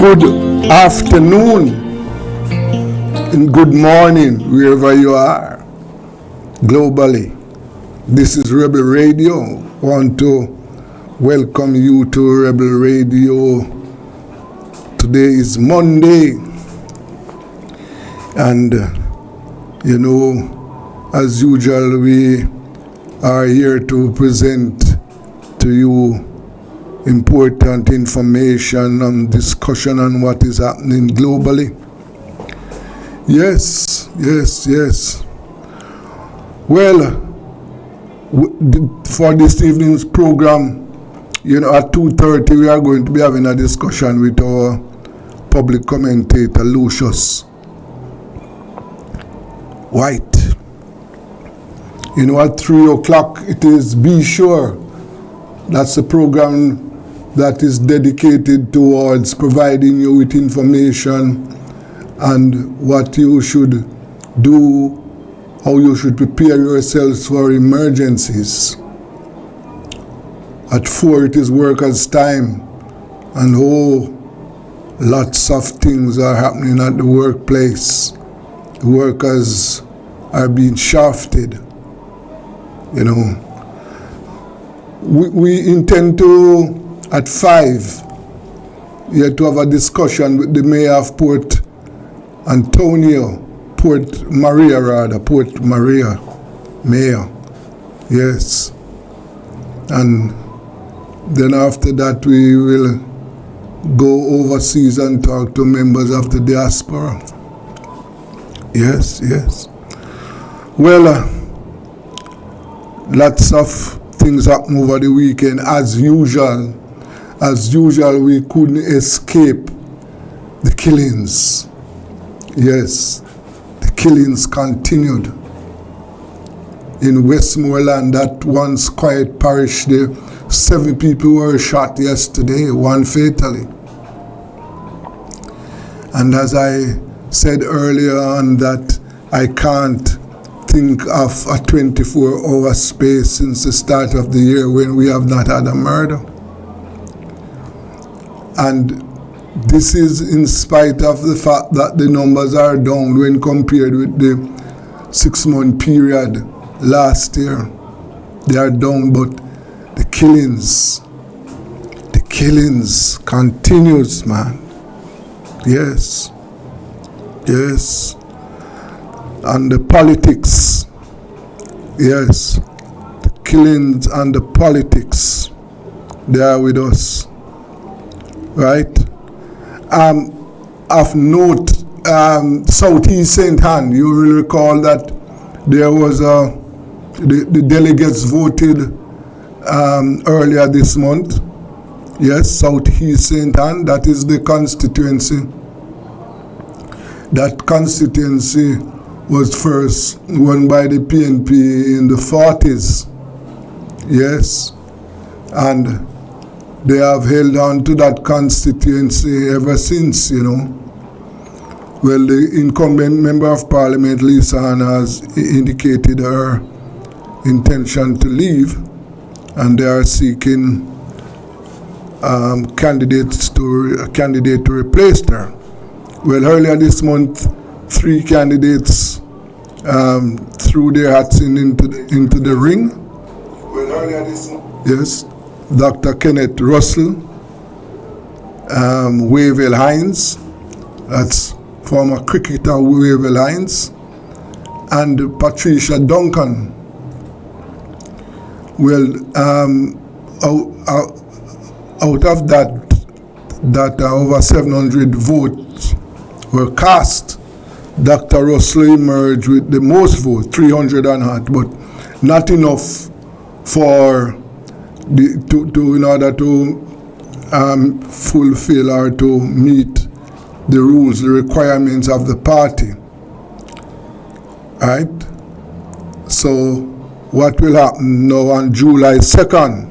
Good afternoon and good morning wherever you are globally. This is Rebel Radio. Want to welcome you to Rebel Radio. Today is Monday, and as usual, we are here to present to you important information and discussion on what is happening globally. Yes. Well, for this evening's program, at 2:30 we are going to be having a discussion with our public commentator Lucius White. At 3 o'clock it is Be Sure. That's the program that is dedicated towards providing you with information and what you should do, how you should prepare yourselves for emergencies. At 4 it is workers' time, and lots of things are happening at the workplace. The workers are being shafted. We intend to, at 5, to have a discussion with the mayor of Port Maria, mayor, yes. And then after that we will go overseas and talk to members of the diaspora. Yes. Well, lots of things happen over the weekend. As usual, we couldn't escape the killings. Yes, the killings continued. In Westmoreland, that once quiet parish, there 7 people were shot yesterday, 1 fatally. And as I said earlier on, that I can't think of a 24-hour space since the start of the year when we have not had a murder. And this is in spite of the fact that the numbers are down when compared with the 6-month period last year. They are down, but the killings continues, man. Yes. And the politics, yes, the killings and the politics, they are with us, right? Of note, Southeast St. Ann, you will recall that there was the delegates voted earlier this month. Yes, Southeast St. Ann, that is the constituency. That constituency was first won by the PNP in the 40s. Yes. And they have held on to that constituency ever since, Well, the incumbent member of Parliament, Lisa Ann, has indicated her intention to leave, and they are seeking a candidate to replace her. Well, earlier this month, 3 candidates threw their hats into the ring. Well, earlier this month, yes, Dr. Kenneth Russell, Wavell Hines, that's former cricketer Wavell Hines, and Patricia Duncan. Well, out of that over 700 votes were cast, Dr. Russell emerged with the most votes, 300 and odd, but not enough for in order to fulfill or to meet the rules, the requirements of the party. Right? So what will happen now on July 2nd?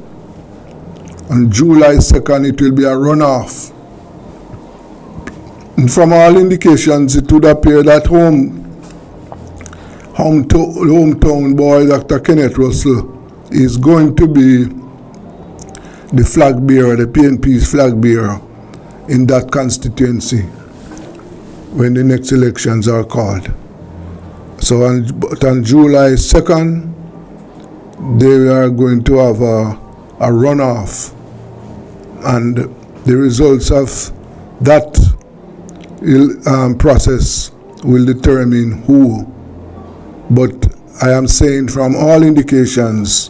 On July 2nd, it will be a runoff. And from all indications, it would appear that hometown boy Dr. Kenneth Russell is going to be the flag bearer, the PNP's flag bearer in that constituency when the next elections are called. So on July 2nd, they are going to have a runoff, and the results of that process will determine who. But I am saying from all indications,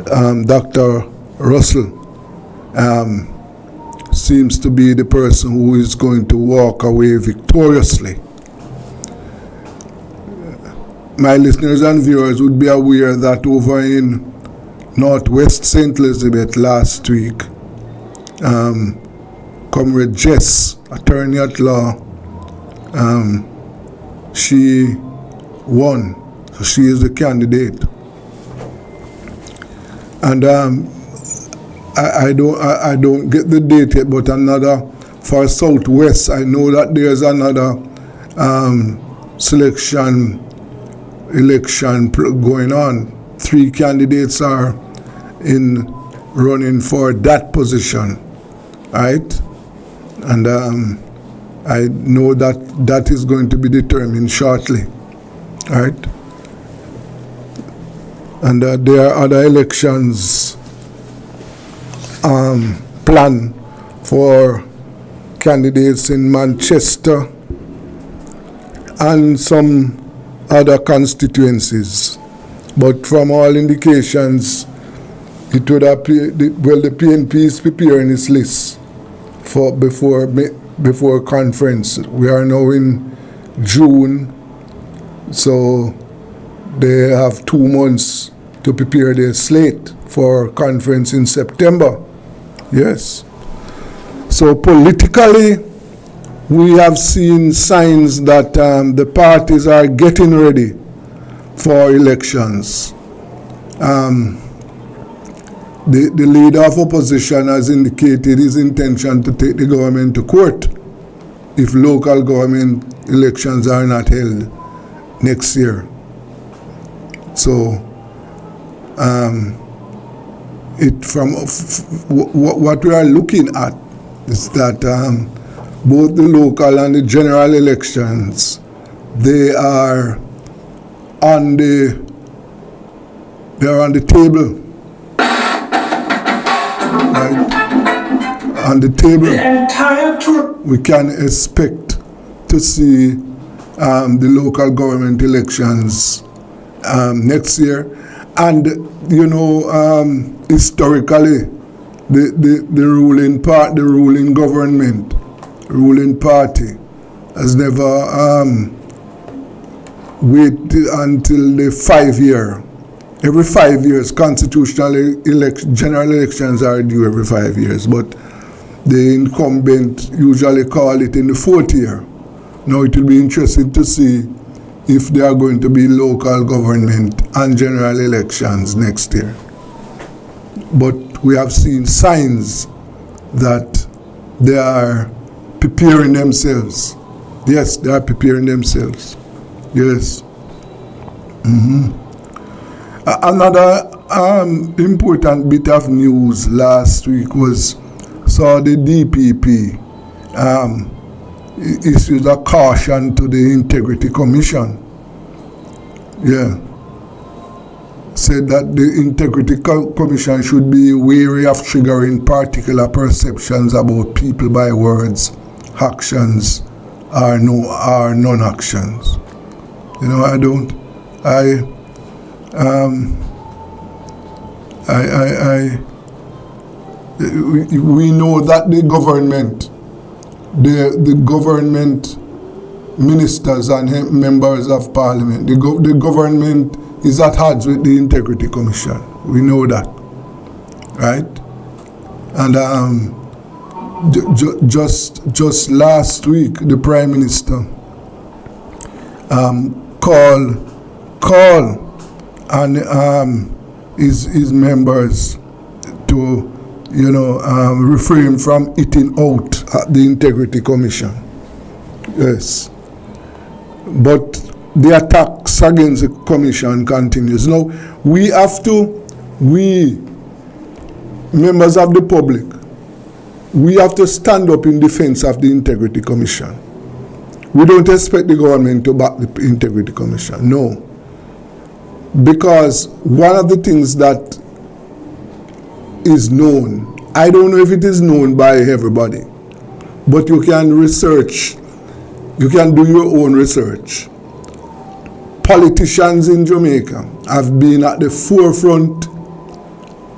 Dr. Russell seems to be the person who is going to walk away victoriously. My listeners and viewers would be aware that over in Northwest St. Elizabeth last week, Comrade Jess, attorney at law, she won. So she is the candidate. And I don't get the date yet, but another for Southwest, I know that there's another election going on. 3 candidates are in running for that position, right? And I know that is going to be determined shortly, right? And there are other elections planned for candidates in Manchester and some other constituencies. But from all indications, it would appear, the PNP is preparing its list for before conference. We are now in June, so they have 2 months to prepare their slate for conference in September. Yes. So politically, we have seen signs that the parties are getting ready for elections. The leader of opposition has indicated his intention to take the government to court if local government elections are not held next year. So, what we are looking at is that both the local and the general elections, they are on the table. Right? On the table. The entire tour. We can expect to see the local government elections next year. And historically, the ruling government, ruling party, has never waited until the 5-year. Every 5 years, constitutional general elections are due every 5 years, but the incumbent usually call it in the 4th year. Now it will be interesting to see if there are going to be local government and general elections next year. But we have seen signs that they are preparing themselves. Yes, they are preparing themselves. Yes. Another important bit of news last week was the DPP issued a caution to the Integrity Commission. Yeah. Said that the Integrity Commission should be wary of triggering particular perceptions about people by words, actions, or non-actions. We know that the government, the government ministers and members of parliament, the government is at odds with the Integrity Commission. We know that, right? And just last week, the Prime Minister called and his members to refrain from eating out at the Integrity Commission. Yes. But the attacks against the commission continues. Now, we members of the public, we have to stand up in defense of the Integrity Commission. We don't expect the government to back the Integrity Commission, no. Because one of the things that is known, I don't know if it is known by everybody, but you can research, you can do your own research. Politicians in Jamaica have been at the forefront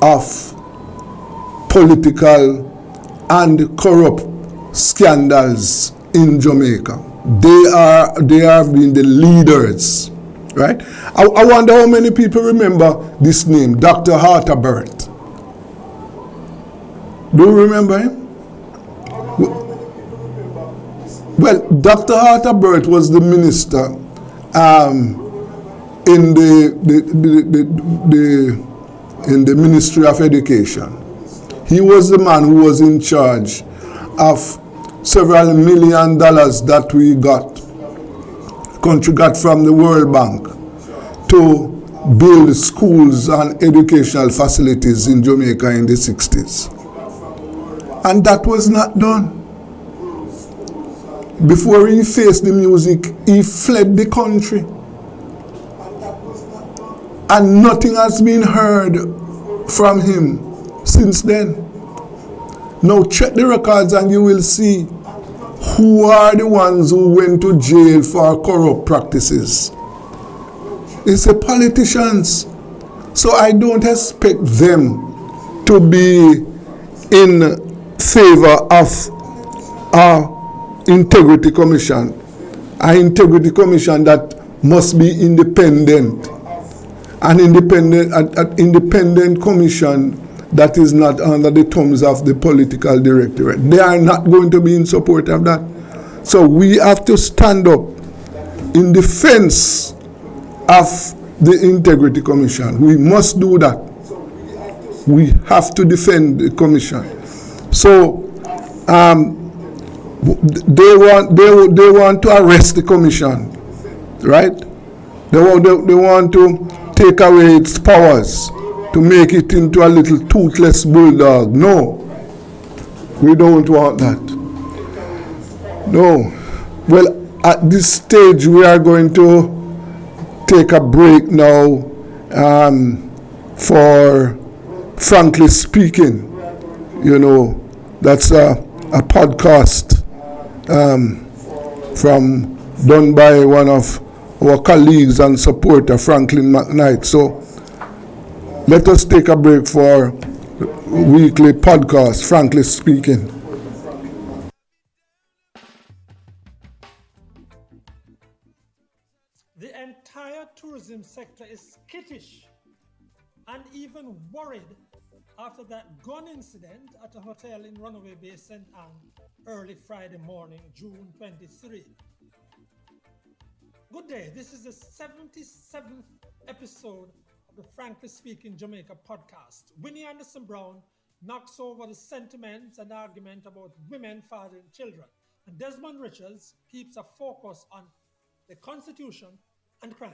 of political and corrupt scandals in Jamaica. They have been the leaders, right? I wonder how many people remember this name, Dr. Harterbert. Do you remember him? Well, Dr. Harterbert was the minister in the Ministry of Education. He was the man who was in charge of several $1 million that we got, country got from the World Bank to build schools and educational facilities in Jamaica in the 60s. And that was not done. Before he faced the music, he fled the country. And nothing has been heard from him since then. Now check the records and you will see who are the ones who went to jail for corrupt practices. It's the politicians. So I don't expect them to be in favor of our Integrity Commission. An Integrity Commission that must be independent. An independent commission that is not under the thumbs of the political directorate. They are not going to be in support of that. So we have to stand up in defense of the Integrity Commission. We must do that. We have to defend the commission. So they want to arrest the commission, right? They want to take away its powers, to make it into a little toothless bulldog. No, we don't want that. No. Well, at this stage, we are going to take a break now for Frankly Speaking. You know, that's a podcast done by one of our colleagues and supporter, Franklin McKnight. So let us take a break for weekly podcast, Frankly Speaking. The entire tourism sector is skittish and even worried after that gun incident at a hotel in Runaway Bay, St. Anne, early Friday morning, June 23. Good day, this is the 77th episode of the Frankly Speaking Jamaica podcast. Winnie Anderson Brown knocks over the sentiments and argument about women fathering children, and Desmond Richards keeps a focus on the Constitution and crime.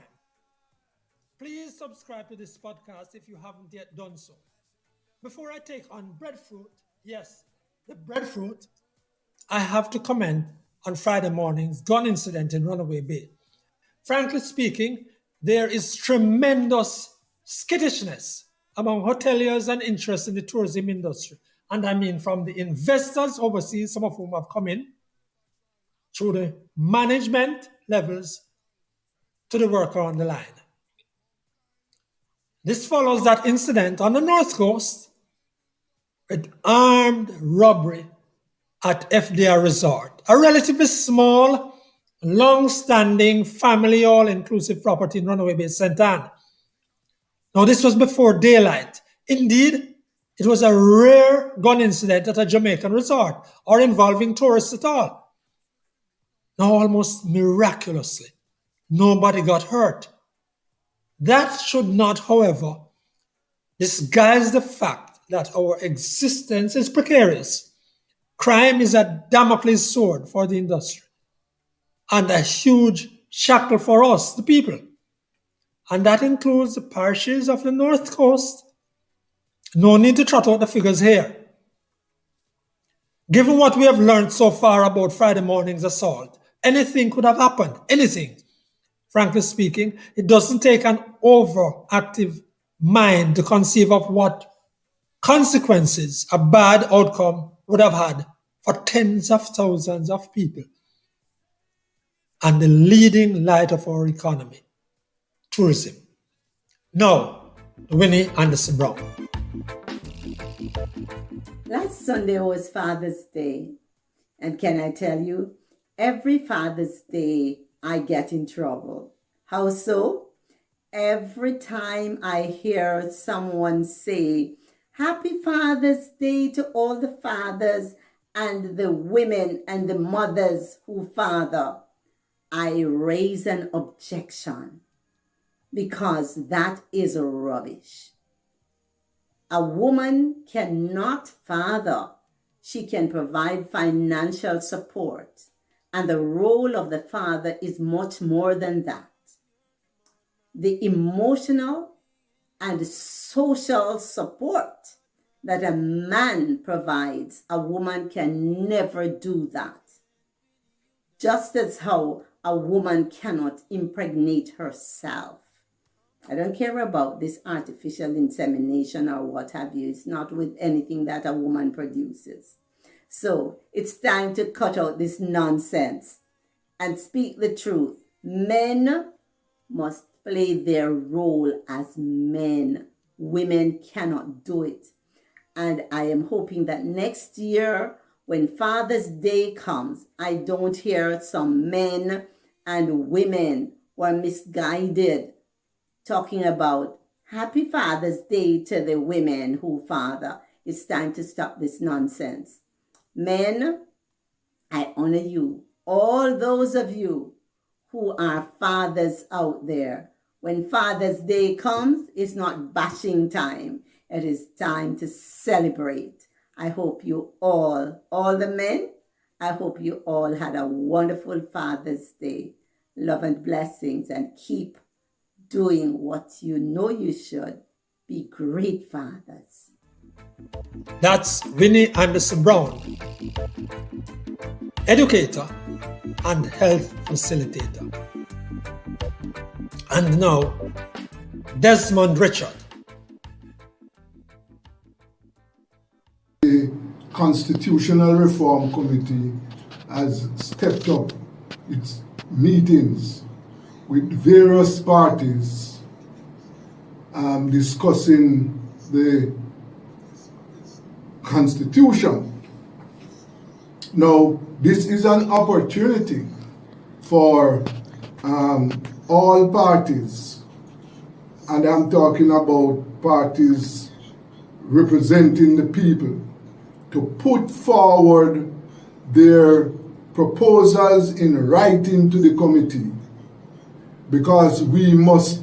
Please subscribe to this podcast if you haven't yet done so. Before I take on breadfruit, yes, the breadfruit, I have to comment on Friday morning's gun incident in Runaway Bay. Frankly speaking, there is tremendous skittishness among hoteliers and interests in the tourism industry. And I mean from the investors overseas, some of whom have come in, through the management levels to the worker on the line. This follows that incident on the North Coast with armed robbery at FDR Resort, a relatively small, long-standing, family, all-inclusive property in Runaway Bay, St. Anne. Now, this was before daylight. Indeed, it was a rare gun incident at a Jamaican resort or involving tourists at all. Now, almost miraculously, nobody got hurt. That should not, however, disguise the fact that our existence is precarious. Crime is a Damocles sword for the industry and a huge shackle for us, the people. And that includes the parishes of the North Coast. No need to trot out the figures here. Given what we have learned so far about Friday morning's assault, anything could have happened. Anything. Frankly speaking, it doesn't take an overactive mind to conceive of what consequences a bad outcome would have had for tens of thousands of people and the leading light of our economy, tourism. Now, Winnie Anderson Brown. Last Sunday was Father's Day. And can I tell you, every Father's Day I get in trouble. How so? Every time I hear someone say, Happy Father's Day to all the fathers and the women and the mothers who father, I raise an objection because that is rubbish. A woman cannot father. She can provide financial support. And the role of the father is much more than that. The emotional and social support that a man provides, a woman can never do that. Just as how a woman cannot impregnate herself. I don't care about this artificial insemination or what have you. It's not with anything that a woman produces. So it's time to cut out this nonsense and speak the truth. Men must play their role as men. Women cannot do it. And I am hoping that next year, when Father's Day comes, I don't hear some men and women who are misguided talking about Happy Father's Day to the women who father. It's time to stop this nonsense. Men, I honor you. All those of you who are fathers out there. When Father's Day comes, it's not bashing time. It is time to celebrate. I hope you all the men, I hope you all had a wonderful Father's Day. Love and blessings, and keep doing what you know you should. Be great fathers. That's Winnie Anderson Brown, educator and health facilitator. And now, Desmond Richard. The Constitutional Reform Committee has stepped up its meetings with various parties discussing the Constitution. Now, this is an opportunity for all parties, and I'm talking about parties representing the people, to put forward their proposals in writing to the committee, because we must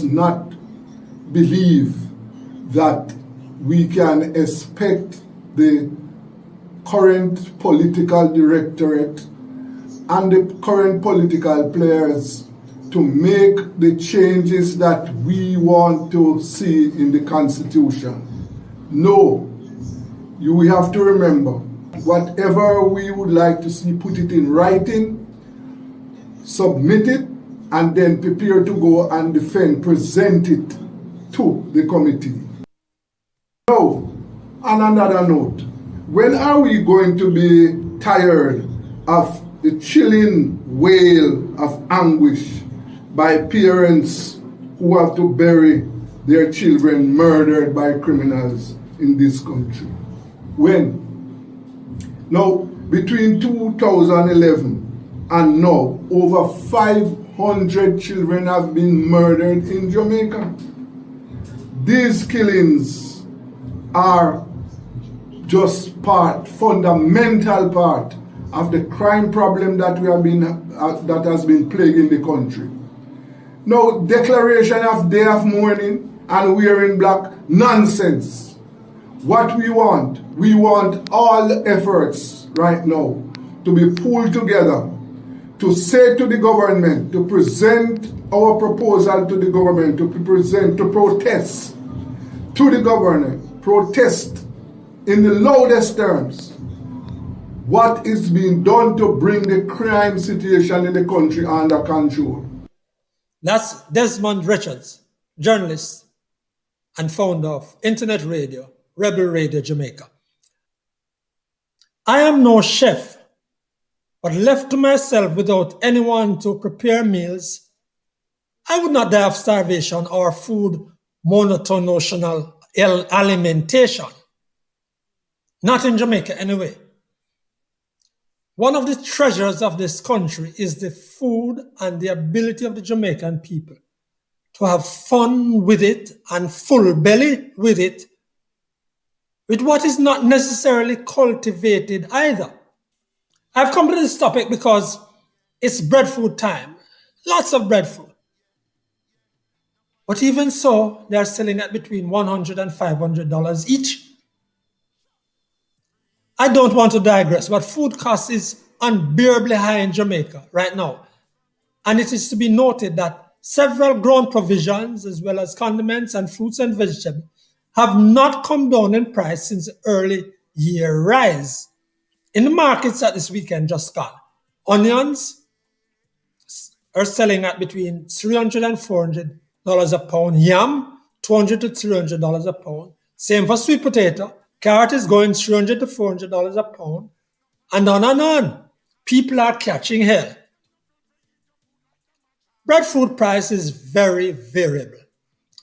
not believe that we can expect the current political directorate and the current political players to make the changes that we want to see in the Constitution. No, we have to remember, whatever we would like to see, put it in writing, submit it, and then prepare to go and present it to the committee. Now, on another note, when are we going to be tired of the chilling wail of anguish by parents who have to bury their children murdered by criminals in this country? When? Now, between 2011 and now, over 500 children have been murdered in Jamaica. These killings are just fundamental part of the crime problem that that has been plaguing the country. Now, declaration of day of mourning and wearing black, nonsense. What we want all the efforts right now to be pulled together to say to the government, to present our proposal to the government, to protest to the government, protest in the loudest terms, what is being done to bring the crime situation in the country under control. That's Desmond Richards, journalist and founder of internet radio, Rebel Radio Jamaica. I am no chef, but left to myself without anyone to prepare meals, I would not die of starvation or food monotonational alimentation. Not in Jamaica anyway. One of the treasures of this country is the food and the ability of the Jamaican people to have fun with it and full belly with it, with what is not necessarily cultivated either. I've come to this topic because it's breadfruit time. Lots of breadfruit. But even so, they are selling at between $100 and $500 each. I don't want to digress, but food cost is unbearably high in Jamaica right now. And it is to be noted that several grown provisions, as well as condiments and fruits and vegetables, have not come down in price since the early year rise. In the markets at this weekend just gone, onions are selling at between $300 and $400 a pound. Yam, $200 to $300 a pound. Same for sweet potato. Carrot is going $300 to $400 a pound. And on and on. People are catching hell. Breadfruit price is very variable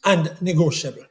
and negotiable.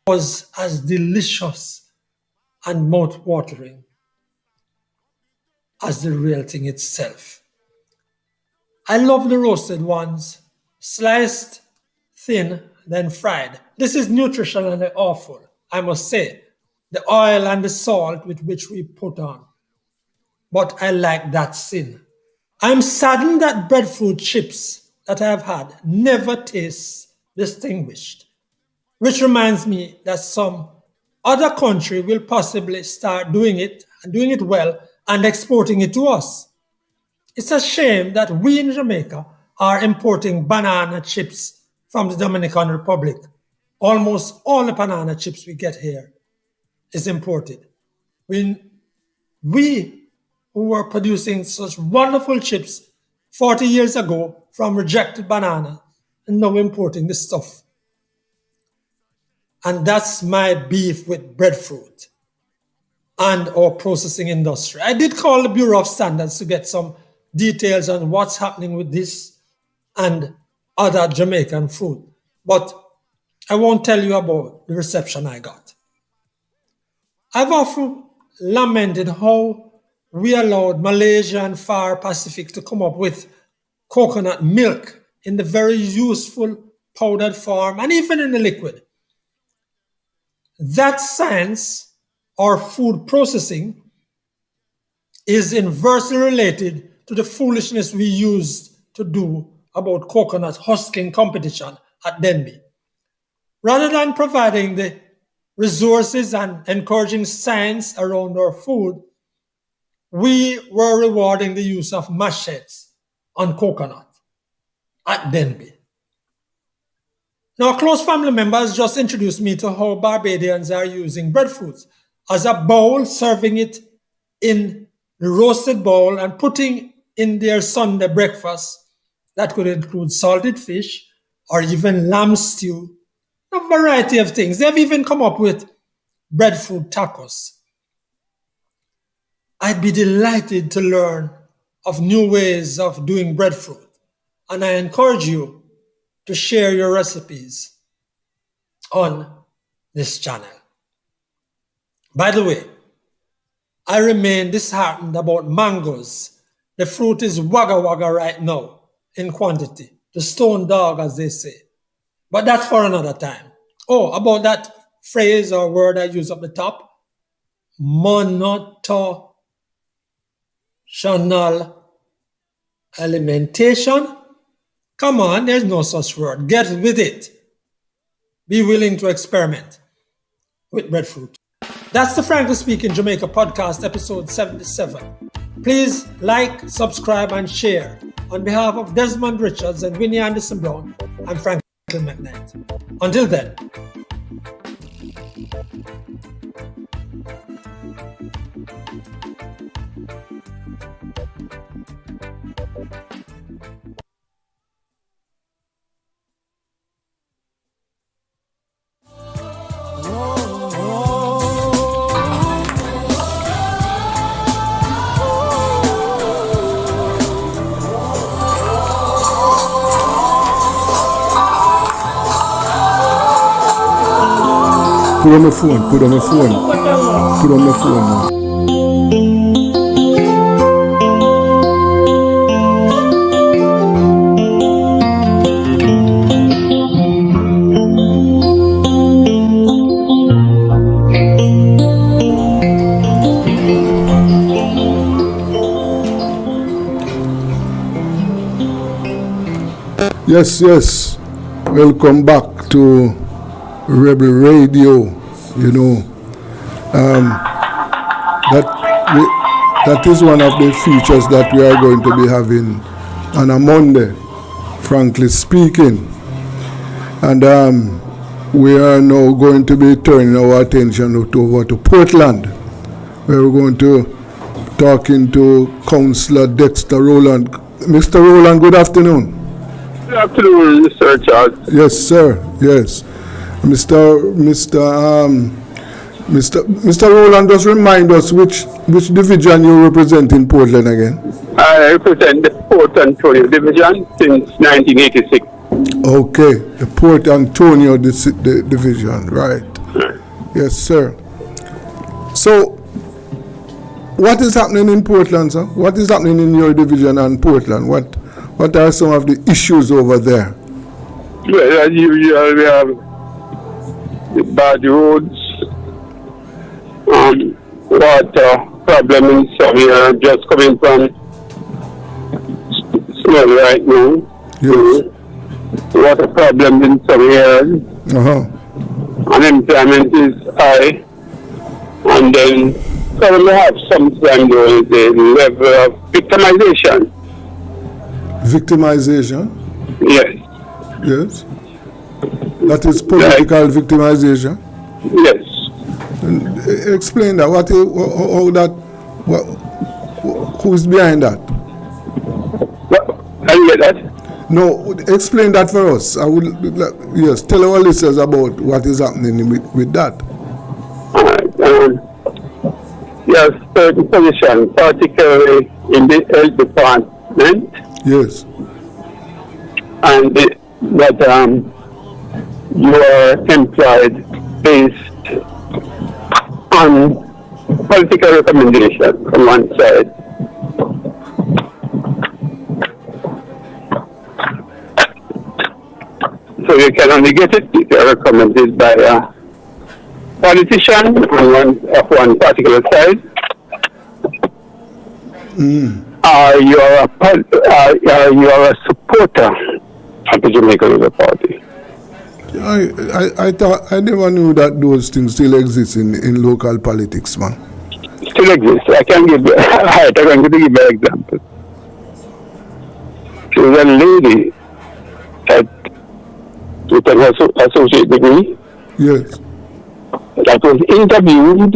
Was as delicious and mouth-watering as the real thing itself. I love the roasted ones, sliced thin, then fried. This is nutritionally awful, I must say. The oil and the salt with which we put on. But I like that sin. I'm saddened that breadfruit chips that I have had never taste distinguished. Which reminds me that some other country will possibly start doing it and doing it well and exporting it to us. It's a shame that we in Jamaica are importing banana chips from the Dominican Republic. Almost all the banana chips we get here is imported. We who were producing such wonderful chips 40 years ago from rejected banana and now importing this stuff. And that's my beef with breadfruit and our processing industry. I did call the Bureau of Standards to get some details on what's happening with this and other Jamaican food. But I won't tell you about the reception I got. I've often lamented how we allowed Malaysia and Far Pacific to come up with coconut milk in the very useful powdered form and even in the liquid. That science or food processing is inversely related to the foolishness we used to do about coconut husking competition at Denby. Rather than providing the resources and encouraging science around our food, we were rewarding the use of machetes on coconut at Denby. Now, close family members just introduced me to how Barbadians are using breadfruits as a bowl, serving it in the roasted bowl and putting in their Sunday breakfast. That could include salted fish or even lamb stew, a variety of things. They've even come up with breadfruit tacos. I'd be delighted to learn of new ways of doing breadfruit, and I encourage you to share your recipes on this channel. By the way, I remain disheartened about mangoes. The fruit is wagga wagga right now in quantity, the stone dog as they say. But that's for another time. Oh, about that phrase or word I use up the top, monototional alimentation? Come on, there's no such word. Get with it. Be willing to experiment with breadfruit. That's the Frankly Speaking Jamaica podcast, episode 77. Please like, subscribe, and share. On behalf of Desmond Richards and Winnie Anderson Brown, I'm Franklin McKnight. Until then. Put on my phone, put on my phone. Put on my phone now. Yes. Welcome back to Rebel Radio. You know, that is one of the features that we are going to be having on a Monday, frankly speaking. And we are now going to be turning our attention over to Portland, where we're going to talking to Councillor Dexter Rowland. Mr. Rowland, good afternoon. Good afternoon, Mr. Charles. Yes, sir. Yes. Mr. Rowland, just remind us which division you represent in Portland again. I represent the Port Antonio division since 1986. Okay, the Port Antonio division, right. Yes, sir. So, what is happening in Portland, sir? What is happening in your division and Portland? What are some of the issues over there? Well, as usual, we have the bad roads, water problem in some areas, just coming from snow right now. Yes. Water problem in some areas. Unemployment is high. And then probably have sometimes the level of victimization. Victimization? Yes. Yes. That is political victimization? Yes. Explain that. Who is behind that? I get that. No, explain that for us. Yes, tell our listeners about what is happening with that. Yes, certain position, particularly in the health department. Yes. And that you are employed based on political recommendation from one side. So you can only get it if you are recommended by a politician on one particular side. You are a supporter of the Jamaica Labour Party. I thought I never knew that those things still exist in local politics, man. Still exists. I can give you an example. There was a lady with an associate degree. Yes. That was interviewed,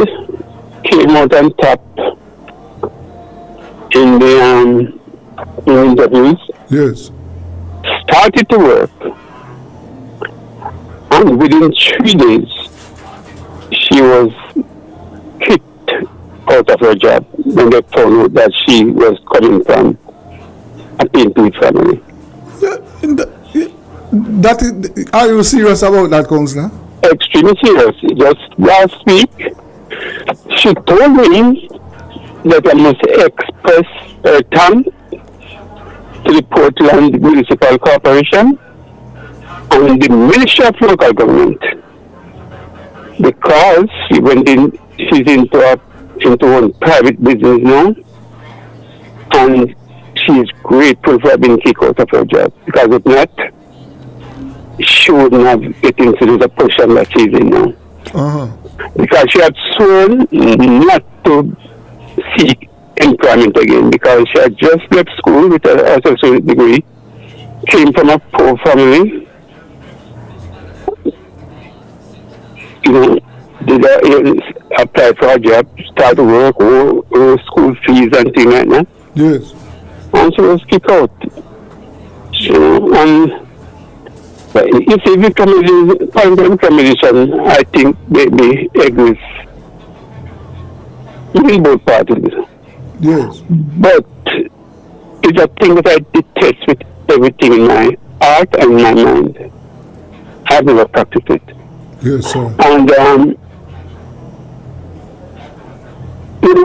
came out on top in the interviews. Yes. Started to work, and within 3 days, she was kicked out of her job when they found out that she was coming from a PNP family. Are you serious about that, Councillor? Extremely serious. Just last week, she told me that I must express her thanks to the Portland Municipal Corporation and the Ministry of Local Government, because she's into a into one private business now, and she's grateful for being kicked out of her job, because if not, she wouldn't have get into the position that she's in now. Because she had sworn not to seek employment again, because she had just left school with an associate degree, came from a poor family, did apply for a job, start to work, or school fees and things like that. Yes. And she was kicked out. And you see, victimization, I think they exist in both parties. Yes. But it's a thing that I detest with everything in my heart and my mind. I've never practiced it. Yes, sir. And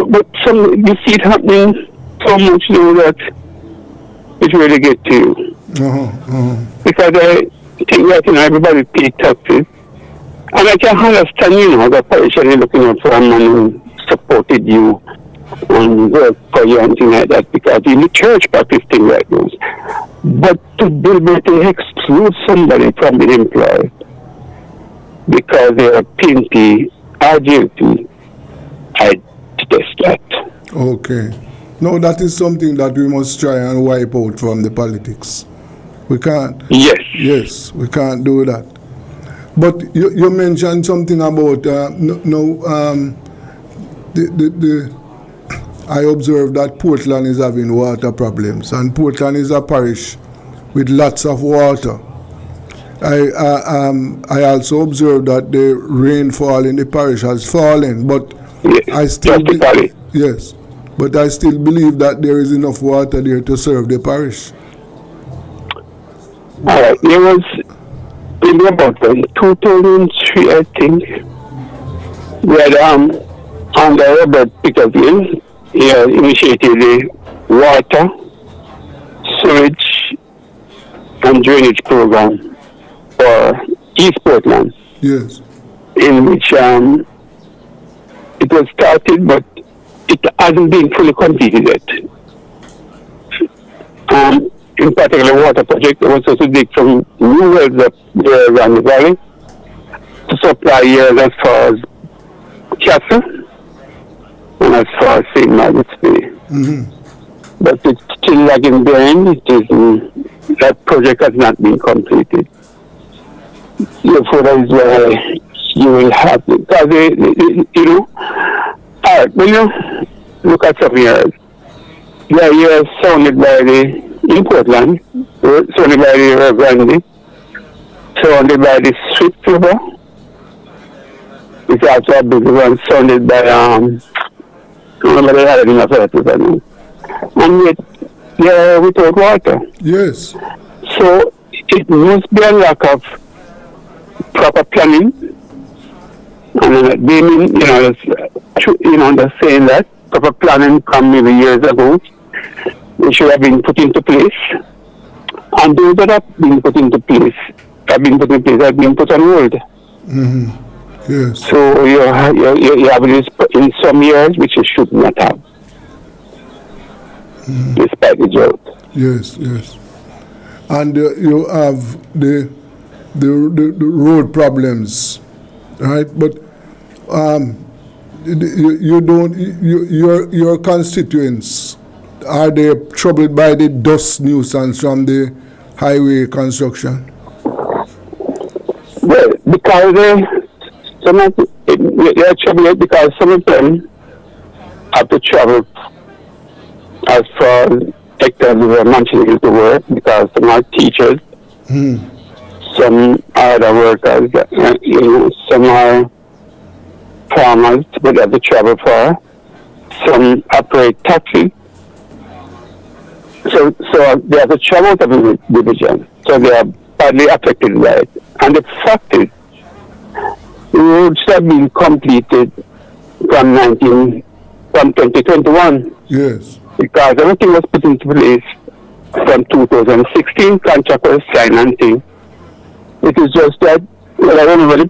but you see it happening so much now that it really gets to you. Because I think that everybody pays taxes, and I can understand the politician is looking out for a man who supported you and work for you and things like that, because in the church practice things like those. But to deliberately exclude somebody from being employed because they are PNP or guilty, I detest that. Okay. No, that is something that we must try and wipe out from the politics. We can't. Yes. Yes, we can't do that. But you mentioned something about I observed that Portland is having water problems, and Portland is a parish with lots of water. I also observed that the rainfall in the parish has fallen, but I still yes, but I still believe that there is enough water there to serve the parish. All right, there was in about 2003, I think, we had under Robert Pickerville, he initiated the water, sewage, and drainage program for East Portland. Yes. In which it was started, but it hasn't been fully completed yet. In particular, water project was also dig from new wells up there around the valley to supply areas as far as Castle and as far as St. Margaret's Bay. But it's still lagging behind. That project has not been completed. Therefore, that is why you will have it. Because when you look at some areas, the areas surrounded by in Portland, surrounded by the River Grande, surrounded by the Swift River. It's also a big one surrounded by, I remember they had it in a river now. And yet, they are without water. Yes. So, it must be a lack of proper planning. And they mean, they're saying that proper planning from maybe years ago. They should have been put into place, and those that have been put into place have been put on hold. Yes. So you have this in some years which you should not have, despite the drought. Yes, yes. And you have the road problems, right? But your constituents, are they troubled by the dust nuisance from the highway construction? Well, because they are troubled because some of them have to travel as far as hectares of Manchester to work, because some are teachers, some are other workers, some are farmers, but they have to travel far. Some operate taxis. So they have to travel to the division. So they are badly affected by it. And the fact is, the roads have been completed from 2021. Yes. Because everything was put into place from 2016, contract was signed and thing. It is just that, I don't know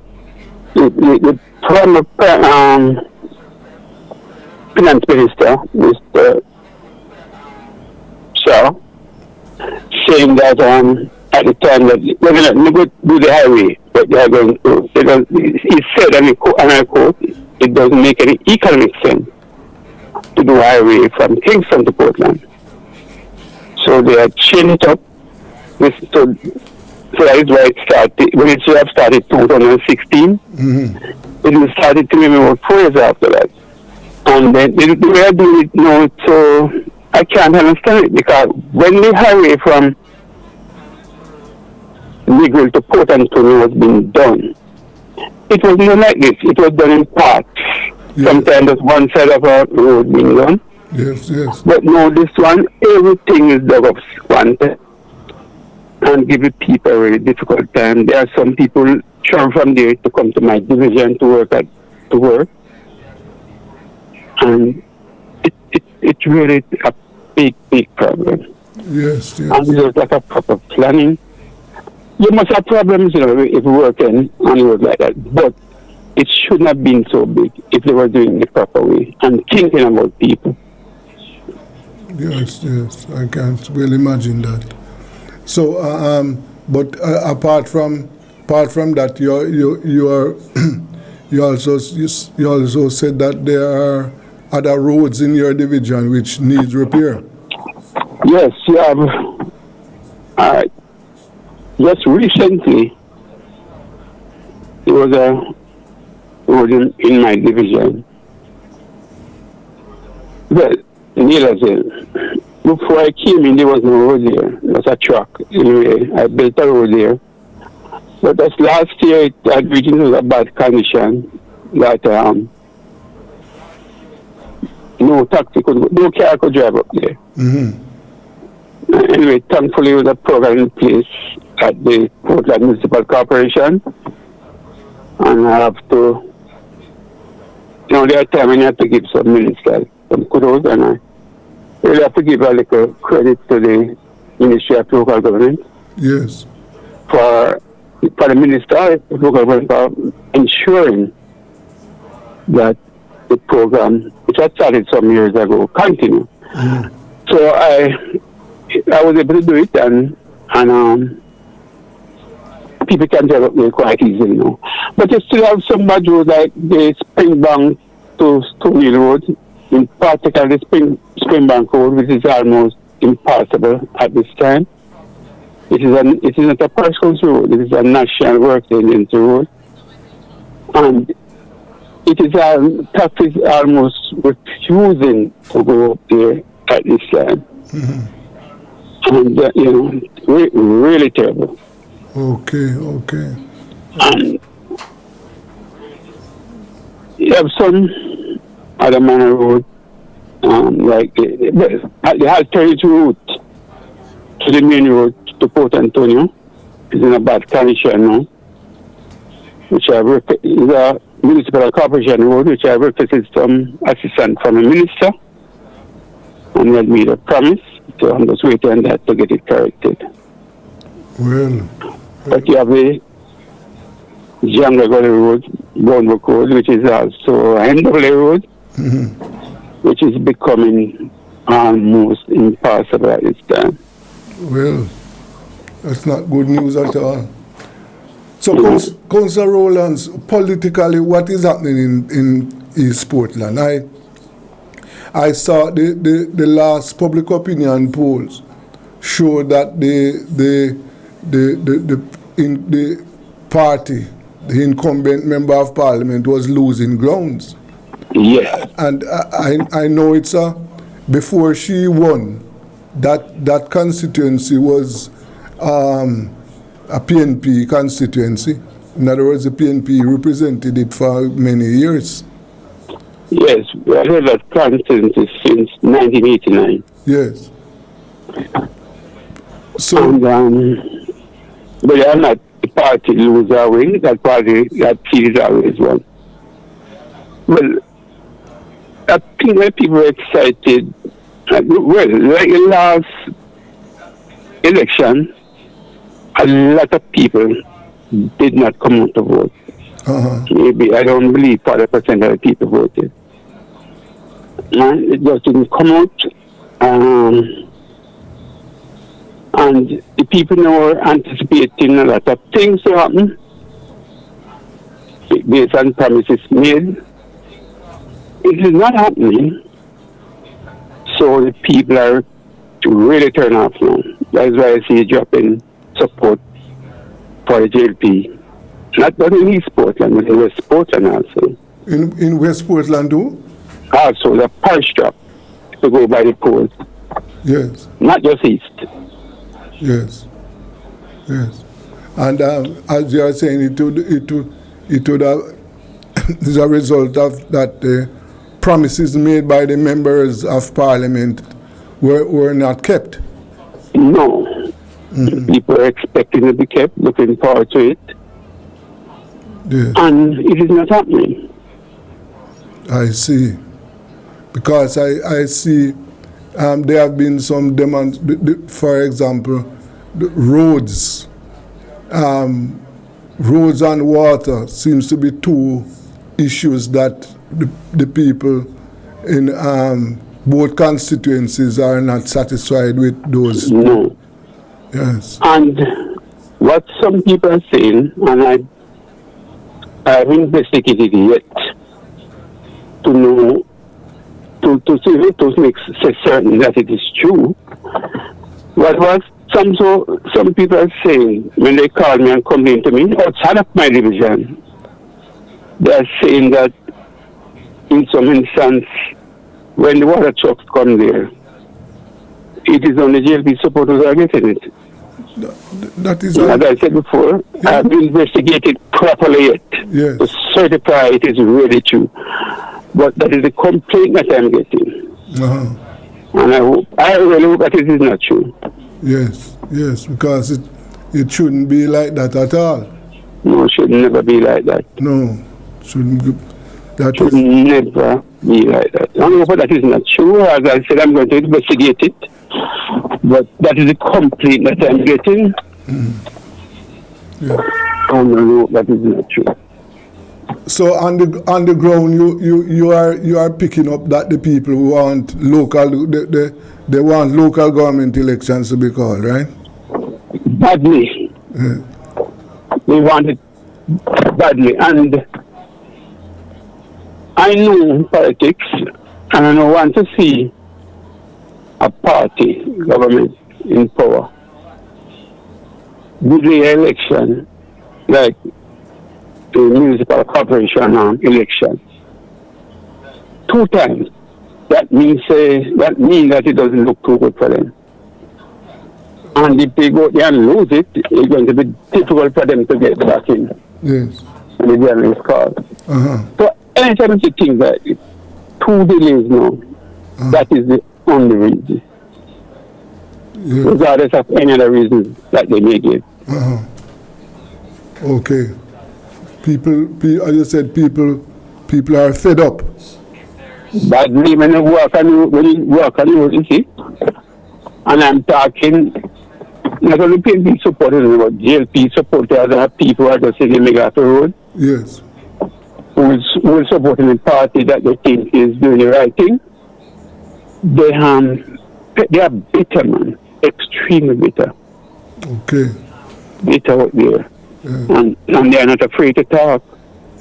the Finance Minister, Mr. Shaw, saying that at the time that they're going to go do the highway, but they are going to, he said, and I quote, it doesn't make any economic sense to do a highway from Kingston to Portland. So they had changed it up. So that is why it started, when it should have started 2016, it started to maybe about 4 years after that. And then the way I do it now, so I can't understand it, because when the highway from Negril to Port Antonio was being done, it was not like this. It was done in parts. Yes. Sometimes there's one side of a road being done. Yes, yes. But no, this one, everything is dug up one time and give the people a really difficult time. There are some people travel from there to come to my division to work. And it's really a big problem. Yes, yes. And there's like a proper planning. You must have problems, if you're working on a road like that. But it shouldn't have been so big if they were doing it the proper way and thinking about people. Yes, yes. I can't well imagine that. So, but apart from that, you also said that there are other roads in your division which needs repair. Yes, you have. All right. Just recently, there was a road in my division. Well, near Hill. Before I came in, there was no road there. There was a track. Anyway, I built a road there. But as last year, it had reached into a bad condition that no taxi could go, no car could drive up there. Anyway, thankfully, there was a program in place at the Portland Municipal Corporation. And I have to, there are times when you have to give some ministers some kudos, and I really have to give a little credit to the Ministry of Local Government. Yes. For the Minister of Local Government for ensuring that the program, which had started some years ago, continue. So I was able to do it, and people can drive up there quite easily now. But you still have some bad roads like the Springbank to Stone Hill Road, in particular the Springbank Road, which is almost impossible at this time. It is not a personal road, it is a national work agency road. And it is traffic almost refusing to go up there at this time. And, really terrible. Okay. And you have some other manner road, like the alternative route to the main road to Port Antonio is in a bad condition now, which is a municipal corporation road, which I requested some assistance from the minister, and he had made a promise, so I'm just waiting on that to get it corrected. Well. But you have the Younger Gully Road, Bournemouth Road, which is also NWA Road, which is becoming almost impossible at this time. Well, that's not good news at all. So, Councillor Rowlands, politically, what is happening in East Portland? I saw the last public opinion polls show that the party, the incumbent member of parliament, was losing grounds. Yeah. And I know it's before she won, that constituency was a PNP constituency. In other words, the PNP represented it for many years. Yes, we have had that constituency since 1989. Yes. So, but they are not the party lose our win, that seat is always won. Well, I think when people were excited, like the last election, a lot of people did not come out to vote. Maybe, I don't believe 40% of the people voted. It just didn't come out. And the people now are anticipating a lot of things to happen based on promises made. It is not happening, so the people are really turn off now. That's why I see a drop in support for the JLP. Not only in East Portland, but in West Portland also. In West Portland too? Also, the parish drop to go by the polls. Yes. Not just East. Yes. Yes. And as you are saying, it would have, as a result of that, the promises made by the members of Parliament were not kept. No. People are expecting to be kept, looking forward to it. Yes. And it is not happening. I see. Because I see there have been some demands, for example, the roads. Roads and water seems to be two issues that the people in both constituencies are not satisfied with those. No. Yes. And what some people are saying, and I haven't investigated it yet to know, to make certain that it is true. What was some people are saying when they call me and complain to me outside of my division, they are saying that in some instance, when the water trucks come there, it is only JLP supporters who are getting it. That is as I said before, I have investigated properly yet to certify it is really true. But that is the complaint that I'm getting. And I really hope that it is not true. Yes, yes, because it shouldn't be like that at all. No, it should never be like that. No, shouldn't be. That should never be like that. I hope that is not true. As I said, I'm going to investigate it. But that is the complaint that I'm getting. Yeah. I know that is not true. So on the ground, you are picking up that the people want local, they want local government elections to be called, right? Badly. Yeah. They want it badly, and I know politics, and I don't want to see a party government in power do the election like the municipal corporation election 2 times. That means that it doesn't look too good for them. And if they go there and lose it, it's going to be difficult for them to get back in. Yes. And the game is called. So anytime you think that 2 delays now, that is the only reason. Yeah. Regardless of any other reason that they may give. Okay. People, as you said, people are fed up. Badly when you work on the you see. And I'm talking not only PNP supporters, but JLP supporters and people who are just saying they off the road. Yes. Who is supporting the party that they think is doing the right thing. They are bitter, man. Extremely bitter. Okay. Bitter out there. Yeah. And they are not afraid to talk.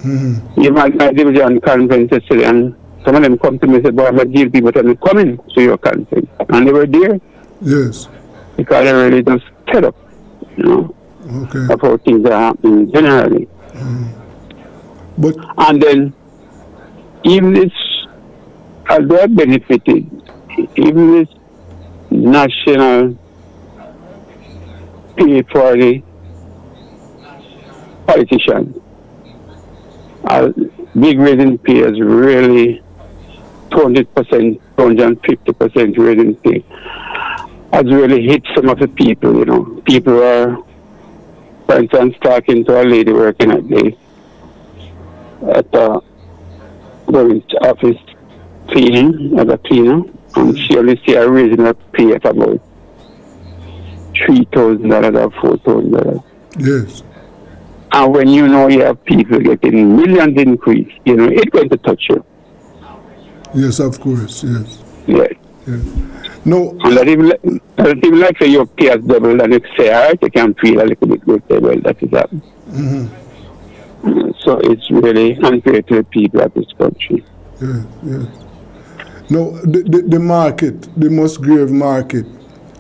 You might my division conference yesterday, and some of them come to me and say, "Boy, I'm a JLP, but I'm coming to your conference." And they were there. Yes. Because they're really just fed up, okay. of how things are happening generally. But and then, even this, although I benefited, even this national pay for the politicians, big raising pay is really 200%, 250% raising pay. Has really hit some of the people, People are, for instance, talking to a lady working at the government office cleaning, as a cleaner, and she only see a raising her pay at about $3,000 or $4,000. yes. And when you have people getting millions increase, it's going to touch you. Yes, of course. Yes. Yeah. No. And that even like say your pay as double and you say, all right, you can feel a little bit good. Say, well, that is happening. So it's really unfair to the people of this country. Yes. No, the market, the Musgrave market.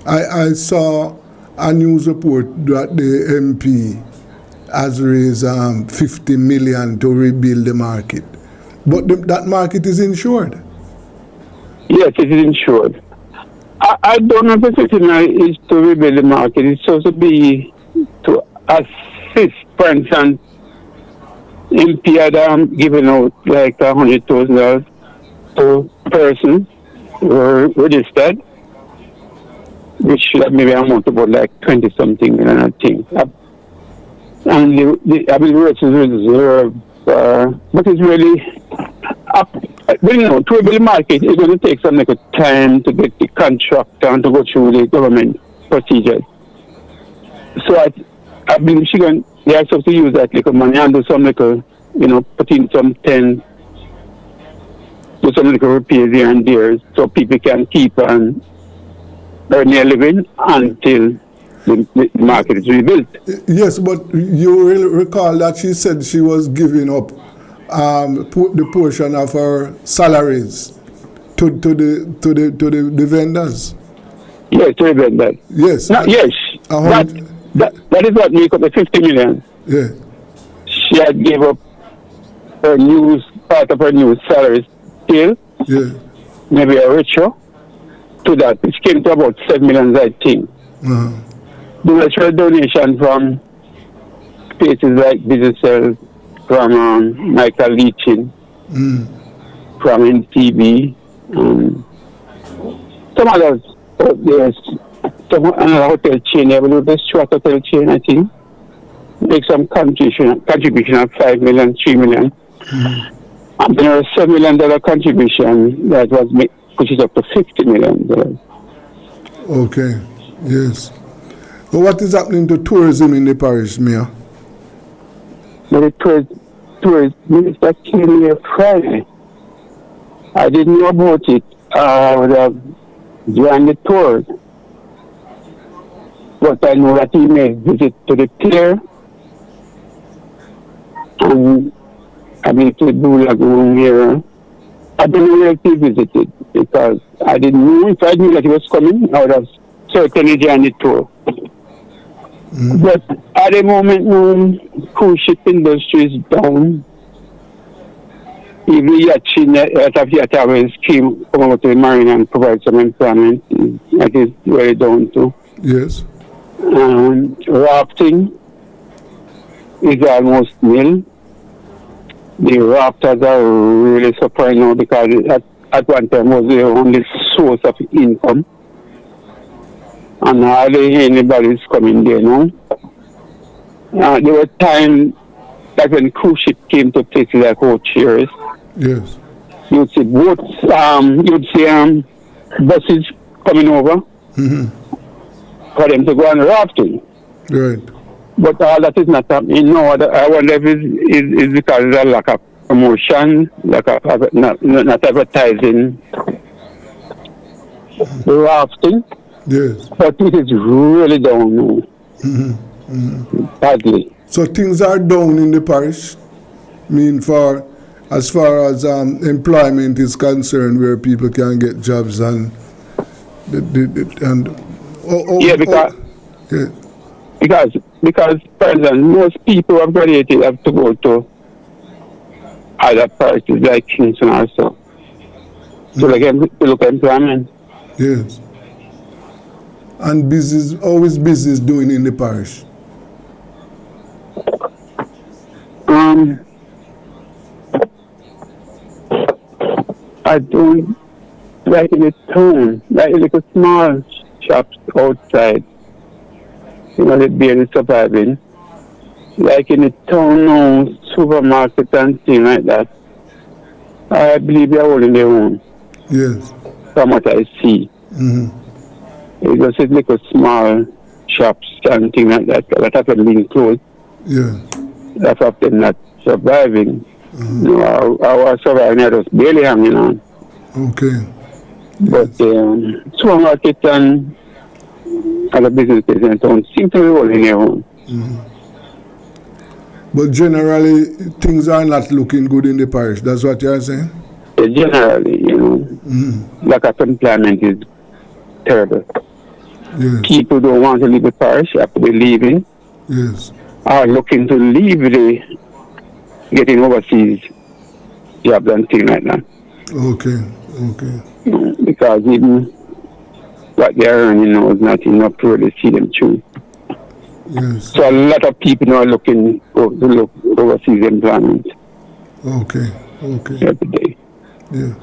I saw a news report that the MP has raised 50 million to rebuild the market. But that market is insured. Yes, it is insured. I don't know if the 50 million is to rebuild the market. It's supposed to be to assist, for instance, MP had given out like $100,000 to persons who were registered, which should have maybe amount about like 20 something million, I think. And I mean, the rest is reserved, but it's really up. Well, you know, to rebuild the market, it's going to take some like a time to get the contractor and to go through the government procedures. So I believe they are supposed to use that little money and do some little, put in some 10, do some little repairs here and there so people can keep on earning a living until the market is rebuilt. Yes, but you will recall that she said she was giving up the portion of her salaries to the vendors. Yes, to the vendors. Yes. Yes. That is what make up the 50 million. Yeah. She had gave up part of her new salary still. Yeah. Maybe a richer to that, which came to about 7 million, I think. The rest was donation from places like businesses, from Michael Leachin, from NTV, some others. There's another hotel chain, I believe the Stuart Hotel chain, I think, make some contribution of 5 million, 3 million. And there was $7 million contribution that was which is up to $50 million. Okay, yes. But what is happening to tourism in the parish, Mayor? The tourist minister came here Friday. I didn't know about it. I would have joined the tour. But I know that he made visit to the pier. And I mean to the lagoon here. I don't know where he visited because I didn't know. If I knew that he was coming, I would have certainly joined the tour. But at the moment, no, cruise ship industry is down. Even yacht airways came over to the marine and provide some employment. That is very down too. Yes. Rafting is almost nil. The rafters are really suffering now because at one time was their only source of income. And hardly anybody is coming there now. There were times that when cruise ship came to places like O'Cheers, yes, you'd see boats, you'd see buses coming over for them to go on rafting. right. But all that is not happening now. I wonder if it's because there's a lack of promotion, lack of not advertising the rafting. Yes. But it is really down now. Badly. So things are down in the parish. As far as employment is concerned, where people can get jobs and because present most people who have graduated have to go to other parishes like Kingston also. So they can look at employment. yes. And business, always business doing in the parish. I don't like in the town, like a small shops outside. They're barely surviving. Like in the town now, supermarket and things like that. I believe they're holding their own. Yes. From what I see. It's just like a small shops and things like that haven't been closed. Yeah. That's often not surviving. Our surviving are just barely hanging on. Okay. But supermarket and other businesses in town seem to be rolling their own. But generally, things are not looking good in the parish. That's what you are saying? Generally, lack of employment is terrible. Yes. People don't want to leave the parish after they leaving. Yes. Are looking to leave getting overseas jobs and things like that. Okay. Because even what they're earning now is not enough to really see them through. Yes. So a lot of people now are looking to look overseas employment. Okay. Every day. Yeah.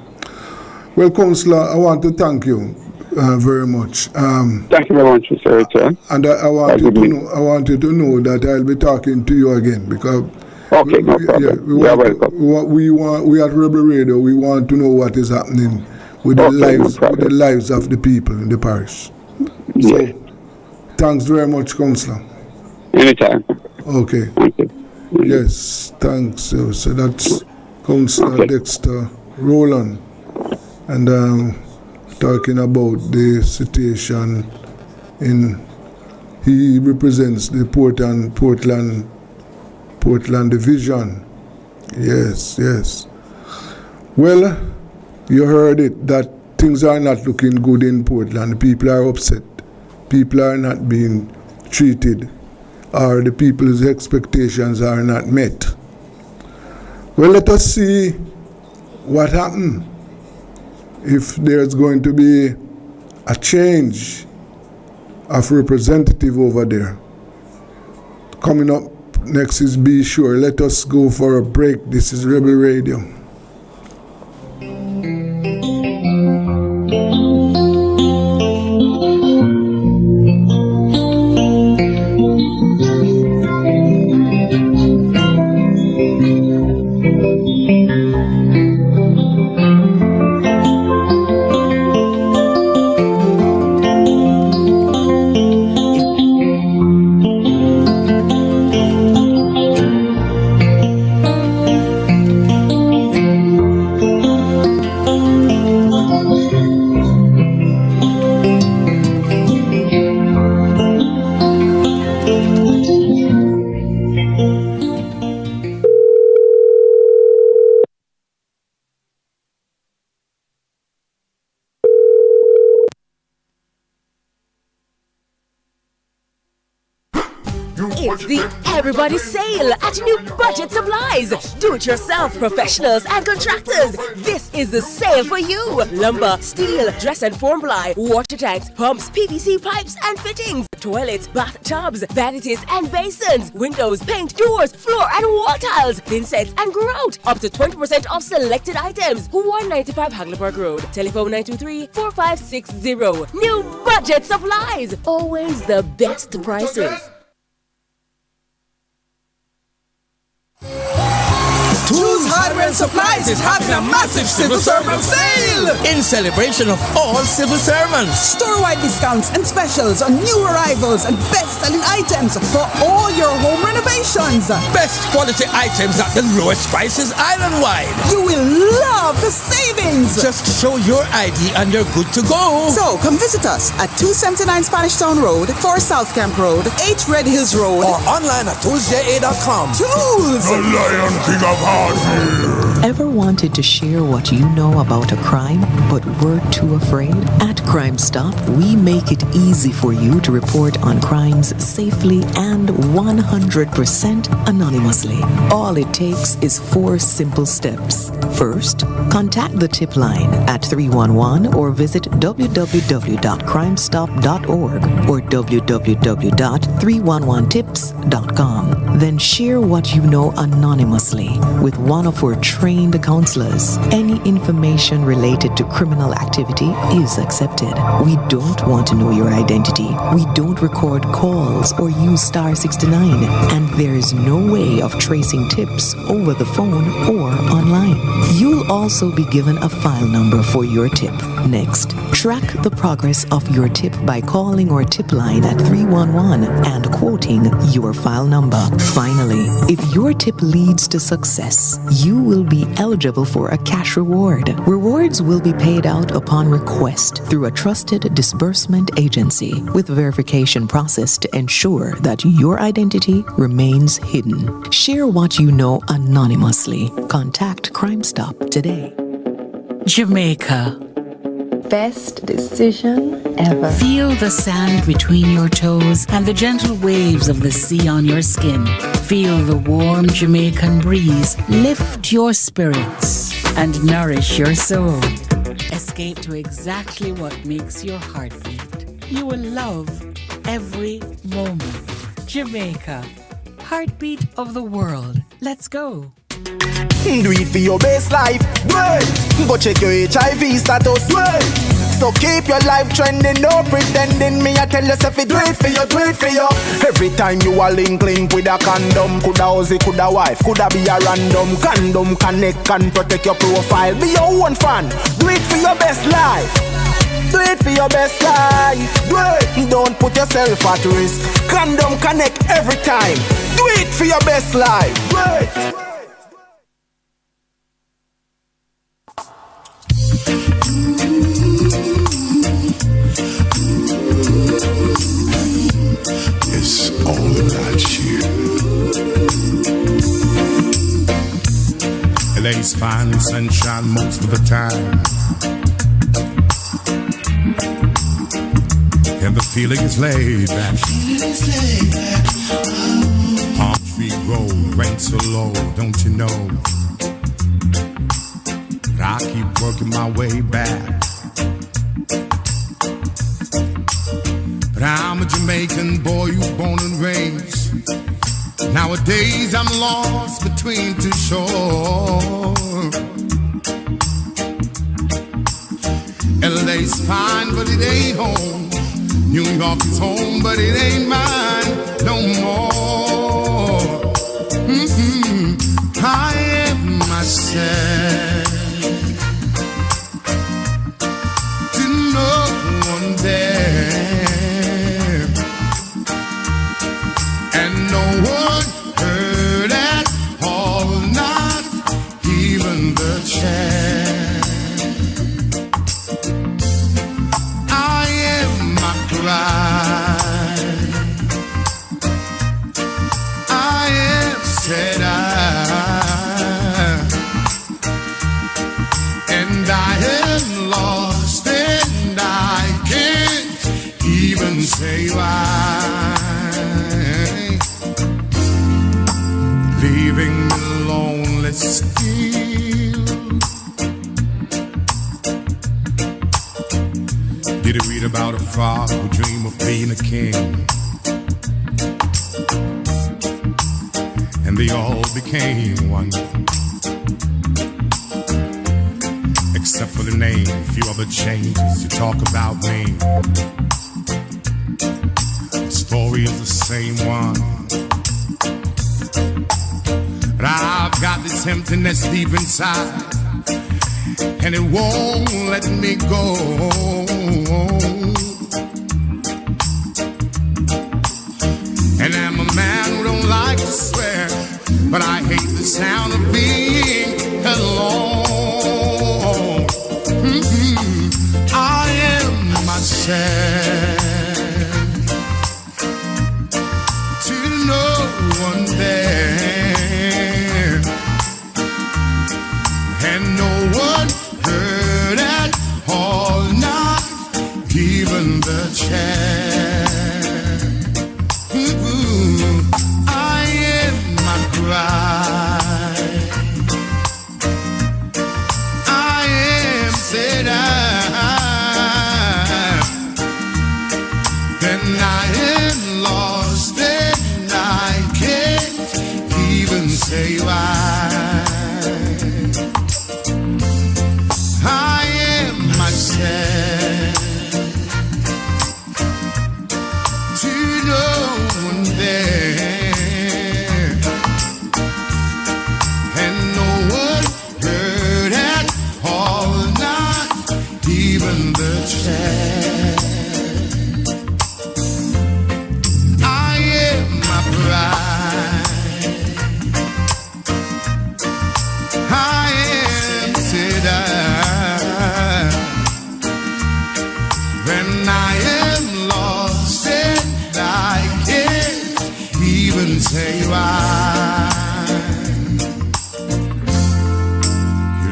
Well, Councillor, I want to thank you very much. Thank you very much, sir. And I want you to know that I'll be talking to you again because okay, no problem. We at Rebel Radio, we want to know what is happening with the lives of the people in the parish. Yes. So, thanks very much, Councillor. Anytime. Okay. Thank you. Yes, thanks. So that's Councillor Dexter Rowland, and talking about the situation he represents the Portland division. Yes. Well, you heard it, that things are not looking good in Portland. People are upset. People are not being treated, or the people's expectations are not met. Well, let us see what happens if there's going to be a change of representative over there. Coming up next is Be Sure. Let us go for a break. This is Rebel Radio. It's the Everybody Sale at New Budget Supplies. Do-it-yourself professionals and contractors. This is the sale for you. Lumber, steel, dress and form ply, water tanks, pumps, PVC pipes and fittings, toilets, bathtubs, vanities and basins, windows, paint, doors, floor and wall tiles, thin sets and grout. Up to 20% off selected items. 195 Hagleyburg Road. Telephone 923-4560. New Budget Supplies. Always the best prices. Tools, Hardware and Supplies is having a massive civil servant sale in celebration of all civil servants. Store-wide discounts and specials on new arrivals and best-selling items for all your home renovations. Best quality items at the lowest prices island-wide. You will love the savings. Just show your ID and you're good to go. So come visit us at 279 Spanish Town Road, 4 South Camp Road, 8 Red Hills Road, or online at toolsja.com. Tools! The Lion King of Hardware. Ever wanted to share what you know about a crime, but were too afraid? At Crime Stop, we make it easy for you to report on crimes safely and 100% anonymously. All it takes is 4 simple steps. First, contact the tip line at 311 or visit www.crimestop.org or www.311tips.com. Then share what you know anonymously with one of our trained counselors. Any information related to criminal activity is accepted. We don't want to know your identity. We don't record calls or use star 69, and there is no way of tracing tips over the phone or online. You'll also be given a file number for your tip. Next, track the progress of your tip by calling our tip line at 311 and quoting your file number. Finally, if your tip leads to success, you will be be eligible for a cash reward. Rewards will be paid out upon request through a trusted disbursement agency with verification process to ensure that your identity remains hidden. Share what you know anonymously. Contact Crime Stop today. Jamaica. Best decision ever. Feel the sand between your toes and the gentle waves of the sea on your skin. Feel the warm Jamaican breeze lift your spirits and nourish your soul. Escape to exactly what makes your heart beat. You will love every moment. Jamaica, heartbeat of the world. Let's go. Do it for your best life, wait. Go check your HIV status, wait. So keep your life trending, no pretending. Me I tell yourself it, do it for you, do it for you. Every time you are link with a condom, coulda Ozzy, coulda wife, coulda be a random. Condom connect and protect your profile. Be your own fan, do it for your best life. Do it for your best life. Do it. Don't put yourself at risk. Condom connect every time. Do it for your best life. Do it. It's all about you. LA's fine sunshine most of the time, and the feeling is laid back. Palm tree road, rain so low, don't you know? But I keep working my way back. But I'm a Jamaican boy, you born and raised. Nowadays I'm lost between two shores. LA's fine, but it ain't home. New York is home, but it ain't mine no more. I am myself to no one there, and no one heard at all, not even the chair. I am my pride, I am said and I am lost, and I can't even say why. Leaving me lonely still. Did you read about a father who dreamed of being a king? And they all became one, except for the name. A few other changes. You talk about me, the story is the same one. But I've got this emptiness deep inside, and it won't let me go. And I'm a man who don't like to swear, but I hate the sound of being alone. I am myself to no one there, and no one heard at all, not even the chair. I am my pride,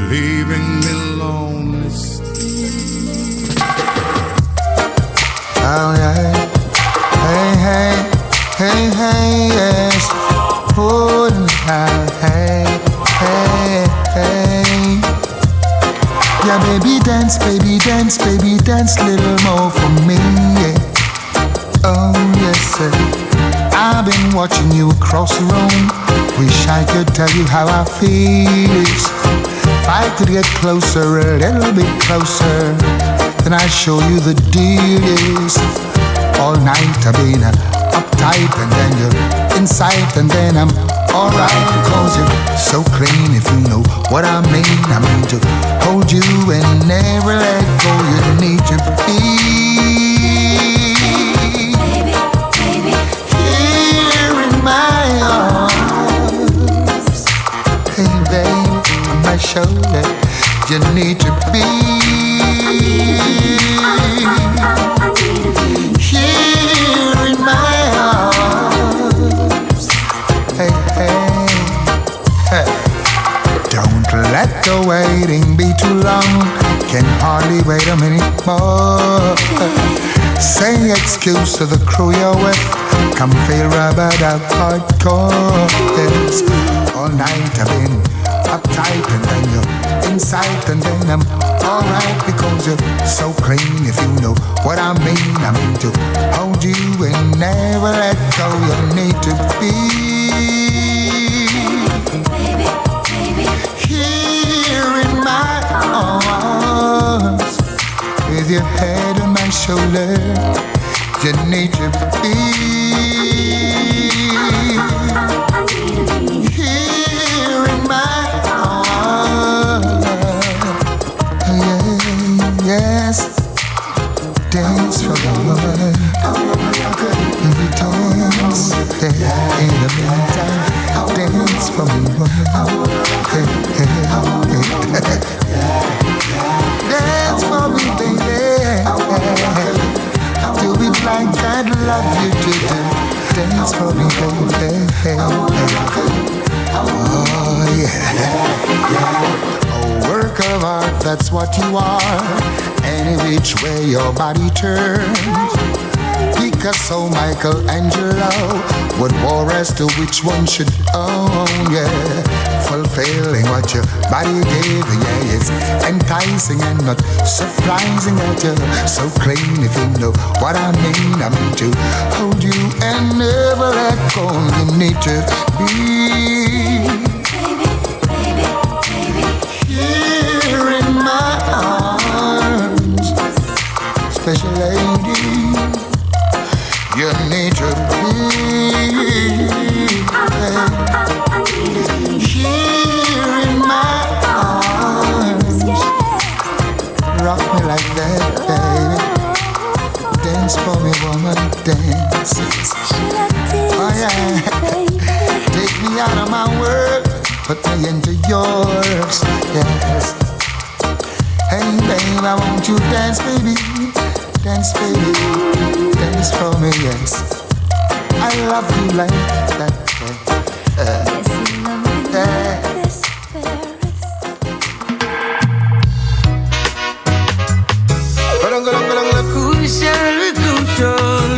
leaving me lonely. Oh yeah, hey, hey, hey, hey, yes. Oh, hey, hey, hey. Yeah, baby, dance, little more for me. Yeah. Oh, yes, sir. I've been watching you across the room. Wish I could tell you how I feel. If I could get closer, a little bit closer, then I'd show you the deal is. All night I've been uptight, and then you're inside, and then I'm alright because you're so clean. If you know what I mean to hold you and never let go. You need to be here in my arms. Hey babe, on my shoulder. You need to be here in my arms. Hey, hey, hey. Don't let the waiting be too long. Can hardly wait a minute more. Say excuse to the crew you're with. Come feel rubbered up hardcore. Yes. All night I've been uptight, and then you're inside, and then I'm alright because you're so clean. If you know what I mean to hold you and never let go. You need to be here in my arms with your head on my shoulder. You need to be here in my arms. Yeah, yes. Dance for the Lord. We dance there in the meantime. Dance for me, Lord. Hey, hey, hey. Dance for me, baby. To be blind, I'd love you to do. Dance for me, baby. Oh yeah. A work of art, that's what you are. Any which way your body turns. Picasso, Michelangelo would war as to which one should own, yeah. Fulfilling what your body gave, yeah. It's enticing and not surprising that you're so clean. If you know what I mean to hold you and never let go. You need to be here in my arms. Special lady, you need to be here in my arms. Rock me like that, baby. Dance for me, woman, dance. Oh yeah. Take me out of my world, put me into yours, yes. Hey babe, I want you to dance, baby. Dance, baby, dance for me, yes. I love you like that. Crucial,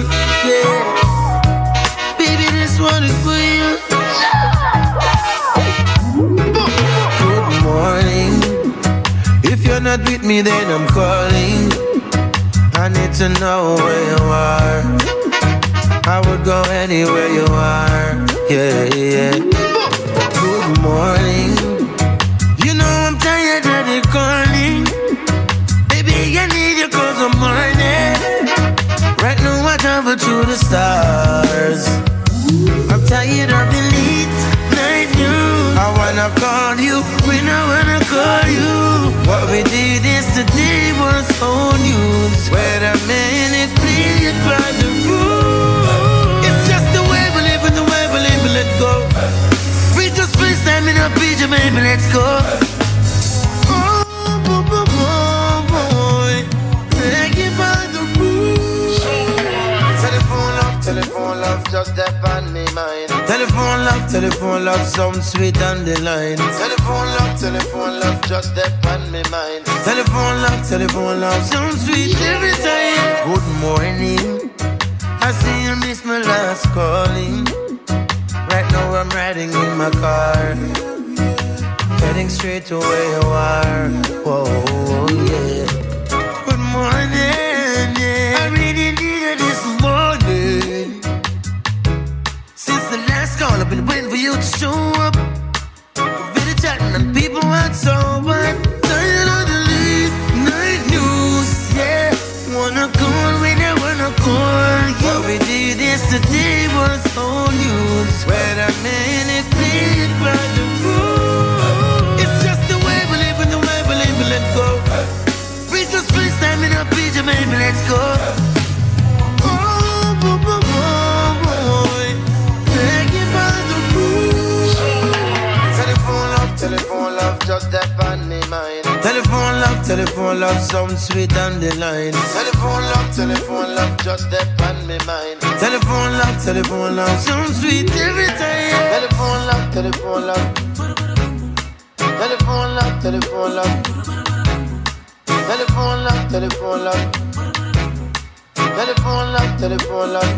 yeah. Baby, this one is for you. Good morning. If you're not with me, then I'm calling. I need to know where you are. I would go anywhere you are. Yeah, yeah. Good morning. You know I'm tired of the calling. Baby, I need you 'cause I'm morning. Right now I travel to the stars. I'm tired of the late night news. I wanna call you when I wanna call you. What we did yesterday was old news. Wait a minute, please by the rules. It's just the way we live and the way we live, let go. We just spend time in a beach, baby, let's go. Oh, boy, boy, take it by the rules. Telephone love, just step on me mind. Telephone telephone love, sound sweet on the line. Telephone love, just that on me mind. Telephone love, sound sweet every time. Good morning, I see you miss my last calling. Right now I'm riding in my car, heading straight to where you are. Oh yeah. Good morning, yeah. I really needed this morning. Since the last call, I've been waiting for you to show up. Video chatting and people aren't sober. Tired of the late night news, yeah. Wanna call when I wanna call. What we did yesterday was old news. Where the man is played by the rules. It's just the way we live and the way we live, let go. We just place time in a picture, baby, let's go. Oh, boy, boy, boy. Playing by the rules. Telephone love, just that on me mind. Telephone love, sound sweet on the line. Telephone love, just that on me mind. Telephone love, sound sweet every time. Telephone love. Telephone love. Telephone love. Telephone love. Telephone love.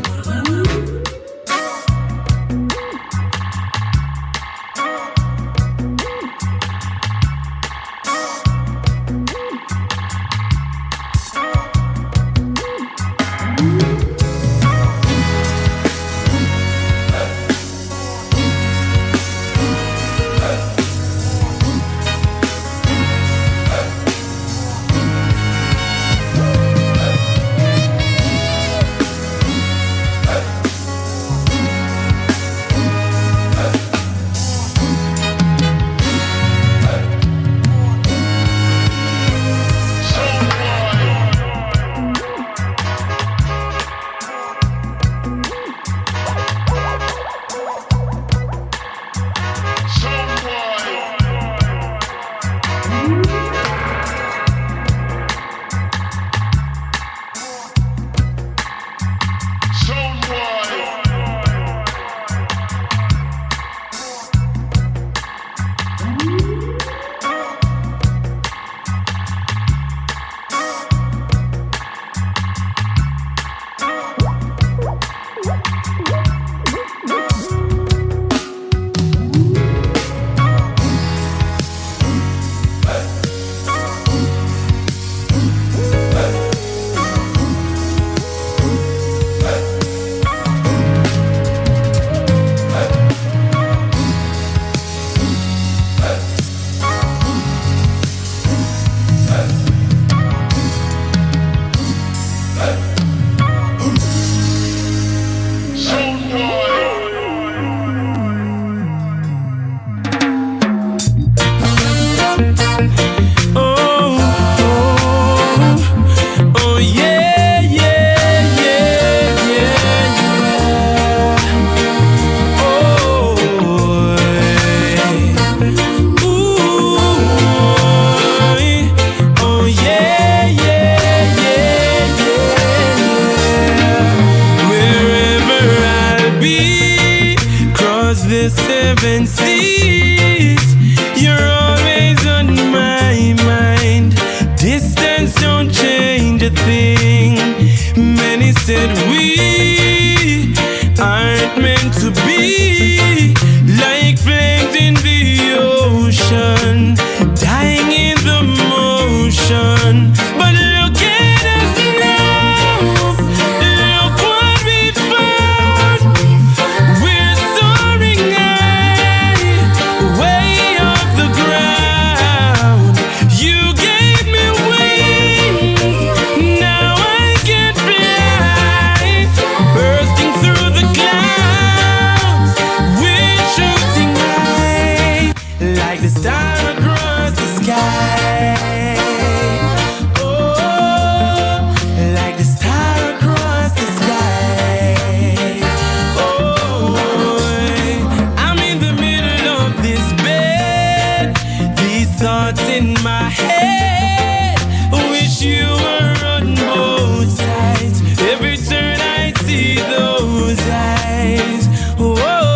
see those eyes. Whoa,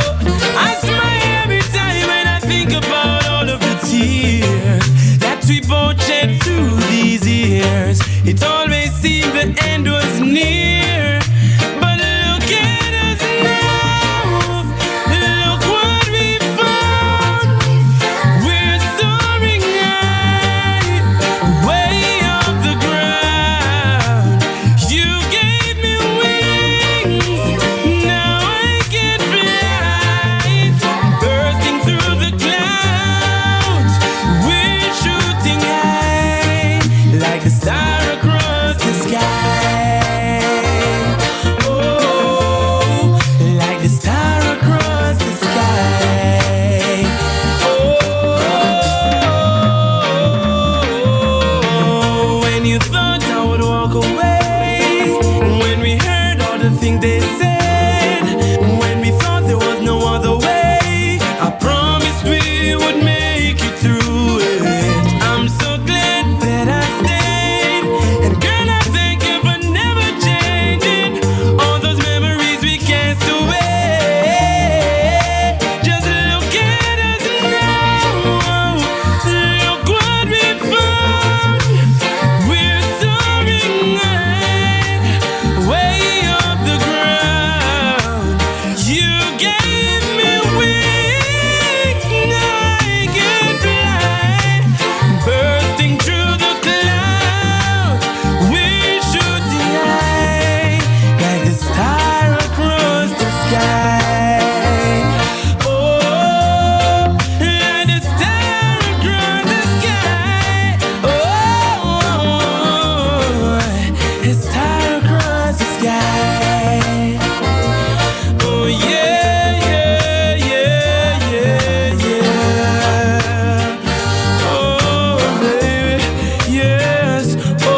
I smile. It always seemed the end was near. But look at us now. Look what we found. We're soaring high, way off the ground. You gave me wings, now I can fly. Bursting through the clouds, we're shooting high, like a star across the sky. Oh, like the star across the sky. Oh, when you thought I would walk away, when we heard all the things they said, when we thought there was no other way, I promised we would make it through it. I'm so glad that I stayed, and girl, I thank you for never changing. All those memories we cast away. Just look at us now. Look what we found. We're soaring high, way off the ground. You gave me wings, now I can fly. Bursting through the clouds, we're shooting high, like the star across the sky. Oh, like the star across the sky. Oh, the star across the sky. Oh yeah, yeah, yeah, yeah, yeah. Oh baby, yes. Oh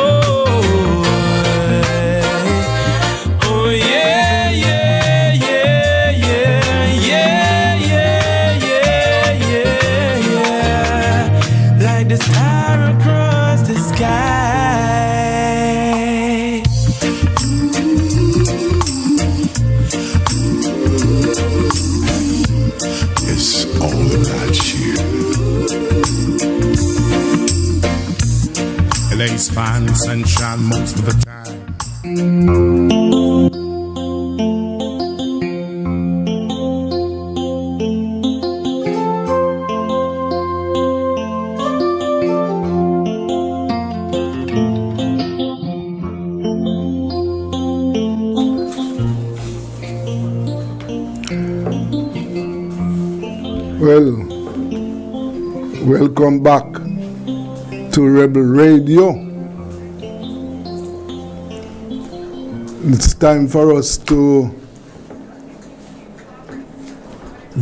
yeah, yeah, yeah, yeah, yeah, yeah, yeah, yeah, yeah. Like the star across the sky. It's all about you. LA's fine sunshine most of the time. Well, welcome back to Rebel Radio. It's time for us to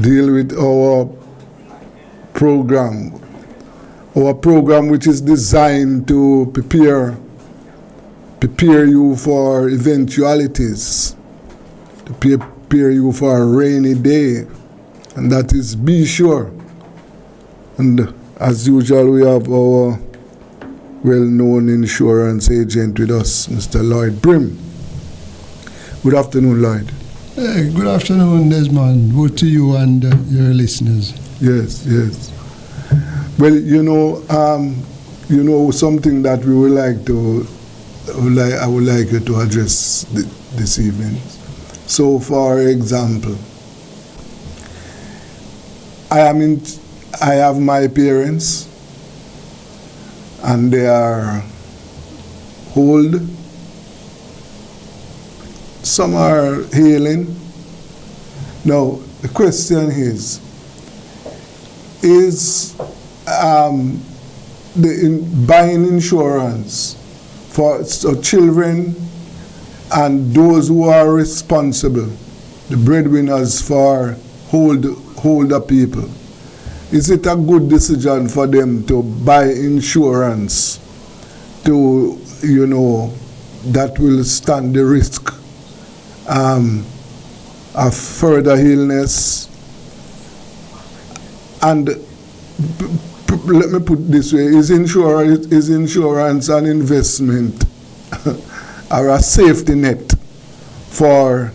deal with our program. Our program, which is designed to prepare you for eventualities, to prepare you for a rainy day, and that is Be Sure. And as usual, we have our well-known insurance agent with us, Mr. Lloyd Brim. Good afternoon, Lloyd. Hey, good afternoon, Desmond. Both to you and your listeners. Yes, yes. Well, you know, something that we would like to, I would like you to address this evening. So, for example, I have my parents, and they are old. Some are ailing. Now, the question is buying insurance for children and those who are responsible, the breadwinners for older people, is it a good decision for them to buy insurance to, that will stand the risk of further illness? And let me put it this way, is insurance an investment or a safety net for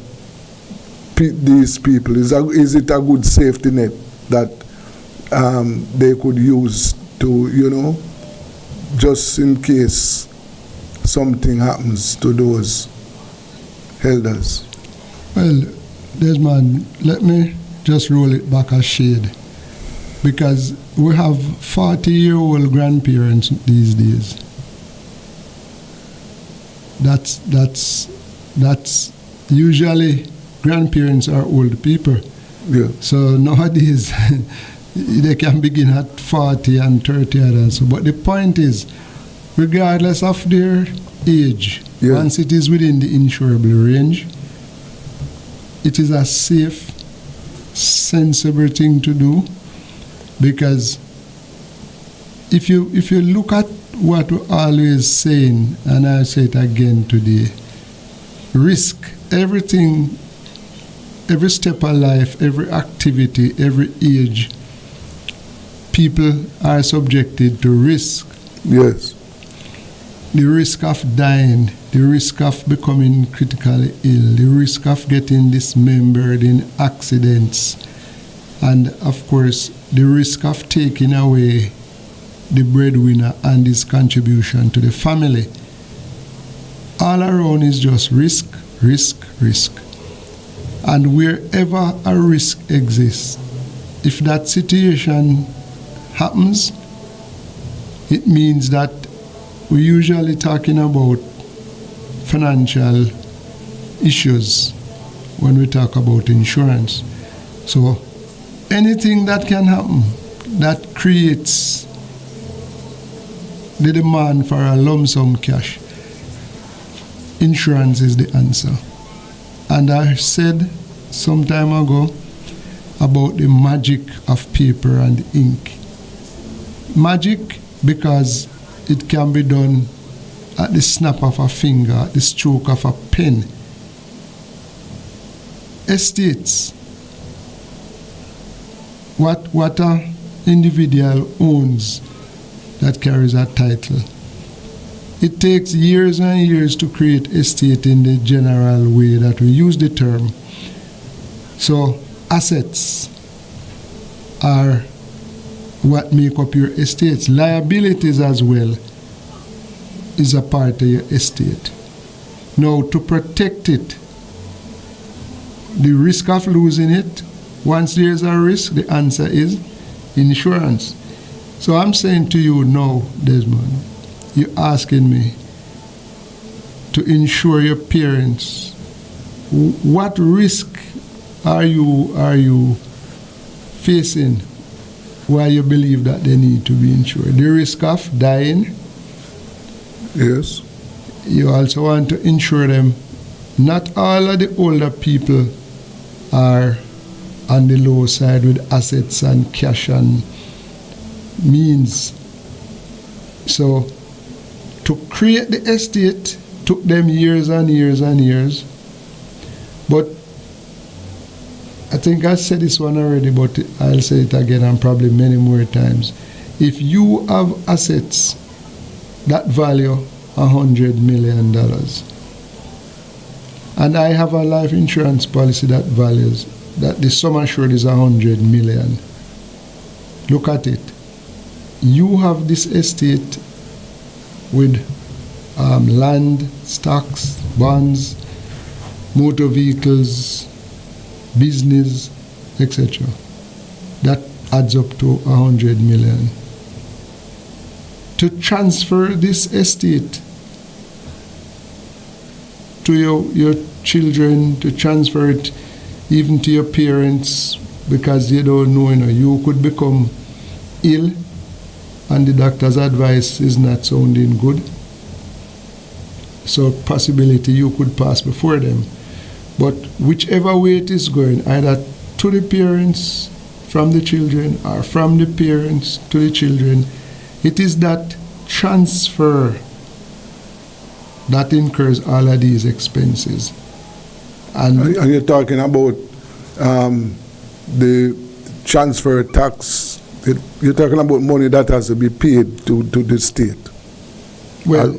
these people? Is it a good safety net that they could use to, just in case something happens to those elders? Well, Desmond, let me just roll it back a shade, because we have 40-year-old grandparents these days. That's usually grandparents are old people. Yeah. So nowadays they can begin at 40 and 30 and so. But the point is, regardless of their age, once it is within the insurable range, it is a safe, sensible thing to do, because if you look at what we're always saying, and I'll say it again today, risk, everything, every step of life, every activity, every age, people are subjected to risk. Yes. The risk of dying, the risk of becoming critically ill, the risk of getting dismembered in accidents, and of course, the risk of taking away the breadwinner and his contribution to the family. All around is just risk, risk, risk. And wherever a risk exists, if that situation happens, it means that we're usually talking about financial issues when we talk about insurance. So anything that can happen that creates the demand for a lump sum cash, insurance is the answer. And I said some time ago about the magic of paper and ink. Magic because it can be done at the snap of a finger, at the stroke of a pen. Estates, what an individual owns that carries a title. It takes years and years to create estate in the general way that we use the term. So assets are what make up your estates. Liabilities as well is a part of your estate. Now, to protect it, the risk of losing it, once there is a risk, the answer is insurance. So I'm saying to you now, Desmond, you're asking me to insure your parents. What risk are you facing why you believe that they need to be insured? The risk of dying? Yes. You also want to insure them. Not all of the older people are on the low side with assets and cash and means. So to create the estate took them years and years and years. But I think I said this one already, but I'll say it again and probably many more times. If you have assets that value $100 million, and I have a life insurance policy that values that the sum assured is $100 million, look at it. You have this estate with land, stocks, bonds, motor vehicles, business, etc. That adds up to $100 million. To transfer this estate to your children, to transfer it even to your parents, because you don't know, you could become ill and the doctor's advice is not sounding good. So possibility you could pass before them. But whichever way it is going, either to the parents from the children or from the parents to the children, it is that transfer that incurs all of these expenses. And you're talking about the transfer tax. You're talking about money that has to be paid to the state. Well,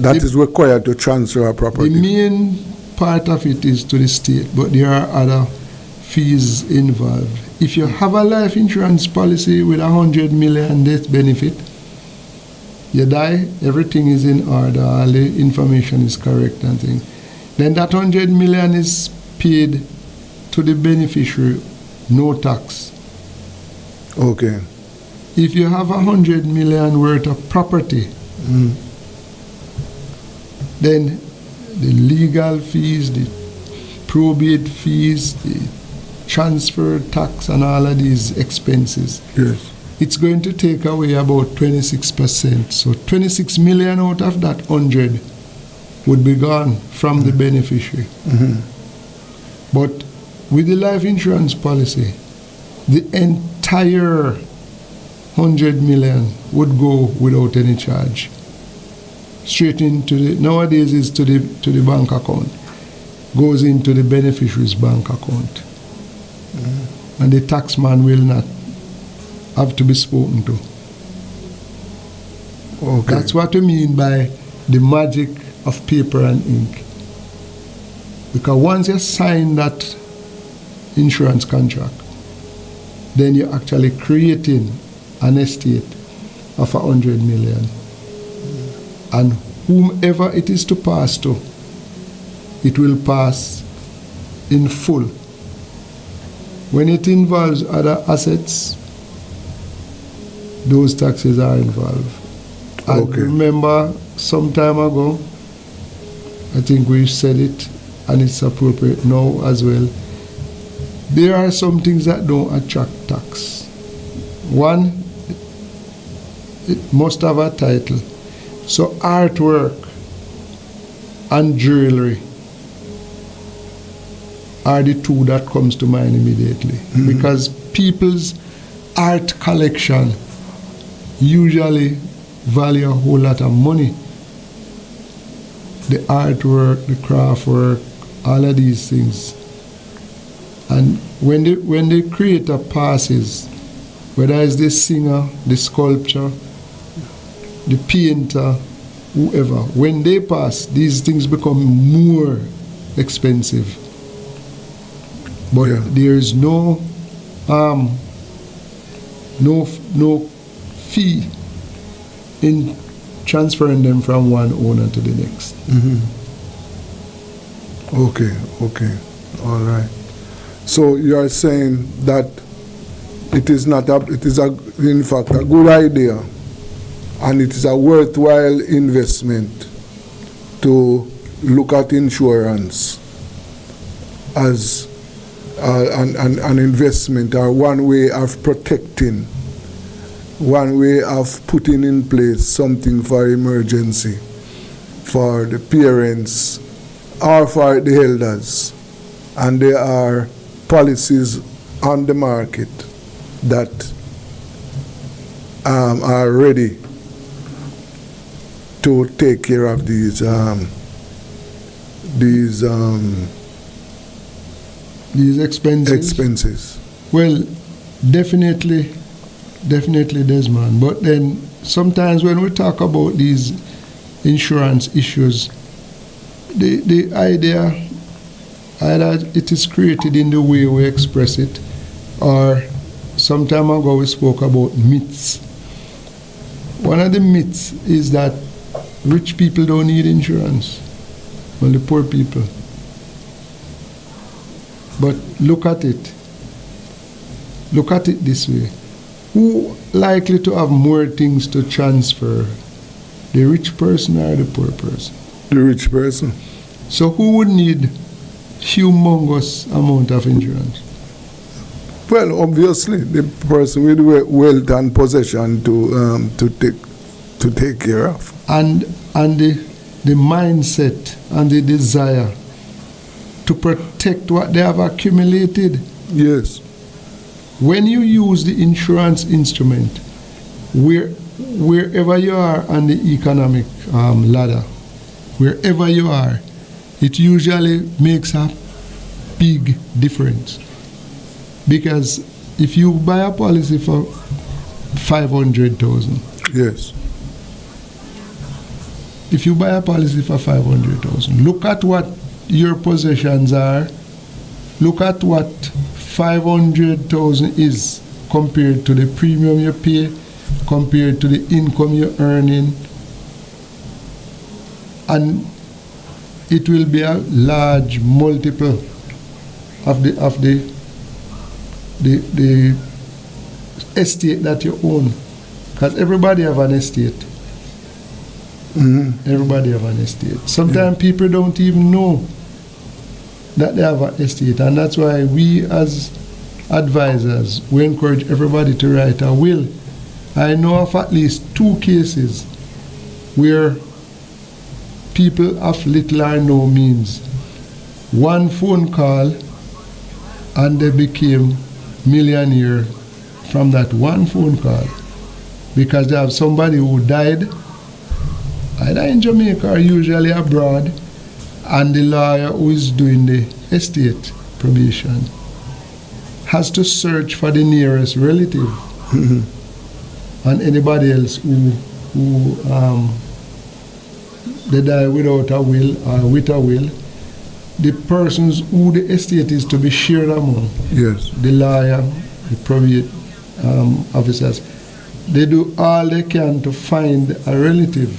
that is required to transfer a property. The main part of it is to the state, but there are other fees involved. If you have a life insurance policy with $100 million death benefit, You die, everything is in order, all the information is correct and things. Then that 100 million is paid to the beneficiary, no tax. Okay. If you have 100 million worth of property, then the legal fees, the probate fees, the transfer tax and all of these expenses, yes, it's going to take away about 26%. So 26 million out of that 100 would be gone from the beneficiary. But with the life insurance policy, the entire 100 million would go without any charge. Straight into the, nowadays is to the bank account, goes into the beneficiary's bank account. And the taxman will not have to be spoken to. Okay. That's what we mean by the magic of paper and ink. Because once you sign that insurance contract, then you're actually creating an estate of 100 million. And whomever it is to pass to, it will pass in full. When it involves other assets, those taxes are involved. And Okay. remember, some time ago, I think we said it, and it's appropriate now as well, there are some things that don't attract tax. One, it must have a title. So artwork and jewelry are the two that comes to mind immediately. Because people's art collection usually value a whole lot of money. The artwork, the craft work, all of these things. And when the creator passes, whether it's the singer, the sculptor, the painter, whoever, when they pass, these things become more expensive. But there is no fee in transferring them from one owner to the next. Okay, all right. So you are saying that it is in fact a good idea, and it is a worthwhile investment to look at insurance as an investment, or one way of protecting, one way of putting in place something for emergency for the parents or for the elders. And there are policies on the market that are ready to take care of these expenses. Well, definitely, Desmond. But then sometimes when we talk about these insurance issues, the idea either it is created in the way we express it, or some time ago we spoke about myths. One of the myths is that rich people don't need insurance, only poor people. But look at it this way. Who likely to have more things to transfer, the rich person or the poor person? The rich person. So who would need humongous amount of insurance? Well, obviously, the person with wealth and possession to take care of. And the mindset and the desire to protect what they have accumulated. Yes. When you use the insurance instrument, wherever you are on the economic ladder, wherever you are, it usually makes a big difference. Because if you buy a policy for 500,000, yes. If you buy a policy for 500,000, look at what your possessions are. Look at what 500,000 is compared to the premium you pay compared to the income you're earning, and it will be a large multiple of the estate that you own, because everybody have an estate. Everybody have an estate. Sometimes people don't even know that they have an estate, and that's why we as advisors, we encourage everybody to write a will. I know of at least 2 cases where people of little or no means, one phone call and they became millionaire from that one phone call, because they have somebody who died either in Jamaica or usually abroad, and the lawyer who is doing the estate probation has to search for the nearest relative and anybody else who they die without a will or with a will. The persons who the estate is to be shared among, yes, the lawyer, the probate officers, they do all they can to find a relative.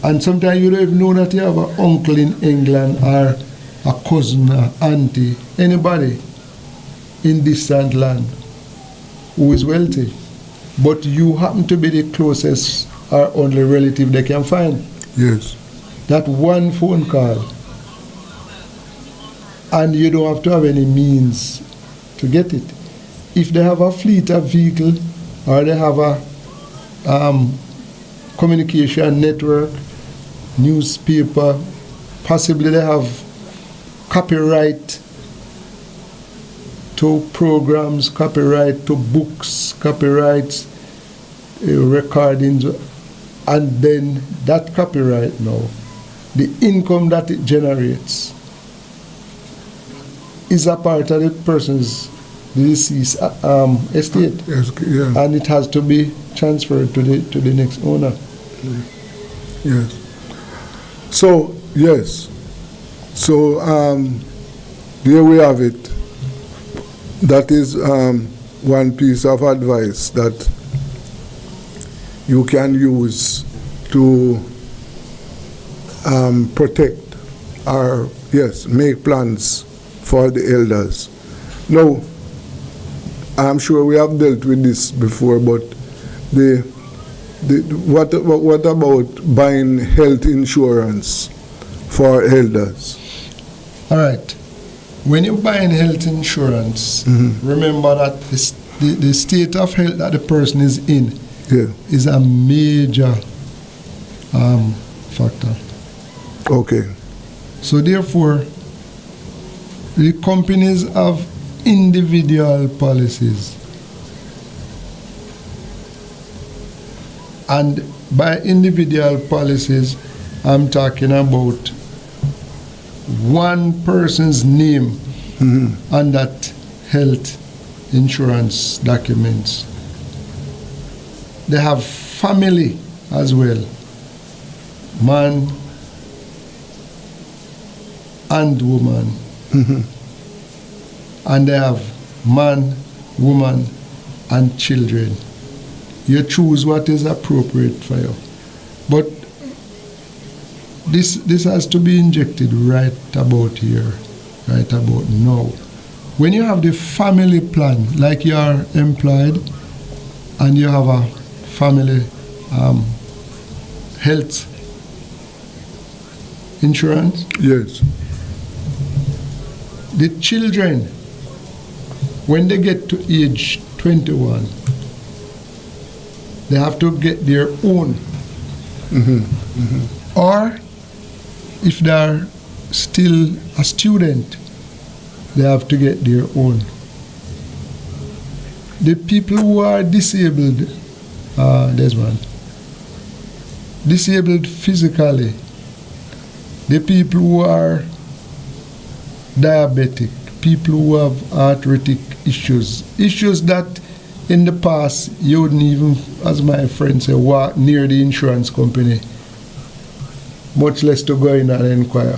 And sometimes you don't even know that you have an uncle in England or a cousin or auntie, anybody in distant land who is wealthy, but you happen to be the closest or only relative they can find. Yes. That one phone call, and you don't have to have any means to get it. If they have a fleet of vehicle or they have a communication network, newspaper, possibly they have copyright to programs, copyright to books, copyrights, recordings, and then that copyright now, the income that it generates is a part of the person's deceased estate, yes, yeah, and it has to be transferred to the next owner. Yes. So yes. So there we have it. That is one piece of advice that you can use to protect or, yes, make plans for the elders. Now, I'm sure we have dealt with this before, but what about buying health insurance for elders? All right. When you're buying health insurance, remember that the state of health that the person is in is a major factor. Okay. So therefore, the companies have individual policies. And by individual policies, I'm talking about one person's name on that health insurance documents. They have family as well, man and woman. And they have man, woman, and children. You choose what is appropriate for you. But this has to be injected right about here, right about now. When you have the family plan, like you are employed and you have a family health insurance, yes, the children, when they get to age 21, they have to get their own. Or if they are still a student, they have to get their own. The people who are disabled, there's one, disabled physically, the people who are diabetic, people who have arthritic issues that in the past you wouldn't even, as my friend said, walk near the insurance company, much less to go in and inquire.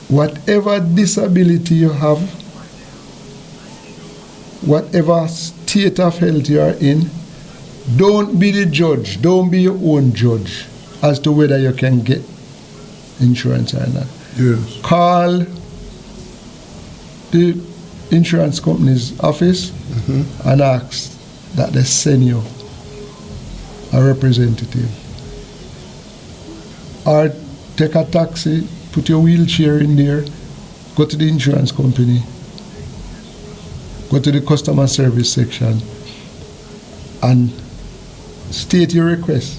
Whatever disability you have, whatever state of health you are in, don't be the judge, don't be your own judge as to whether you can get insurance or not. Yes. Call the insurance company's office and ask that they send you a representative. Or take a taxi, put your wheelchair in there, go to the insurance company, go to the customer service section and state your request.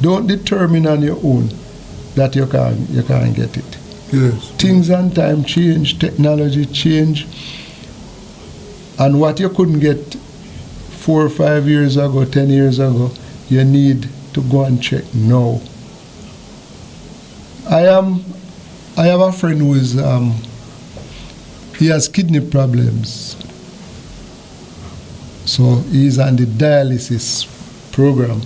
Don't determine on your own that you can't get it. Yes. Things and time change, technology change, and what you couldn't get 4 or 5 years ago, 10 years ago, you need to go and check now. I have a friend who is he has kidney problems, so he's on the dialysis program.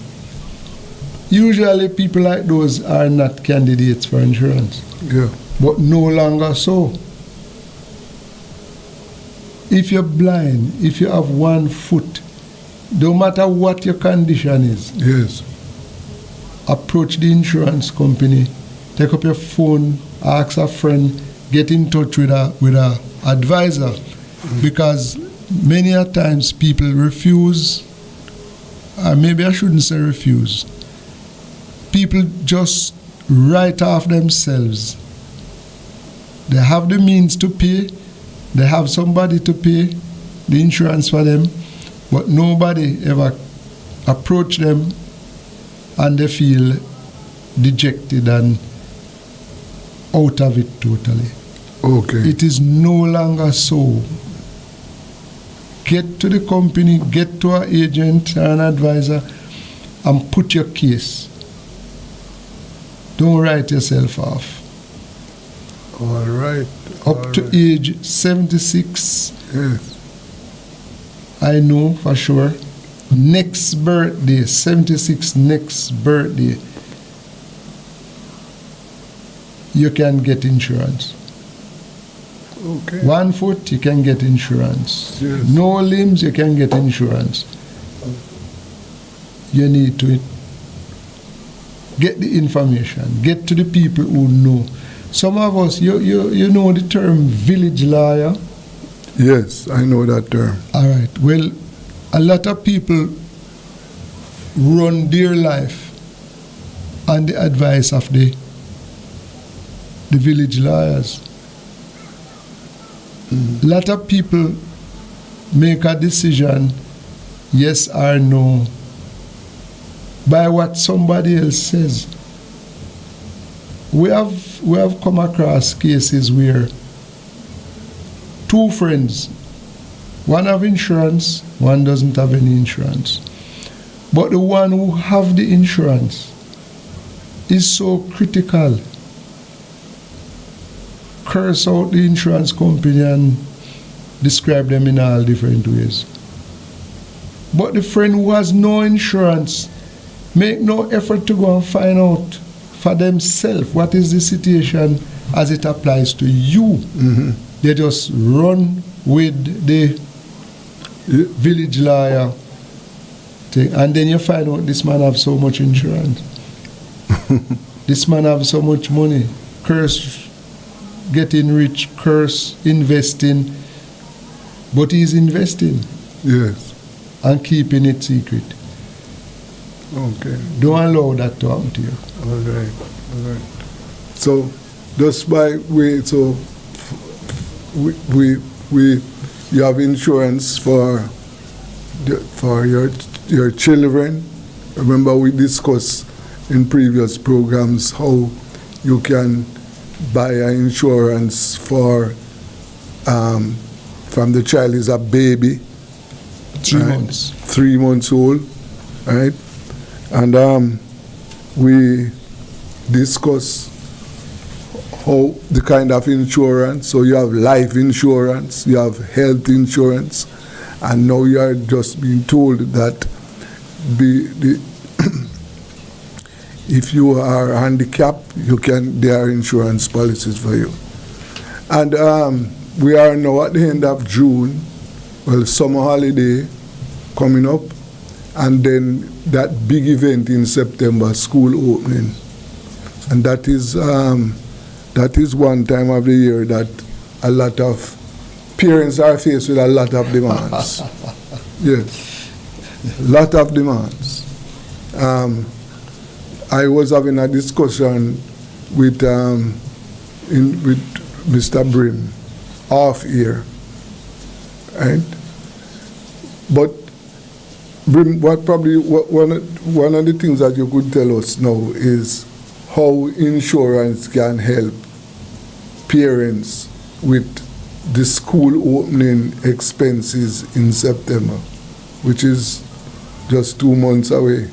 Usually people like those are not candidates for insurance. Yeah. But no longer so. If you're blind, if you have one foot, no matter what your condition is, yes, approach the insurance company, take up your phone, ask a friend, get in touch with a advisor, because many a times people refuse, or maybe I shouldn't say refuse. People just write off themselves. They have the means to pay, they have somebody to pay the insurance for them, but nobody ever approach them and they feel dejected and out of it totally. Okay. It is no longer so. Get to the company, get to an agent or an advisor and put your case. Don't write yourself off. All right. Up to age 76, yes, I know for sure. Next birthday, 76 next birthday, you can get insurance. Okay. 1 foot, you can get insurance. Yes. No limbs, you can get insurance. You need to get the information, get to the people who know. Some of us, you know the term village lawyer? Yes, I know that term. All right. Well, a lot of people run their life on the advice of the village lawyers. A lot of people make a decision, yes or no, by what somebody else says. We have come across cases where two friends, one have insurance, one doesn't have any insurance. But the one who have the insurance is so critical, curse out the insurance company and describe them in all different ways. But the friend who has no insurance make no effort to go and find out for themselves what is the situation as it applies to you. Mm-hmm. They just run with the village lawyer thing, and then you find out this man have so much insurance. This man have so much money. Curse getting rich, curse investing, but he's investing. Yes. And keeping it secret. Okay. Don't allow that to happen to you. All right. All right. So, just by way, so you have insurance for your children. Remember, we discussed in previous programs how you can buy an insurance for from the child is a baby, 3 months, 3 months old, right? And we discuss how the kind of insurance. So you have life insurance, you have health insurance, and now you are just being told that if you are handicapped, there are insurance policies for you. And we are now at the end of June, well, summer holiday coming up, and then that big event in September, school opening. And that is one time of the year that a lot of parents are faced with a lot of demands. Yes, a lot of demands. I was having a discussion with Mr. Brim off here, right? But Brim, one of the things that you could tell us now is how insurance can help parents with the school opening expenses in September, which is just 2 months away.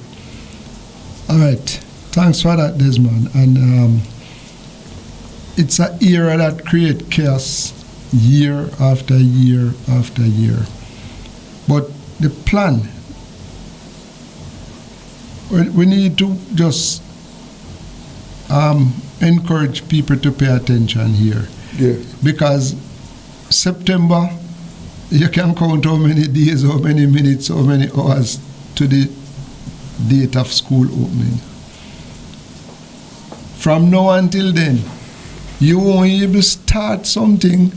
All right, thanks for that, Desmond. And it's an era that creates chaos year after year after year. But the plan, we need to just encourage people to pay attention here. Yes. Because September, you can count how many days, how many minutes, how many hours to the date of school opening. From now until then, you won't be able to start something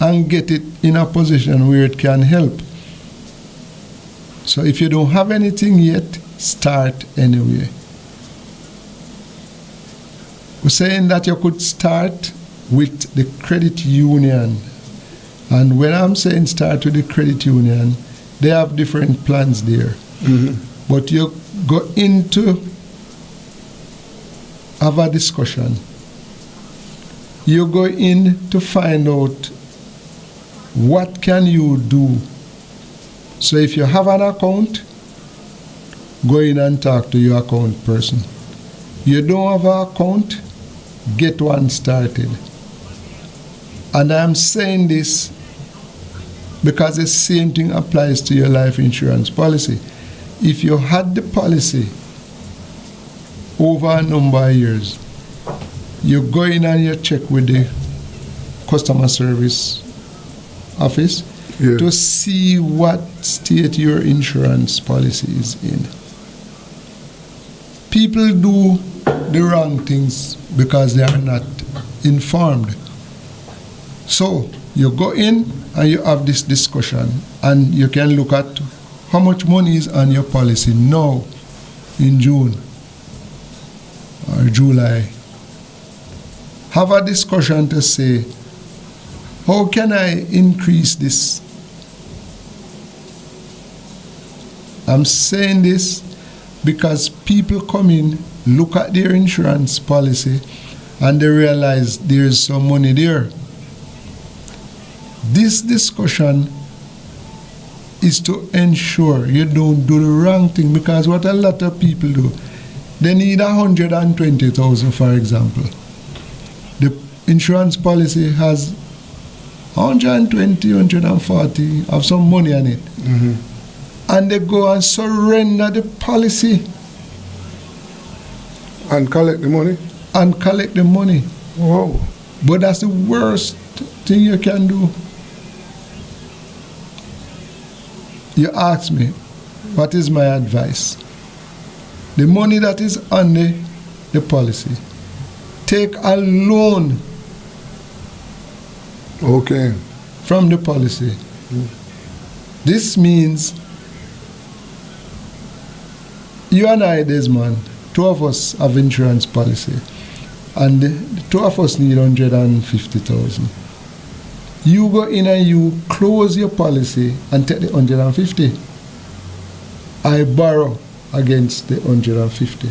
and get it in a position where it can help. So if you don't have anything yet, start anyway. We're saying that you could start with the credit union. And when I'm saying start with the credit union, they have different plans there. Mm-hmm. But you go into have a discussion. You go in to find out what can you do. So if you have an account, go in and talk to your account person. You don't have an account, get one started. And I'm saying this because the same thing applies to your life insurance policy. If you had the policy over a number of years, you go in and you check with the customer service office to see what state your insurance policy is in. People do the wrong things because they are not informed. So you go in and you have this discussion, and you can look at how much money is on your policy now in June or July. Have a discussion to say, how can I increase this? I'm saying this because people come in, look at their insurance policy, and they realize there's some money there. This discussion is to ensure you don't do the wrong thing, because what a lot of people do, they need 120,000, for example. The insurance policy has 120, 140 of some money on it. Mm-hmm. And they go and surrender the policy. And collect the money? And collect the money. Wow. But that's the worst thing you can do. You ask me, what is my advice? The money that is on the policy, take a loan. Okay. From the policy. This means you and I, Desmond, two of us have insurance policy, and the two of us need 150,000. You go in and you close your policy and take the 150. I borrow against the 150.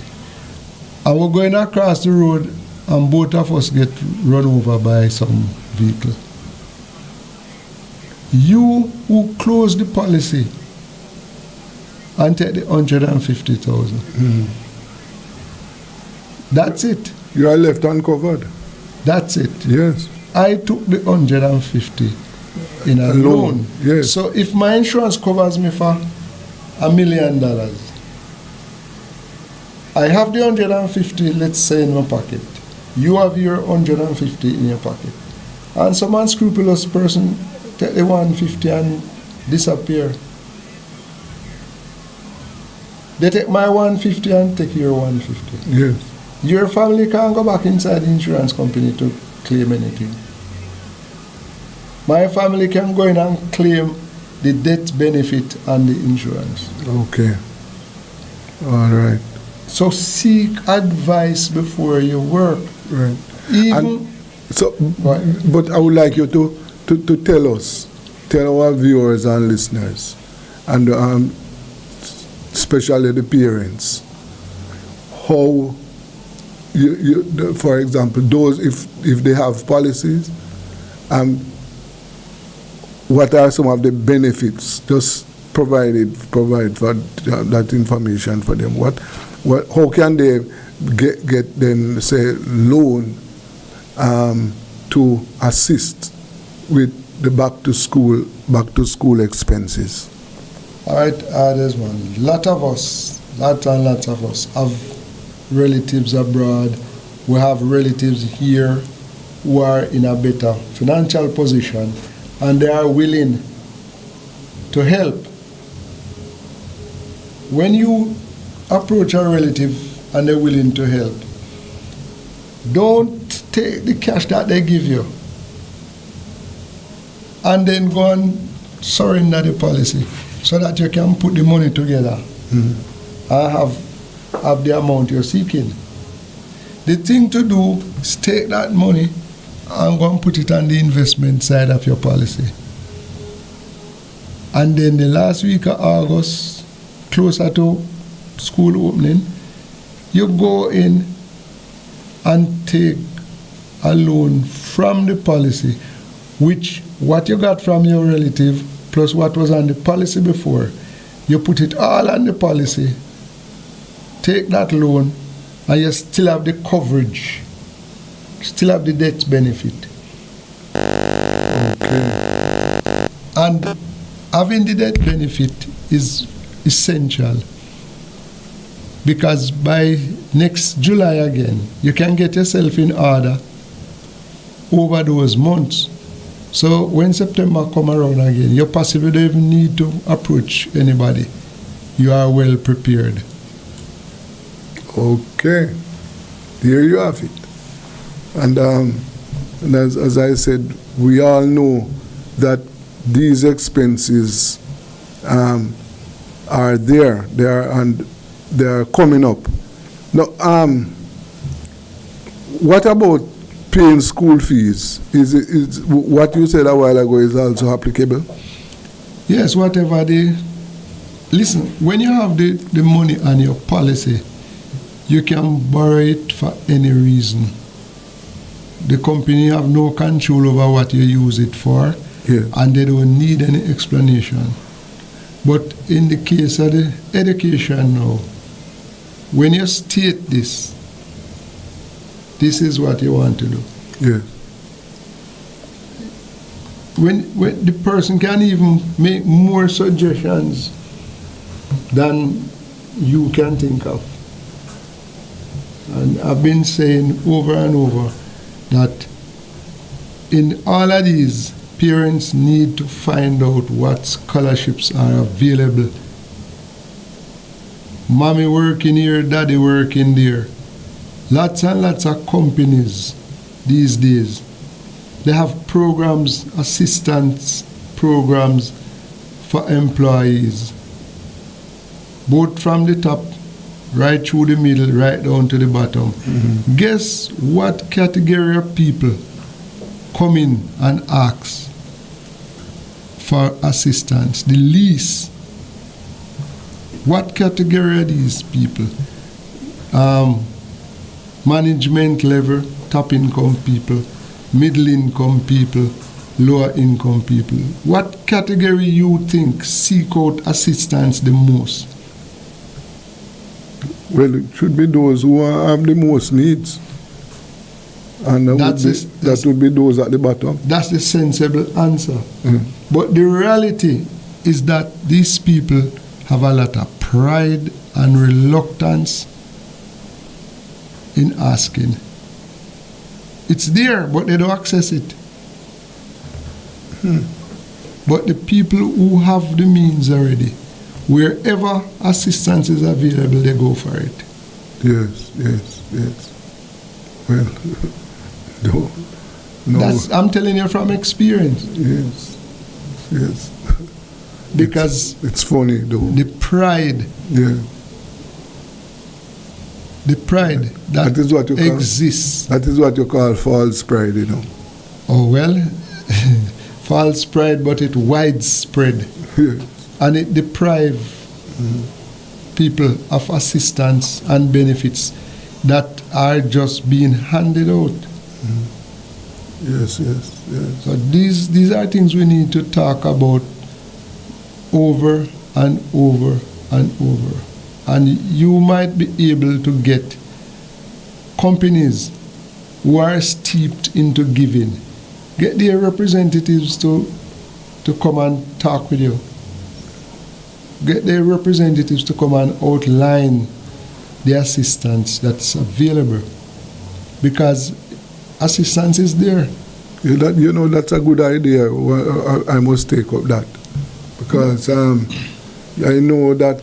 And we're going across the road and both of us get run over by some vehicle. You who close the policy and take the 150,000. Mm. That's it. You are left uncovered. That's it. Yes. I took the 150 in a loan. Yes. So if my insurance covers me for $1 million, I have the 150, let's say, in my pocket. You have your 150 in your pocket. And some unscrupulous person take the 150 and disappear. They take my 150 and take your 150. Yes. Your family can't go back inside the insurance company to claim anything. My family can go in and claim the death benefit and the insurance. Okay. All right. So seek advice before you work. Right. Even but I would like you to tell our viewers and listeners, and especially the parents, how for example, those if they have policies, what are some of the benefits? Just provide for that information for them. How can they get then say loan to assist with the back to school expenses? All right, there's one. Lots of us have relatives abroad. We have relatives here who are in a better financial position, and they are willing to help. When you approach a relative and they're willing to help, don't take the cash that they give you and then go and surrender the policy so that you can put the money together and have the amount you're seeking. The thing to do is take that money and go and put it on the investment side of your policy. And then the last week of August, closer to school opening, you go in and take a loan from the policy, which what you got from your relative plus what was on the policy before, you put it all on the policy, take that loan, and you still have the coverage, still have the death benefit. Okay. And having the death benefit is essential, because by next July again, you can get yourself in order over those months. So when September come around again, you possibly don't even need to approach anybody. You are well prepared. Okay, there you have it. And as I said, we all know that these expenses are there. They are coming up. Now, what about paying school fees? Is what you said a while ago is also applicable? Yes, whatever listen, when you have the money on your policy, you can borrow it for any reason. The company have no control over what you use it for, and they don't need any explanation. But in the case of the education now, when you state this is what you want to do. Yeah. When the person can even make more suggestions than you can think of. And I've been saying over and over that in all of these, parents need to find out what scholarships are available. Mommy working here, daddy working there. Lots and lots of companies these days, they have programs, assistance programs for employees, both from the top, right through the middle, right down to the bottom. Mm-hmm. Guess what category of people come in and ask for assistance the least? What category are these people? Management level, top income people, middle income people, lower income people. What category you think seek out assistance the most? Well, it should be those who have the most needs. And that would be those at the bottom. That's the sensible answer. But the reality is that these people have a lot of pride and reluctance in asking. It's there, but they don't access it. But the people who have the means already, wherever assistance is available, they go for it. Yes. Well, no. I'm telling you from experience. Yes. Because it's funny though. The pride. Yeah. The pride that is what you exists. That is what you call false pride, you know. Oh well, false pride, but it widespread, and it deprive people of assistance and benefits that are just being handed out. Yes. So these are things we need to talk about over and over and over. And you might be able to get companies who are steeped into giving. Get their representatives to come and talk with you. Get their representatives to come and outline the assistance that's available. Because assistance is there. That's a good idea. I must take up that. Because I know that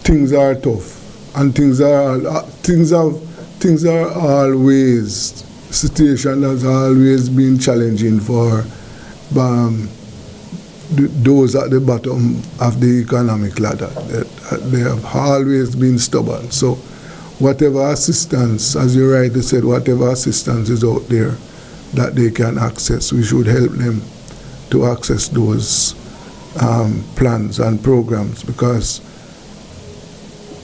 things are tough, and things are always, situation has always been challenging for those at the bottom of the economic ladder. They have always been stubborn. So whatever assistance, as you rightly said, whatever assistance is out there that they can access, we should help them to access those plans and programs, because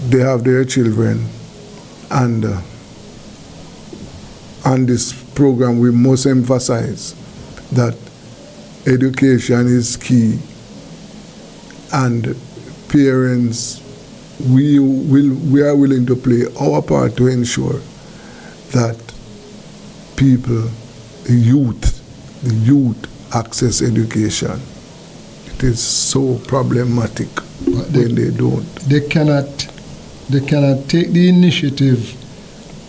they have their children, and on this program we must emphasize that education is key, and parents, we are willing to play our part to ensure that people, the youth access education. It is so problematic when they don't. They cannot take the initiative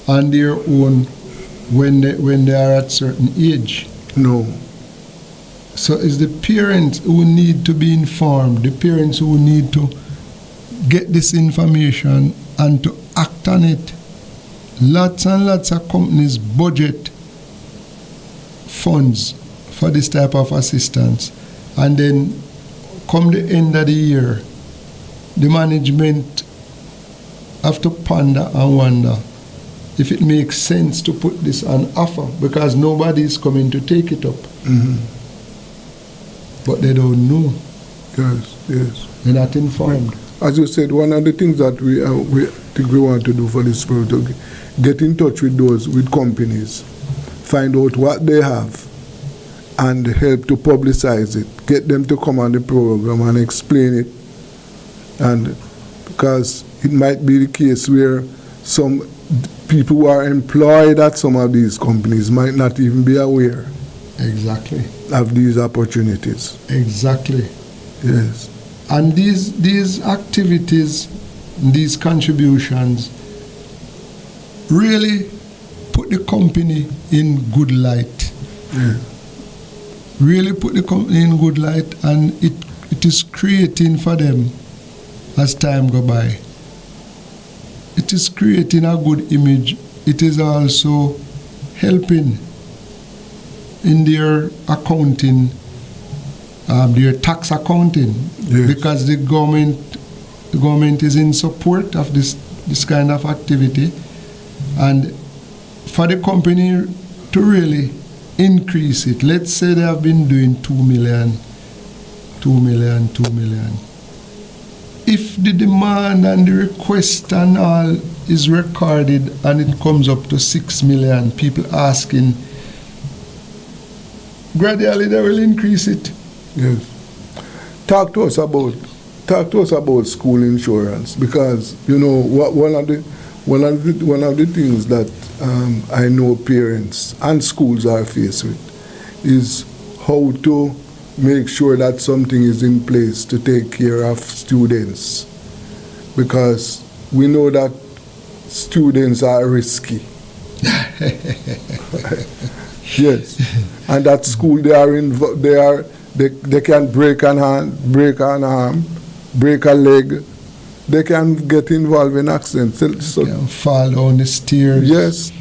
on their own when they are at certain age. No. So it's the parents who need to be informed, the parents who need to get this information and to act on it. Lots and lots of companies budget funds for this type of assistance, and then come the end of the year, the management have to ponder and wonder if it makes sense to put this on offer, because nobody is coming to take it up. But they don't know. Yes. They're not informed. As you said, one of the things that we think we want to do for this program, to get in touch with companies, find out what they have, and help to publicize it. Get them to come on the program and explain it. And because it might be the case where some people who are employed at some of these companies might not even be aware. Exactly. Of these opportunities. Exactly. Yes. And these activities, these contributions, really put the company in good light. Yeah. Really put the company in good light, and it is creating for them, as time go by, it is creating a good image. It is also helping in their accounting, their tax accounting, yes. Because the government is in support of this kind of activity, and for the company to really increase it. Let's say they have been doing 2 million. If the demand and the request and all is recorded and it comes up to 6 million, people asking, gradually they will increase it. Yes. Talk to us about school insurance, because one of the things that I know parents and schools are faced with is how to make sure that something is in place to take care of students, because we know that students are risky. Yes, and at school they They can break an hand, break an arm, break a leg. They can get involved in accidents. So can fall down the stairs. Yes.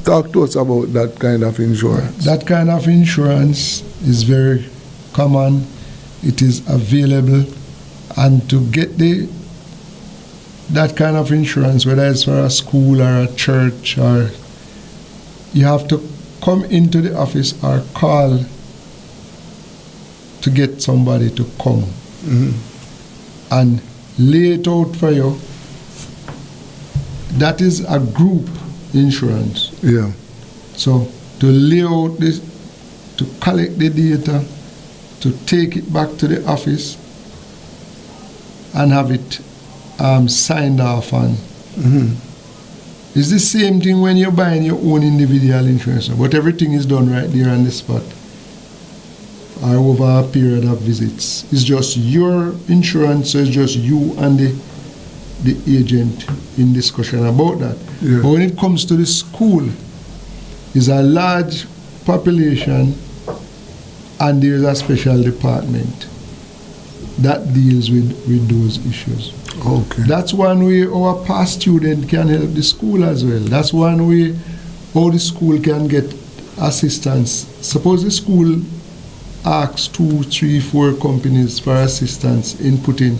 Talk to us about that kind of insurance. That kind of insurance is very common. It is available. And to get that kind of insurance, whether it's for a school or a church, or you have to come into the office or call to get somebody to come and lay it out for you. That is a group insurance. Yeah. So to lay out this, to collect the data, to take it back to the office and have it signed off on. It's the same thing when you're buying your own individual insurance, but everything is done right there on the spot or over a period of visits. It's just your insurance, so it's just you and the agent in discussion about that. Yeah. But when it comes to the school, it's a large population and there's a special department that deals with those issues. Okay. That's one way our past student can help the school as well. That's one way how the school can get assistance. Suppose the school asks 2, 3, 4 companies for assistance in putting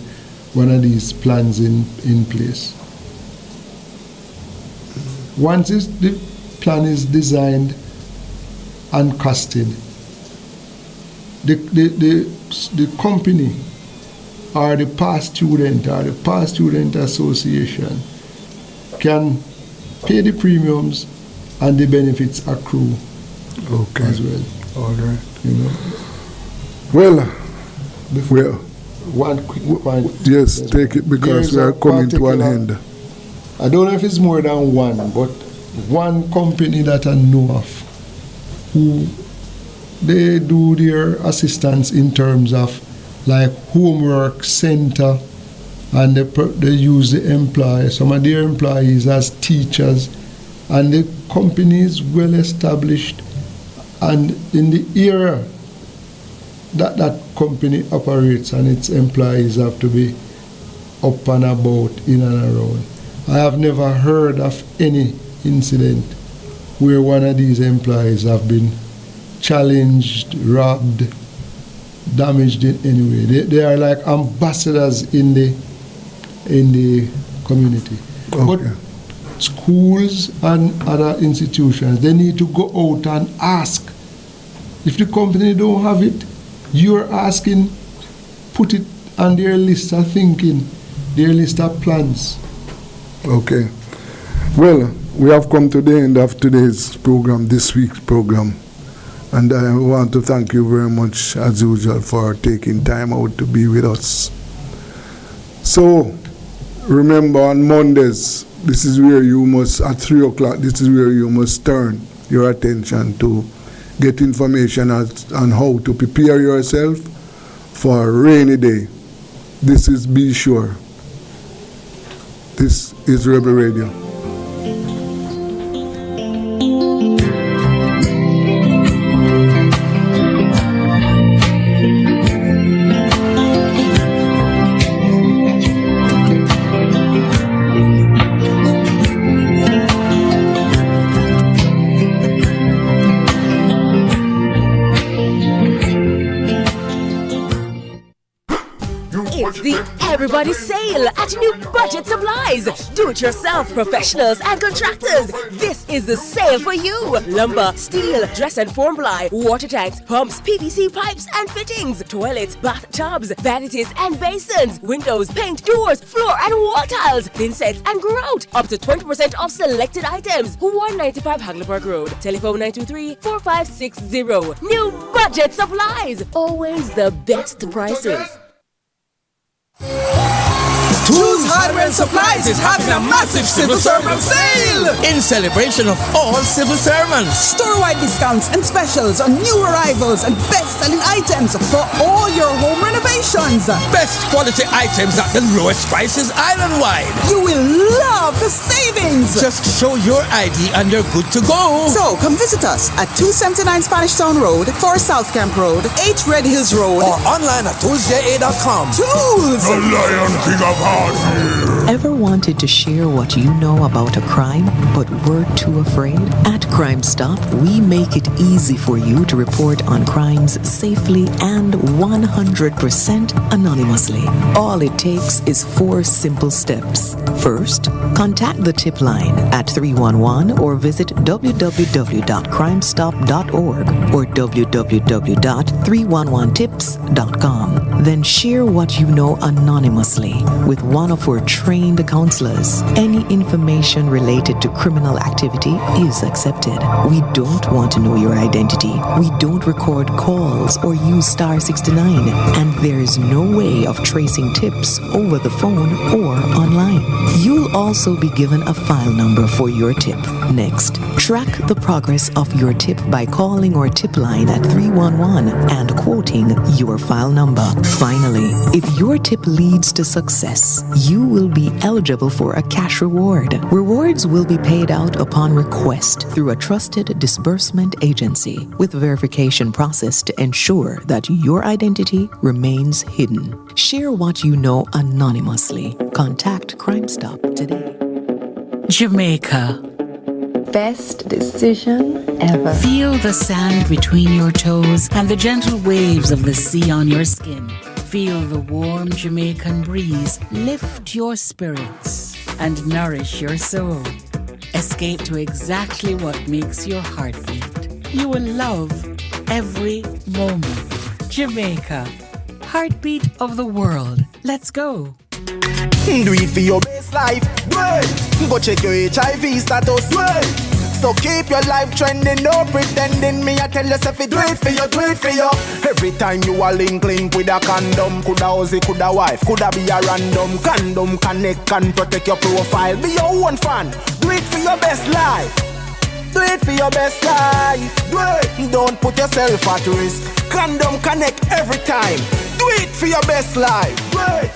one of these plans in place. Once the plan is designed and costed, the company or the past student or the past student association can pay the premiums and the benefits accrue as well. All right. You know. Well, one quick point. Yes, take it because we are coming to an end. I don't know if it's more than one, but one company that I know of who they do their assistance in terms of like homework center, and they use the employees, some of their employees as teachers, and the company is well established, and in the era that company operates and its employees have to be up and about, in and around. I have never heard of any incident where one of these employees have been challenged, robbed, damaged in any way. They are like ambassadors in the community. Okay. But schools and other institutions, they need to go out and ask. If the company don't have it, you're asking, put it on their list of thinking, their list of plans. Okay. Well, we have come to the end of today's program, this week's program. And I want to thank you very much, as usual, for taking time out to be with us. So, remember on Mondays, this is where you must, at 3 o'clock, this is where you must turn your attention to get information on how to prepare yourself for a rainy day. This is Be Sure. This is Rebel Radio. It's the Everybody Sale at New Budget Supplies. Do-it-yourself professionals and contractors. This is the sale for you. Lumber, steel, dress and form ply, water tanks, pumps, PVC pipes and fittings, toilets, bathtubs, vanities and basins, windows, paint, doors, floor and wall tiles, thin sets and grout. Up to 20% off selected items. 195 Hagleyburg Road. Telephone 923-4560. New Budget Supplies. Always the best prices. Tools Hardware and Supplies is having a massive civil servant sale in celebration of all civil servants. Store-wide discounts and specials on new arrivals and best-selling items for all your home renovations. Best quality items at the lowest prices island-wide. You will love the savings. Just show your ID and you're good to go. So come visit us at 279 Spanish Town Road, 4 South Camp Road, 8 Red Hills Road, or online at toolsja.com. Tools! The Lion King of Hardware. Ever wanted to share what you know about a crime, but were too afraid? At Crime Stop, we make it easy for you to report on crimes safely and 100% anonymously. All it takes is 4 simple steps. First, contact the tip line at 311 or visit www.crimestop.org or www.311tips.com. Then share what you know anonymously with one of our trained counselors. Any information related to criminal activity is accepted. We don't want to know your identity. We don't record calls or use star 69, and there is no way of tracing tips over the phone or online. You'll also be given a file number for your tip. Next, track the progress of your tip by calling our tip line at 311 and quoting your file number. Finally, if your tip leads to success, you will be eligible for a cash reward. Rewards will be paid out upon request through a trusted disbursement agency with verification process to ensure that your identity remains hidden. Share what you know anonymously. Contact Crime Stop today. Jamaica. Best decision ever. Feel the sand between your toes and the gentle waves of the sea on your skin. Feel the warm Jamaican breeze lift your spirits and nourish your soul. Escape to exactly what makes your heart beat. You will love every moment. Jamaica, heartbeat of the world. Let's go. Do it for your best life. Do it. Go check your HIV status. Do it. So keep your life trending, no pretending. Me I tell yourself it, do it for you, do it for you. Every time you are link with a condom, coulda Ozzy, coulda wife, coulda be a random. Condom connect and protect your profile. Be your own fan. Do it for your best life. Do it for your best life. Do it. Don't put yourself at risk. Condom connect every time. Do it for your best life. Do it.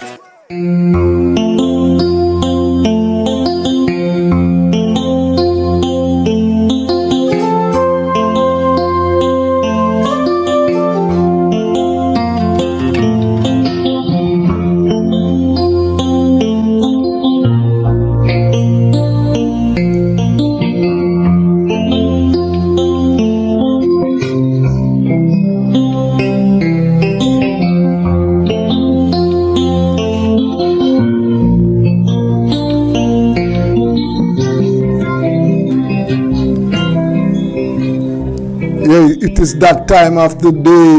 It is that time of the day,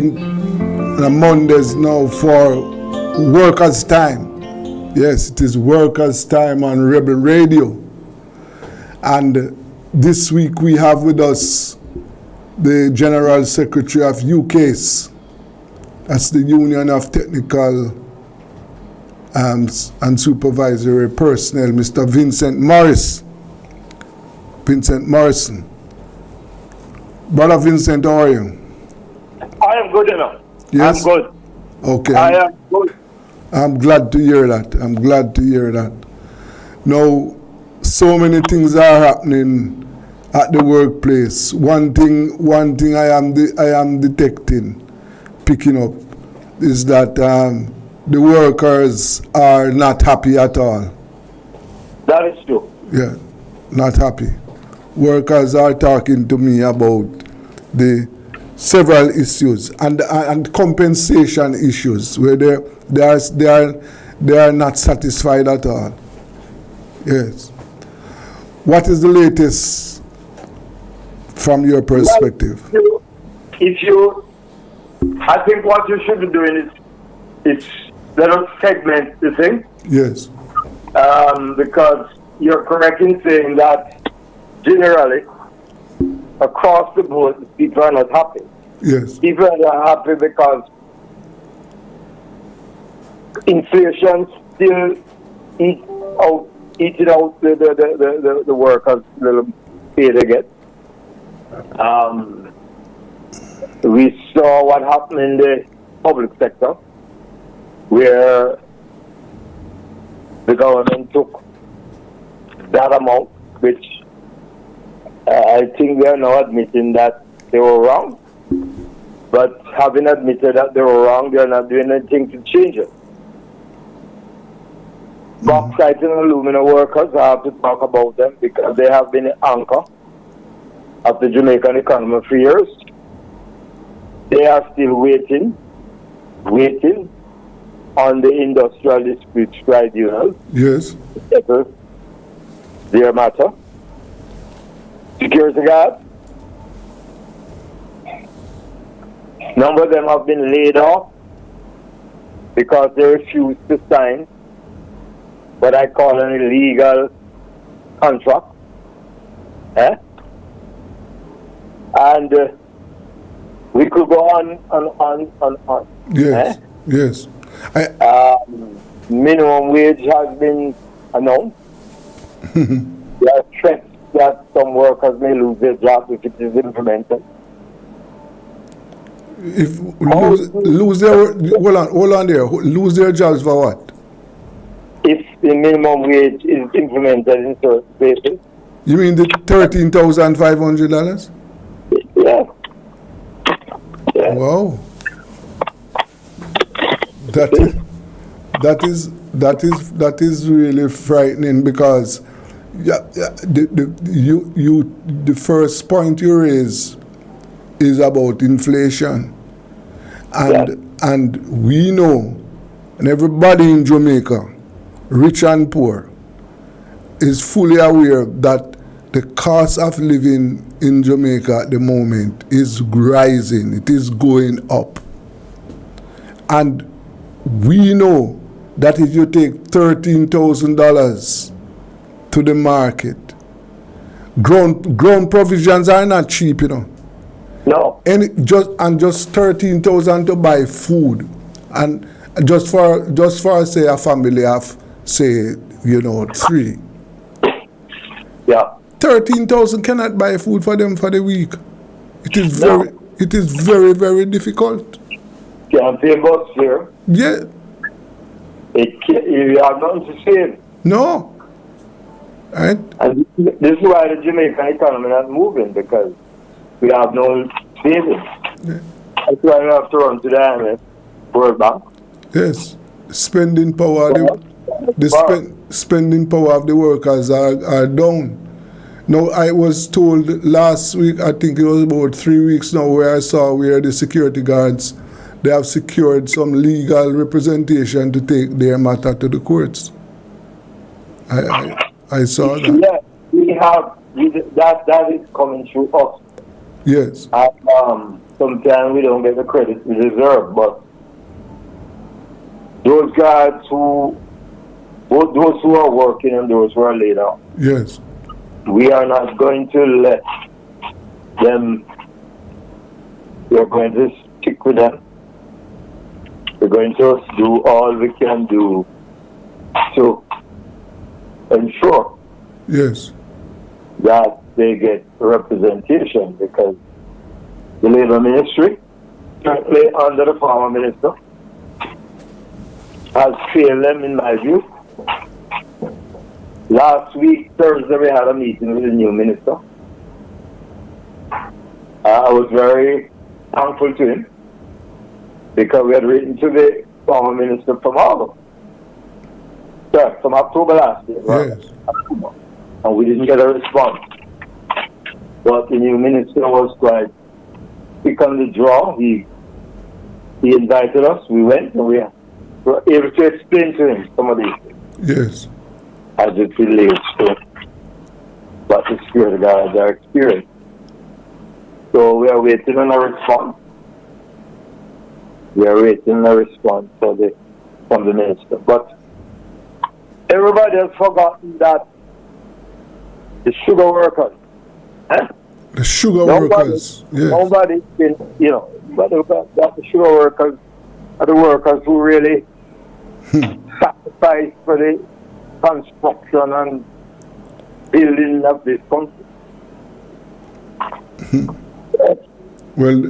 the Mondays now, for workers' time. Yes, it is workers' time on Rebel Radio. And this week we have with us the General Secretary of UCASE. That's the Union of Technical and Supervisory Personnel, Mr. Vincent Morrison. Brother Vincent, how are you? I am good enough. Yes? I'm good. Okay. I am good. I'm glad to hear that. Now, so many things are happening at the workplace. One thing I am detecting, picking up, is that the workers are not happy at all. That is true. Yeah, not happy. Workers are talking to me about the several issues and compensation issues where they are not satisfied at all. Yes. What is the latest from your perspective? I think what you should be doing is let us segment the thing. Yes. Because you're correct in saying that generally, across the board, people are not happy. Yes. People are not happy because inflation still eating out the workers' little pay they get. We saw what happened in the public sector, where the government took that amount, which I think they are now admitting that they were wrong. But having admitted that they were wrong, they are not doing anything to change it. Bauxite and alumina workers, I have to talk about them because they have been the anchor of the Jamaican economy for years. They are still waiting on the Industrial Disputes Tribunal. Yes. To settle their matter. Security guards. Number of them have been laid off because they refused to sign what I call an illegal contract. And we could go on. Yes, yes. Minimum wage has been announced. There are threats that some workers may lose their jobs if it is implemented. If lose their hold on there. Lose their jobs for what? If the minimum wage is implemented in certain places. You mean the $13,500? Yeah. Wow. That is really frightening because the first point you raise is about inflation, and we know, and everybody in Jamaica, rich and poor, is fully aware that the cost of living in Jamaica at the moment is rising. It is going up. And we know that if you take $13,000 to the market, grown provisions are not cheap, you know. No. Just 13,000 to buy food, and just for say a family of say 3. Yeah. 13,000 cannot buy food for them for the week. It is very, very difficult. Can't pay bus fare. Yeah. You have nothing to save. No. Right. And this is why the Jamaican economy is not moving, because we have no savings. Yeah. That's why we have to run to the IMF, World Bank. Yes. Spending power. Spending power of the workers are down. Now, I was told last week, I think it was about 3 weeks now, where I saw where the security guards, they have secured some legal representation to take their matter to the courts. I saw that. Yeah, we have that is coming through us. Yes. Sometimes we don't get the credit we deserve, but those guards both those who are working and those who are laid off. Yes. We are not going to let them. We are going to stick with them. We're going to do all we can do to ensure that they get representation, because the Labour Ministry, currently under the former minister, has failed them in my view. Last week, Thursday, we had a meeting with the new minister. I was very thankful to him, because we had written to the former minister from October last year, right? Yes. And we didn't get a response. But the new minister was quite quick on the draw. He invited us, we went, and we were able to explain to him some of these things. Yes. As it relates to what the security guards are experiencing. So we are waiting on a response. We are waiting a response from the minister. But everybody has forgotten that the sugar workers. The sugar workers. Yes. Nobody's been, but the sugar workers are the workers who really sacrifice for the construction and building of this country. Well,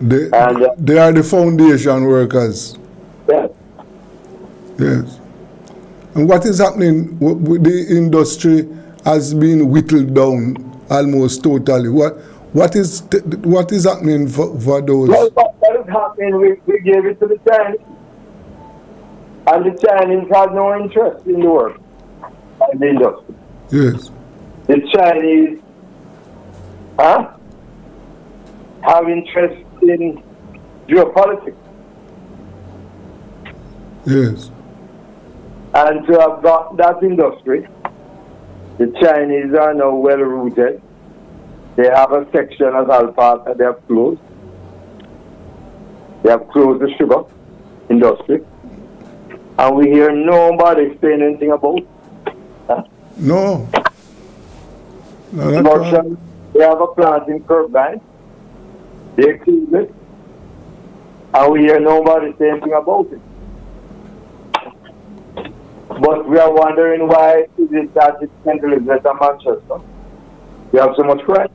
they are the foundation workers. Yes. Yes. And what is happening? The industry has been whittled down almost totally. What is happening for those? Well, what is happening? We gave it to the Chinese, and the Chinese had no interest in the work and the industry. Yes. The Chinese have interest in geopolitics. Yes. And to have got that industry, the Chinese are now well rooted. They have a section as Alpha that they have closed. They have closed the sugar industry. And we hear nobody saying anything about it. No. Russian, they have a plant in Kirkbank. They closed it. And we hear nobody saying anything about it. But we are wondering why is it that it's St. Elizabeth and Manchester? We have so much crime.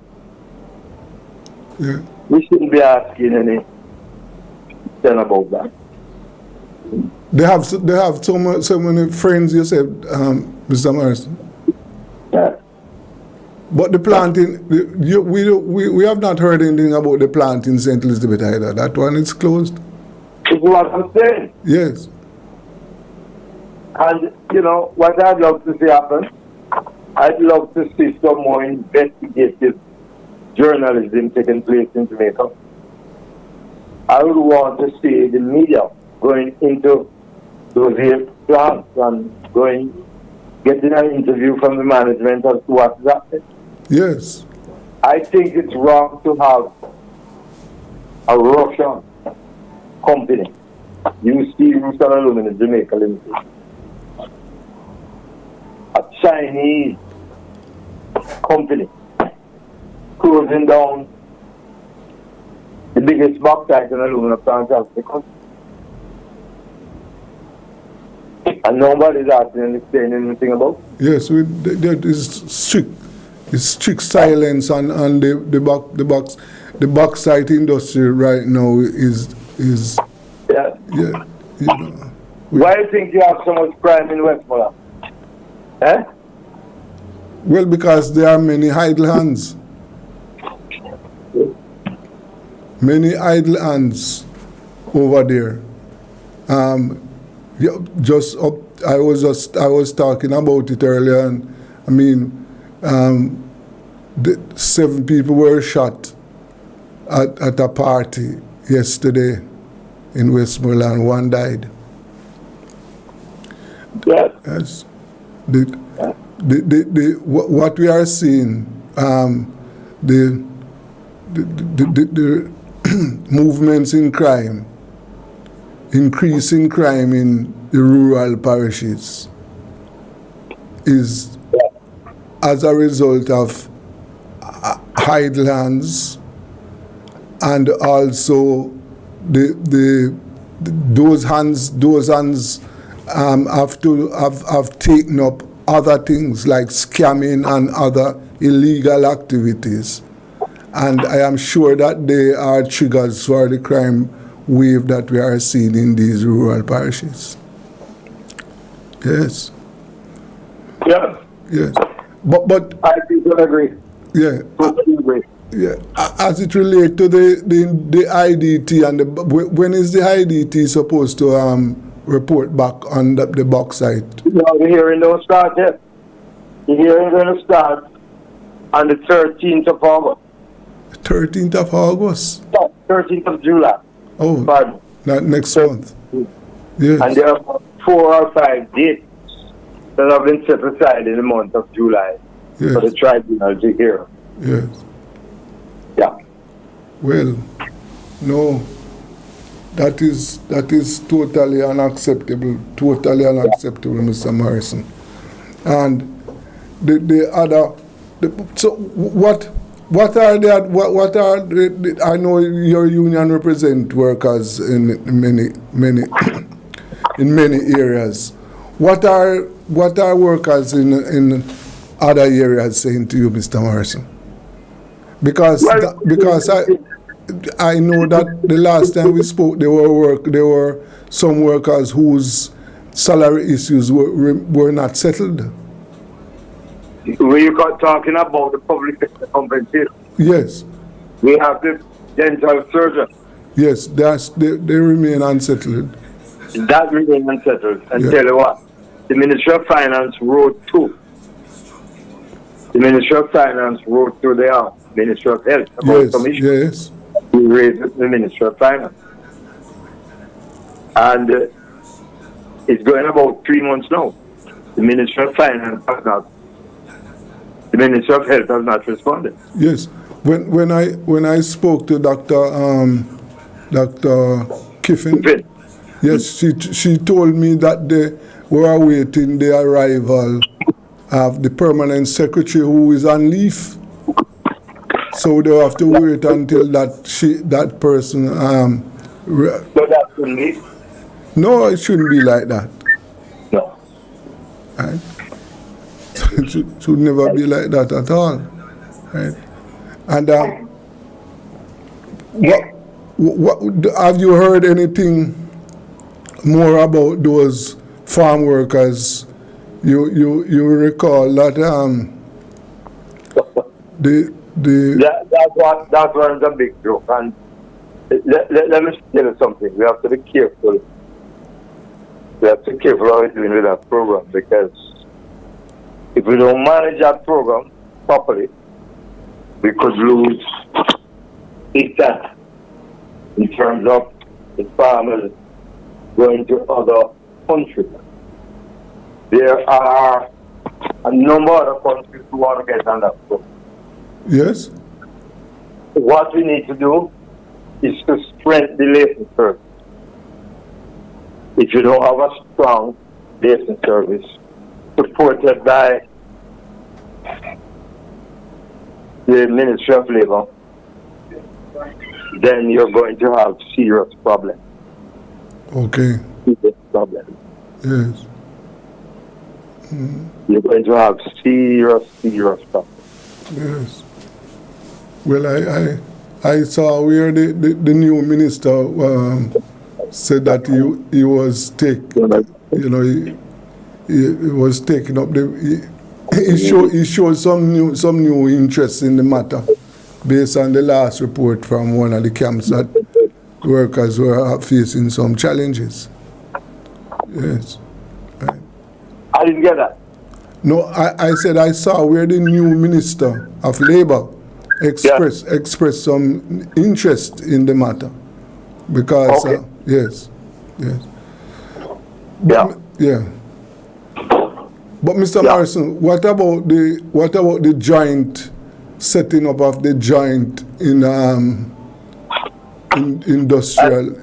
Yeah. We shouldn't be asking anything about that. They have so many friends, you said, Mr. Morrison. Yeah. But the planting, we have not heard anything about the plant in St. Elizabeth either. That one is closed. Is what I'm saying. Yes. And, you know, what I'd love to see happen, I'd love to see some more investigative journalism taking place in Jamaica. I would want to see the media going into those here plants and getting an interview from the management as to what is happening. Yes. I think it's wrong to have a Russian company, UC Roots and Aluminum Jamaica Limited, a Chinese company closing down the biggest bauxite and aluminum plant of the country. And nobody's asking and saying anything about it. Yes, there is strict silence on the bauxite industry right now is yeah. Yeah. You know. Why do you think you have so much crime in Westmoreland? Eh? Well, because there are many idle hands. Many idle hands over there. I was talking about it earlier, and I mean, 7 people were shot at a party yesterday in Westmoreland. 1 died. Yes. What we are seeing, the movements in crime, increasing crime in the rural parishes, is as a result of idle hands, and also those hands have taken up other things like scamming and other illegal activities. And I am sure that they are triggers for the crime wave that we are seeing in these rural parishes. Yes. Yeah. Yes. But I think I agree. Yeah. Totally agree. Yeah. As it relates to the IDT and when is the IDT supposed to report back on the bauxite? No, the hearing don't start yet. The hearing going to start on the 13th of August. 13th of August? No, 13th of July. Oh, pardon. Not next month. Yes. And there are 4 or 5 dates that have been set aside in the month of July for the tribunal to hear. Yes. Yeah. Well, no, that is totally unacceptable, Mr. Morrison. And the other, so what are the, I know your union represent workers in many in many areas. What are workers in other areas saying to you, Mr. Morrison? Because I know that the last time we spoke, there were some workers whose salary issues were not settled. Were you talking about the public sector compensation? Yes. We have the dental surgeon. Yes, they remain unsettled. That remains unsettled. And Yeah. tell you what, the Ministry of Finance wrote to the Ministry of Finance wrote to the Ministry of Health about some issues. Yes. We raised it to the Ministry of Finance. And it's going about 3 months now. The Ministry of Finance has not, the Ministry of Health has not responded. Yes. When I spoke to Dr. Kiffin, yes, she told me that they were awaiting the arrival of the permanent secretary who is on leave. So they have to wait until that person. So that's on leave? No, it shouldn't be like that. No. Right? It should never be like that at all. Right? And what have you heard anything more about those farm workers? You recall that that was a big joke. And let me tell you something. We have to be careful. We have to be careful how we're doing with that program, because if we don't manage that program properly, we could lose it in terms of the farmers going to other countries. There are a number of other countries who want to get on that program. Yes. What we need to do is to strengthen the liaison service. If you don't have a strong liaison service supported by the Ministry of Labor, then you're going to have serious problems. Okay. Serious problems. Yes. You're going to have serious problems. Yes. Well, I saw where the new minister said that he was he was taking up he showed some new interest in the matter based on the last report from one of the camps that workers were facing some challenges. Yes. Right. I didn't get that. No, I said I saw where the new Minister of Labour expressed some interest in the matter. Because, okay. Yes. Yeah. But Mr. Morrison, what about the joint setting up of the joint in industrial?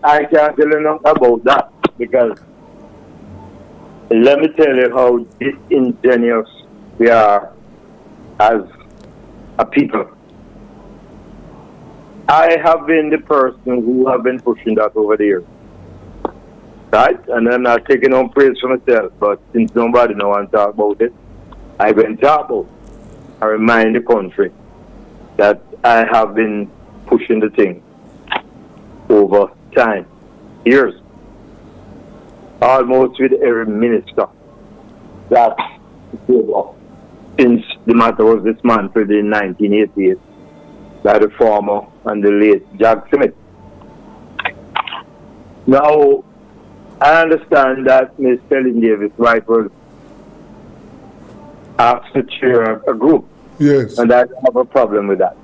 I can't tell you nothing about that, because let me tell you how disingenuous we are as a people. I have been the person who have been pushing that over the years. Right? And I'm not taking on praise for myself, but since nobody now wants to talk about it, I've been talking about it. I remind the country that I have been pushing the thing over time, years, almost with every minister that gave up since the matter was dismantled in 1988 by the former and the late Jack Smith. Now, I understand that Ms. Ellen Davis White was asked to chair a group. Yes. And I don't have a problem with that.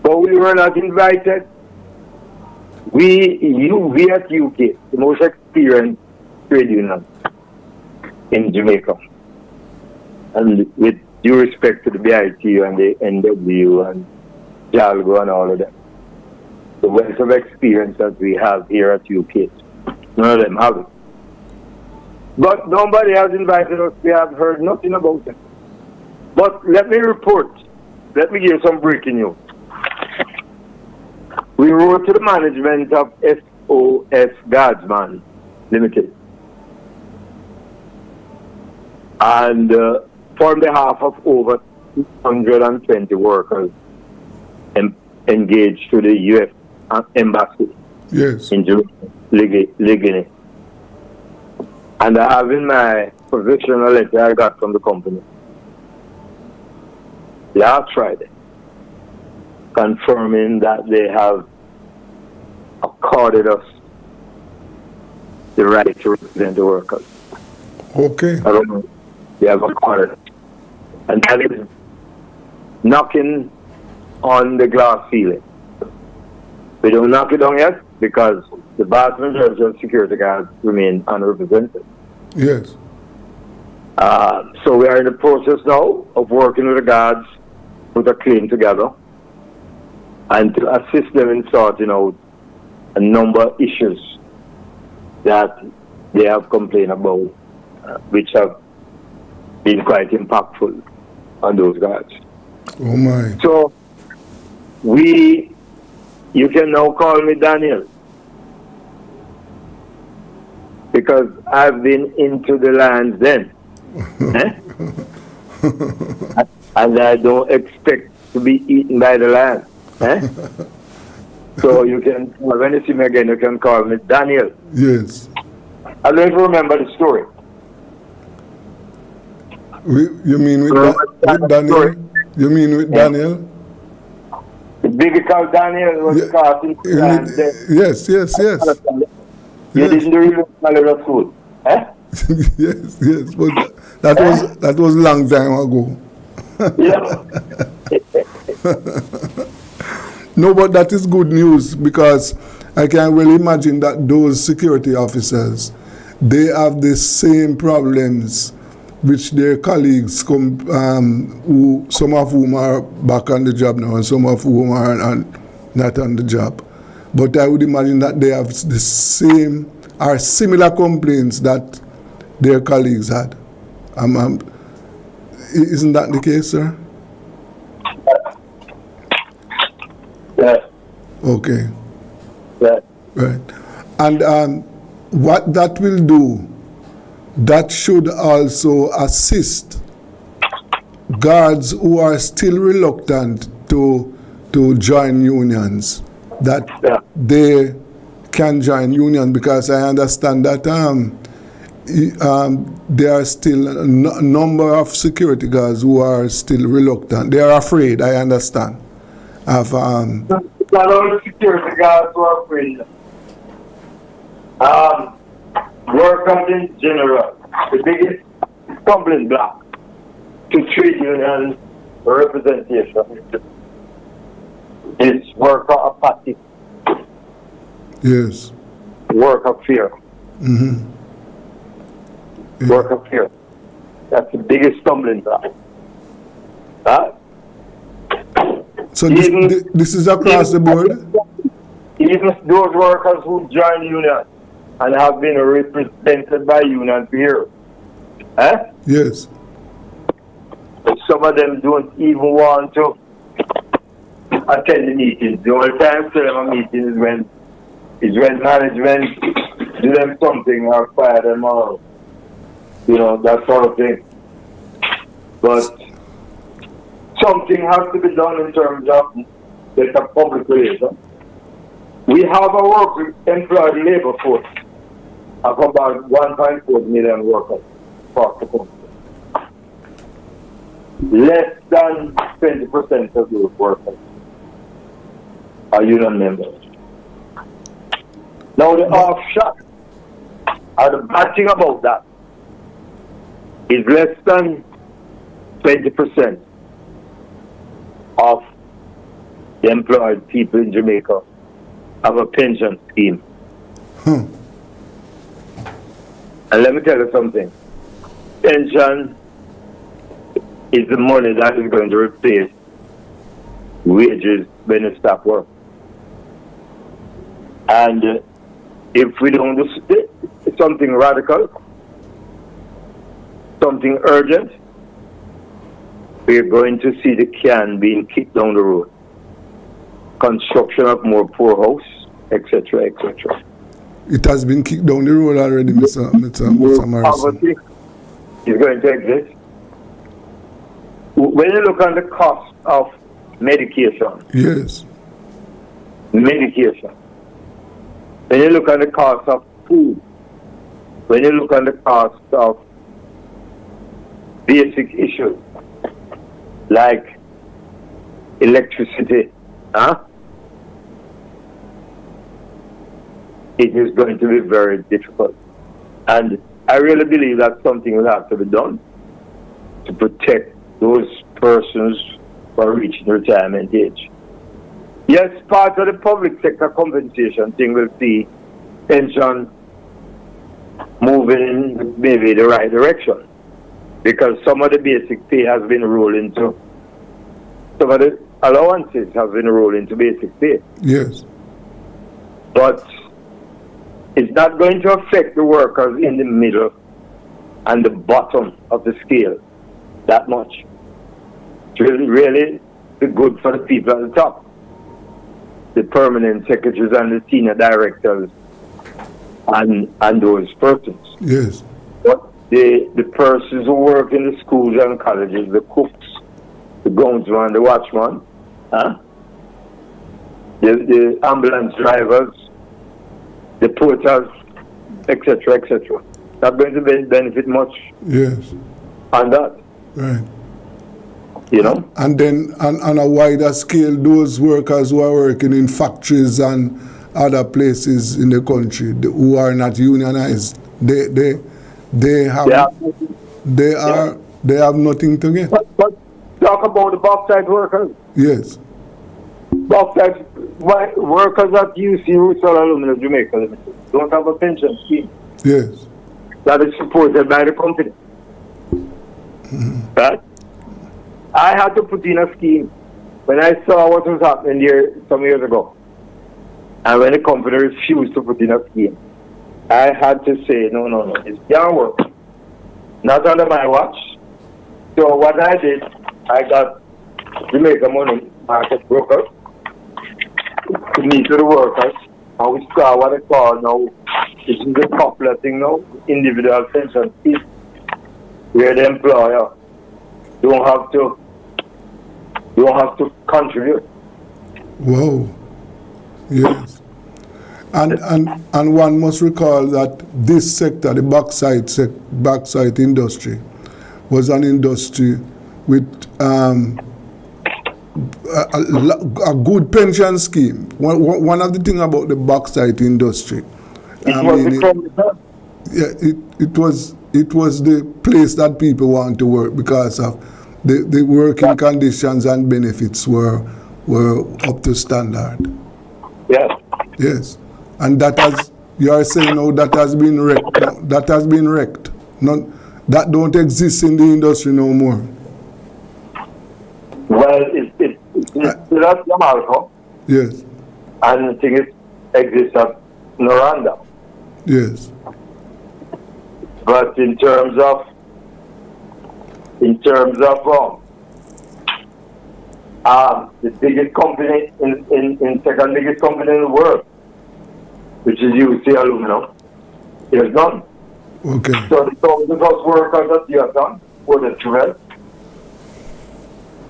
But we were not invited. We at UK, the most experienced trade union in Jamaica, and with due respect to the BIT and the NW and Jalgo and all of them, the wealth of experience that we have here at UK, none of them have it. But nobody has invited us. We have heard nothing about it. But let me give some breaking news. We wrote to the management of SOS Guardsman Limited And on behalf of over 220 workers engaged to the U.S. Embassy in Guinea. And I have in my provisional letter I got from the company last Friday, confirming that they have accorded us the right to represent the workers. Okay. I don't know. They have accorded. And that is knocking on the glass ceiling. We don't knock it down yet because the vast majority of security guards remain unrepresented. Yes. So we are in the process now of working with the guards, put a claim together, and to assist them in sorting out a number of issues that they have complained about, which have been quite impactful on those guards. Oh my. So you can now call me Daniel, because I've been into the lands then. And I don't expect to be eaten by the land. So you can, when you see me again, you can call me Daniel. Yes. I don't even remember the story. You mean with Daniel? You mean with Daniel? The big called Daniel was caught in the land then. Yes. You didn't do really well at school. yes, but that was long time ago. No, but that is good news, because I can well imagine that those security officers, they have the same problems which their colleagues who some of whom are back on the job now and some of whom are not on the job. But I would imagine that they have the same or similar complaints that their colleagues had. Isn't that the case, sir? Yeah. Okay. Yeah. Right. And what that will do, that should also assist guards who are still reluctant to join unions, that they can join unions, because I understand that there are still a number of security guards who are still reluctant. They are afraid, I understand. Of not all security guards who are afraid. Workers in general, the biggest stumbling block to trade union representation is worker apathy. Yes. Worker fear. Mm-hmm. Yeah. Worker fear. That's the biggest stumbling block. So this is across the board? Even those workers who join union and have been represented by union here. Yes. Some of them don't even want to attend the meetings. The only time to them a meeting is when management do them something or fire them or that sort of thing. But something has to be done in terms of the public relations. We have a employed labor force of about 1.4 million workers across the country. Less than 20% of those workers are union members. Now the offshot, or the bad thing about that, is less than 20% of the employed people in Jamaica have a pension scheme. And let me tell you something. Pension is the money that is going to replace wages when you stop work. And if we don't do something radical, something urgent, we're going to see the can being kicked down the road. Construction of more poorhouse, etc., etc. It has been kicked down the road already, Mr. Morrison. is going to exist. When you look at the cost of medication, yes, medication. When you look at the cost of food, when you look at the cost of basic issues like electricity, it is going to be very difficult. And I really believe that something will have to be done to protect those persons who are reaching retirement age. Yes, part of the public sector compensation thing will see pension moving in maybe the right direction, because some of the basic pay has been rolled into, some of the allowances have been rolled into basic pay. Yes. But it's not going to affect the workers in the middle and the bottom of the scale that much. It's really be good for the people at the top, the permanent secretaries and the senior directors and those persons. Yes. But the persons who work in the schools and colleges, the cooks, the groundsman, the watchman, the ambulance drivers, the porters, etc., etc. Not going to benefit much. Yes. On that. Right. You know? And then on a wider scale, those workers who are working in factories and other places in the country who are not unionized, they have nothing to get. But talk about the bauxite workers. Yes. Bauxite workers at UC Rusal Aluminum Jamaica Limited don't have a pension scheme. Yes. That is supported by the company. Right? I had to put in a scheme when I saw what was happening there some years ago. And when the company refused to put in a scheme, I had to say, no, it can't work. Not under my watch. So what I did, I got Jamaica Money Market brokers to meet with the workers, and we saw what they call now, this is the popular thing now, individual pension scheme, where the employer don't have to contribute. Wow. Yes. And one must recall that this sector, the bauxite industry, was an industry with a good pension scheme. One of the things about the bauxite industry, it was the place that people want to work because of the working conditions and benefits were up to standard. Yes. Yes. And that has, you are saying now, that has been wrecked. That has been wrecked. That don't exist in the industry no more. Well, it's not Jamaica. Yes. And the thing exists at Noranda. Yes. But in terms of the biggest company in second biggest company in the world, which is UC Aluminum, there's none. Okay. So the first workers at Yatan were the Trevell,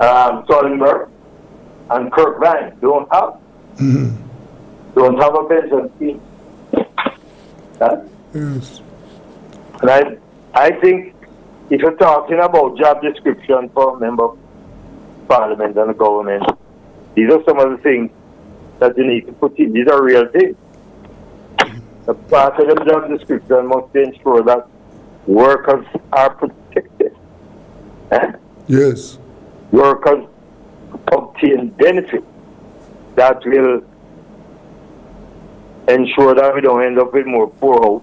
Stollenberg, and Kirkvine don't have a pension scheme. Yes. And I think if you're talking about job description for a member of parliament and the government, these are some of the things that you need to put in. These are real things. The part of the job description must ensure that workers are protected. Yes. Workers obtain benefits that will ensure that we don't end up with more poor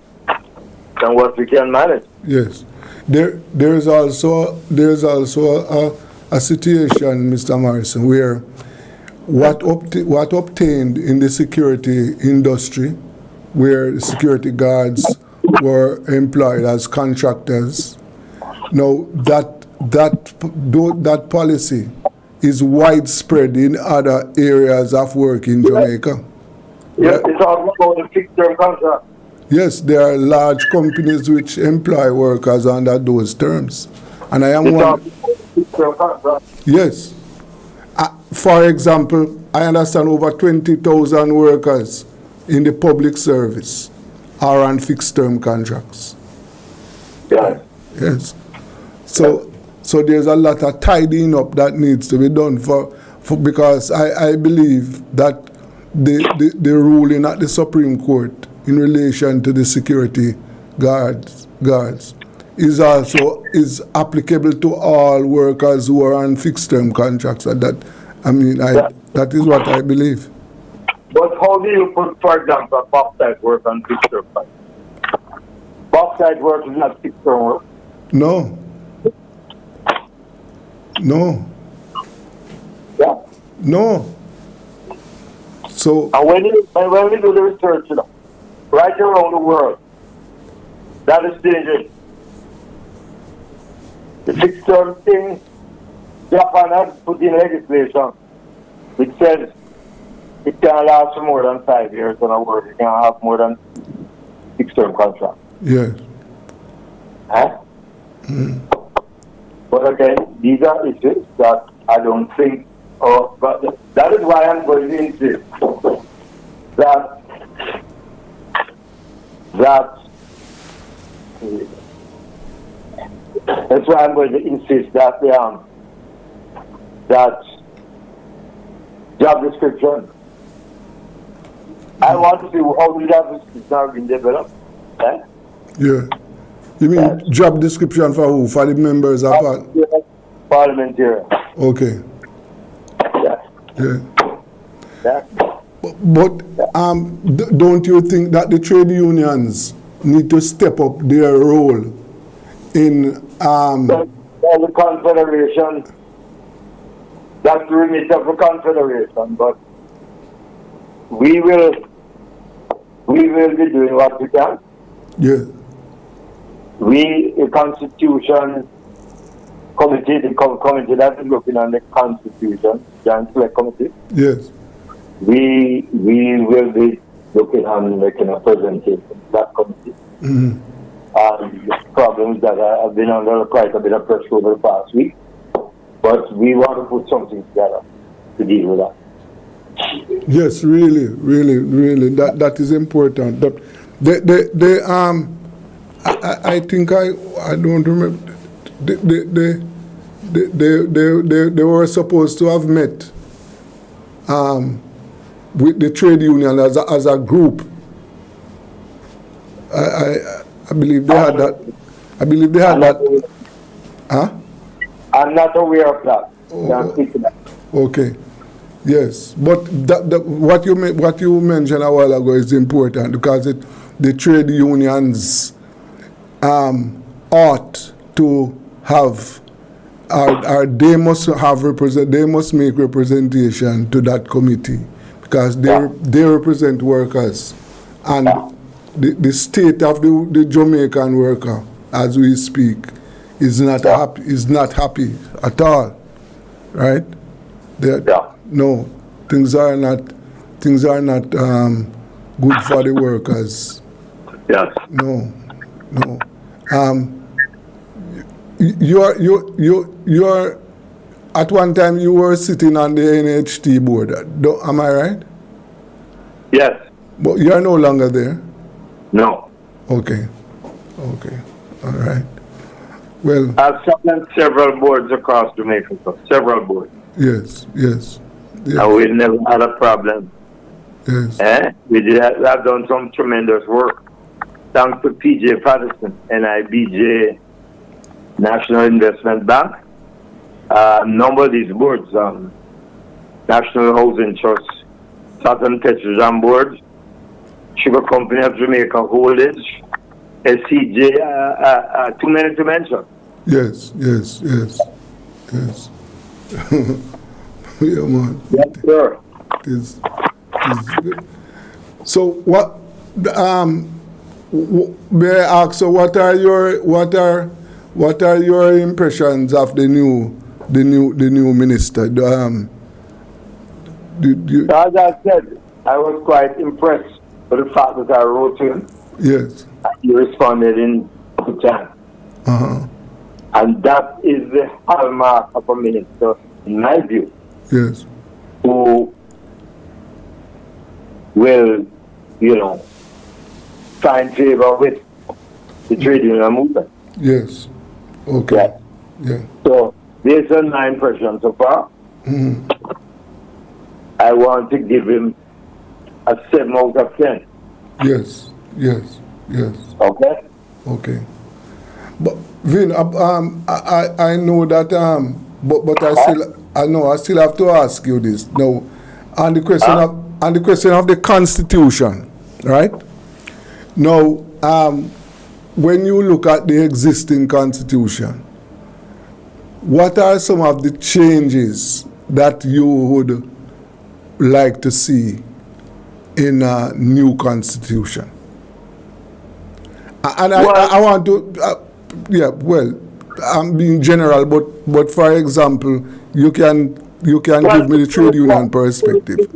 than what we can manage. Yes. There is also a situation, Mr. Morrison, where what obtained in the security industry, where the security guards were employed as contractors, now that policy is widespread in other areas of work in Jamaica. Yes, it's all about the fixed-term contract. Yes, there are large companies which employ workers under those terms. And I am one. Yes. For example, I understand over 20,000 workers in the public service are on fixed term contracts. Yes. Yes. So there's a lot of tidying up that needs to be done for because I believe that the ruling at the Supreme Court in relation to the security guards is applicable to all workers who are on fixed term contracts. And that is what I believe. But how do you put, for example, bauxite work on fixed term contracts? Bauxite work is not fixed term work. No. Yeah. No. So. And when we do the research, right around the world, that is dangerous. The fixed term thing, Japan has put in legislation which says it can last for more than 5 years on a work. It can have more than 6 term contract. Yes. Huh? Mm. But again, these are issues that I don't think, but that is why I'm going to insist that's why I'm going to insist that that job description. I want to see how the job description are being developed. Eh? Yeah. You mean job description for who? For the members of parliamentarian. Okay. Yeah. Yeah. But don't you think that the trade unions need to step up their role in the confederation? That's the remit of the confederation, but we will be doing what we can. Yeah. The Constitution Committee, the committee that is looking on the Constitution, Joint Select Committee. Yes. We will be looking on making a presentation to that committee. Mm-hmm. The problems that have been under quite a bit of pressure over the past week, but we want to put something together to deal with that. Yes, really, that is important. But I think I don't remember. They were supposed to have met with the trade union as a group. I believe they had that. Huh? I'm not aware of that. Okay. Yes, but what you mentioned a while ago is important because the trade unions ought to have, they must make representation to that committee because they represent workers, and the state of the Jamaican worker, as we speak, is not happy at all, right? No, things are not good for the workers. Yes. No. You're at one time you were sitting on the NHT board. Am I right? Yes. But you're no longer there? No. Okay. All right. Well, I've sat on several boards across Jamaica, several boards. Yes. And we never had a problem. Yes. I've done some tremendous work. Thanks to PJ Patterson, NIBJ, National Investment Bank. A number of these boards, National Housing Trust, Southern Petroleum Board, Sugar Company of Jamaica Holdings, SCJ, too many to mention. Yes. Yeah, man. Yes, sir. So what? May I ask? So what are your impressions of the new minister? As I said, I was quite impressed with the fact that I wrote him Yes. And he responded in good time. Uh-huh. And that is the hallmark of a minister, in my view, Yes. who will, find favor with the trade union movement. Yes. Okay. Yeah. So, based on my impression so far, I want to give him a 7 out of 10. Yes. Yes. Yes. Okay? Okay. But Vin, I know that but I still have to ask you this now. On the question of the Constitution, right? Now, when you look at the existing Constitution, what are some of the changes that you would like to see in a new Constitution? And I want to, I'm being general, but for example, you can give me the trade union perspective.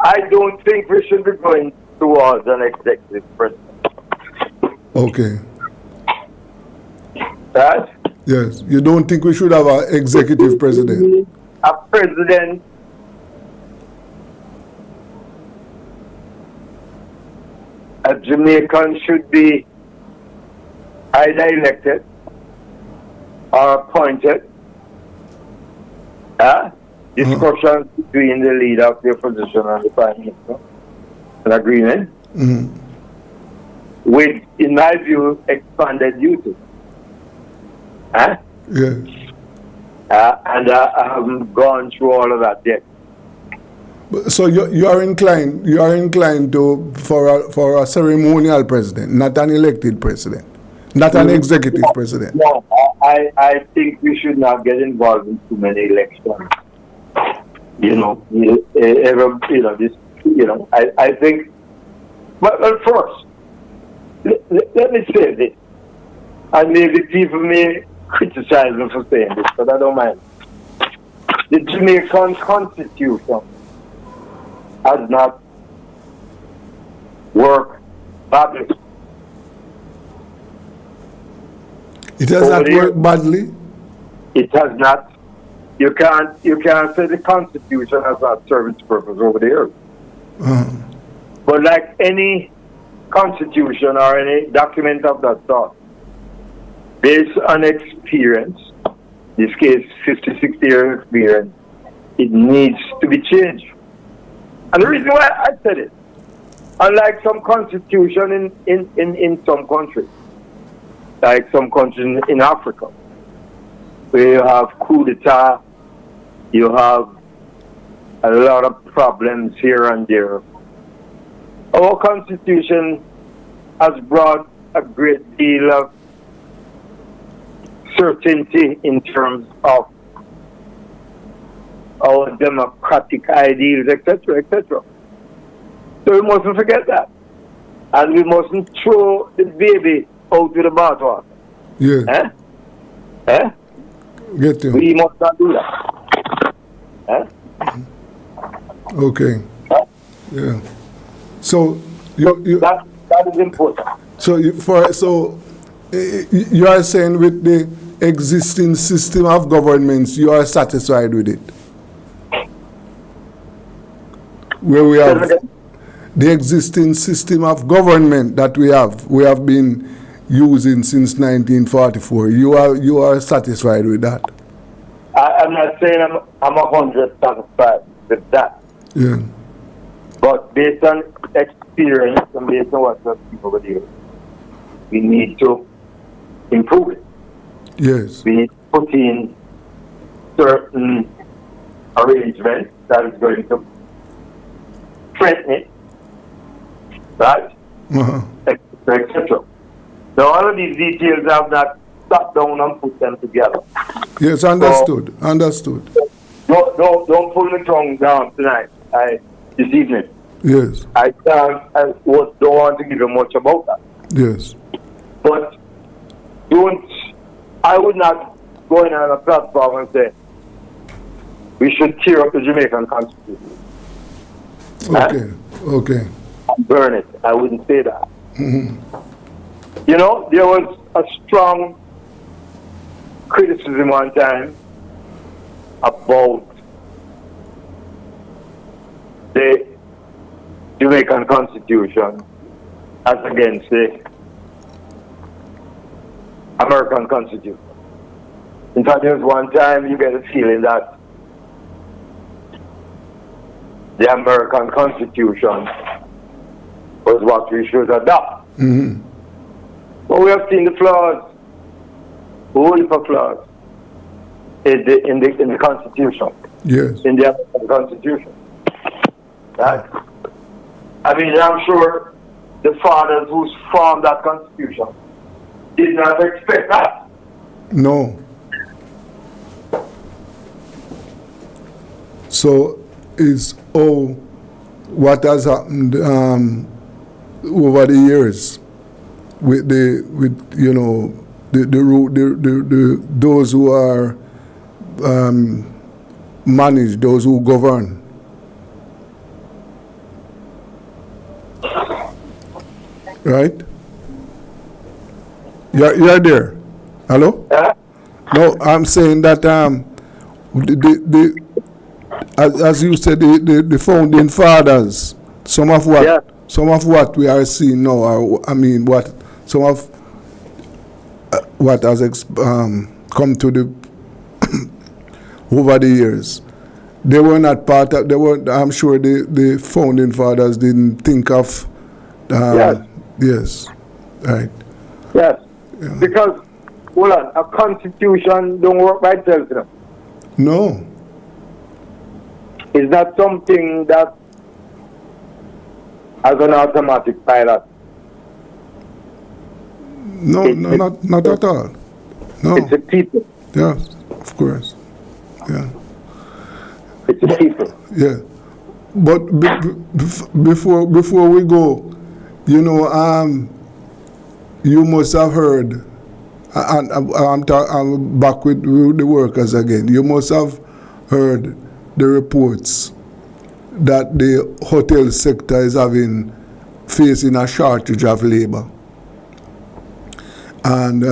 I don't think we should be going towards an executive president. Okay. Right? Yes. You don't think we should have an executive president? A president a Jamaican should be either elected or appointed. Discussions between the leader of the opposition and the prime minister, an agreement with, in my view, expanded duties. Yes. And I haven't gone through all of that yet. So you are inclined to for a ceremonial president, not an elected president, not an executive president. No, I think we should not get involved in too many elections. I think. Well, first, let me say this, and maybe people may criticize me for saying this, but I don't mind. The Jamaican Constitution has not worked badly. It has not worked badly? It has not. You can't say the Constitution has not served its purpose over the years. But like any constitution or any document of that sort, based on experience, in this case 50-60 years experience, it needs to be changed. And the reason why I said it, unlike some constitution in some countries, like some countries in Africa, where you have coup d'etat, you have a lot of problems here and there. Our constitution has brought a great deal of certainty in terms of our democratic ideals, etc., etc. So we mustn't forget that. And we mustn't throw the baby out with the bathwater. Yeah. Get you. We must not do that. Okay. Yeah. So that is important. So you are saying with the existing system of governments, you are satisfied with it? Where we have the existing system of government that we have been using since 1944. You are satisfied with that? I'm not saying I'm 100% satisfied with that. Yeah. But based on experience and based on what we've seen over the years, we need to improve it. Yes. We need to put in certain arrangements that is going to strengthen it, right? Etc. Now, all of these details have not sat down and put them together. Yes, understood. So, understood. Don't pull the tongue down tonight. This evening. Yes. I don't want to give you much about that. Yes. But I would not go in on a platform and say we should tear up the Jamaican Constitution. Okay. Okay. And burn it. I wouldn't say that. You know, there was a strong criticism one time about the Jamaican Constitution as against the American Constitution. In fact, there was one time you get a feeling that the American Constitution was what we should adopt. But we have seen the flaws, whole heap of flaws in the Constitution. Yes. In the American Constitution. Right? I mean, I'm sure the fathers who formed that Constitution did not expect that. No. So it's what has happened over the years with those who are managed, those who govern. Right? You're there. Hello? No, I'm saying that as you said, the founding fathers, some of what we are seeing now, what has come to the over the years, they were not part of. I'm sure the founding fathers didn't think of. Yes. Right. Yes. Yeah. Because, hold on, a constitution don't work by itself. You know? No. It's not something that has an automatic pilot. No, not at all. No. It's a people. Yeah, of course. Yeah. It's a people. Yeah. But before we go, you must have heard, and I'm back with the workers again. You must have heard the reports that the hotel sector is facing a shortage of labor, and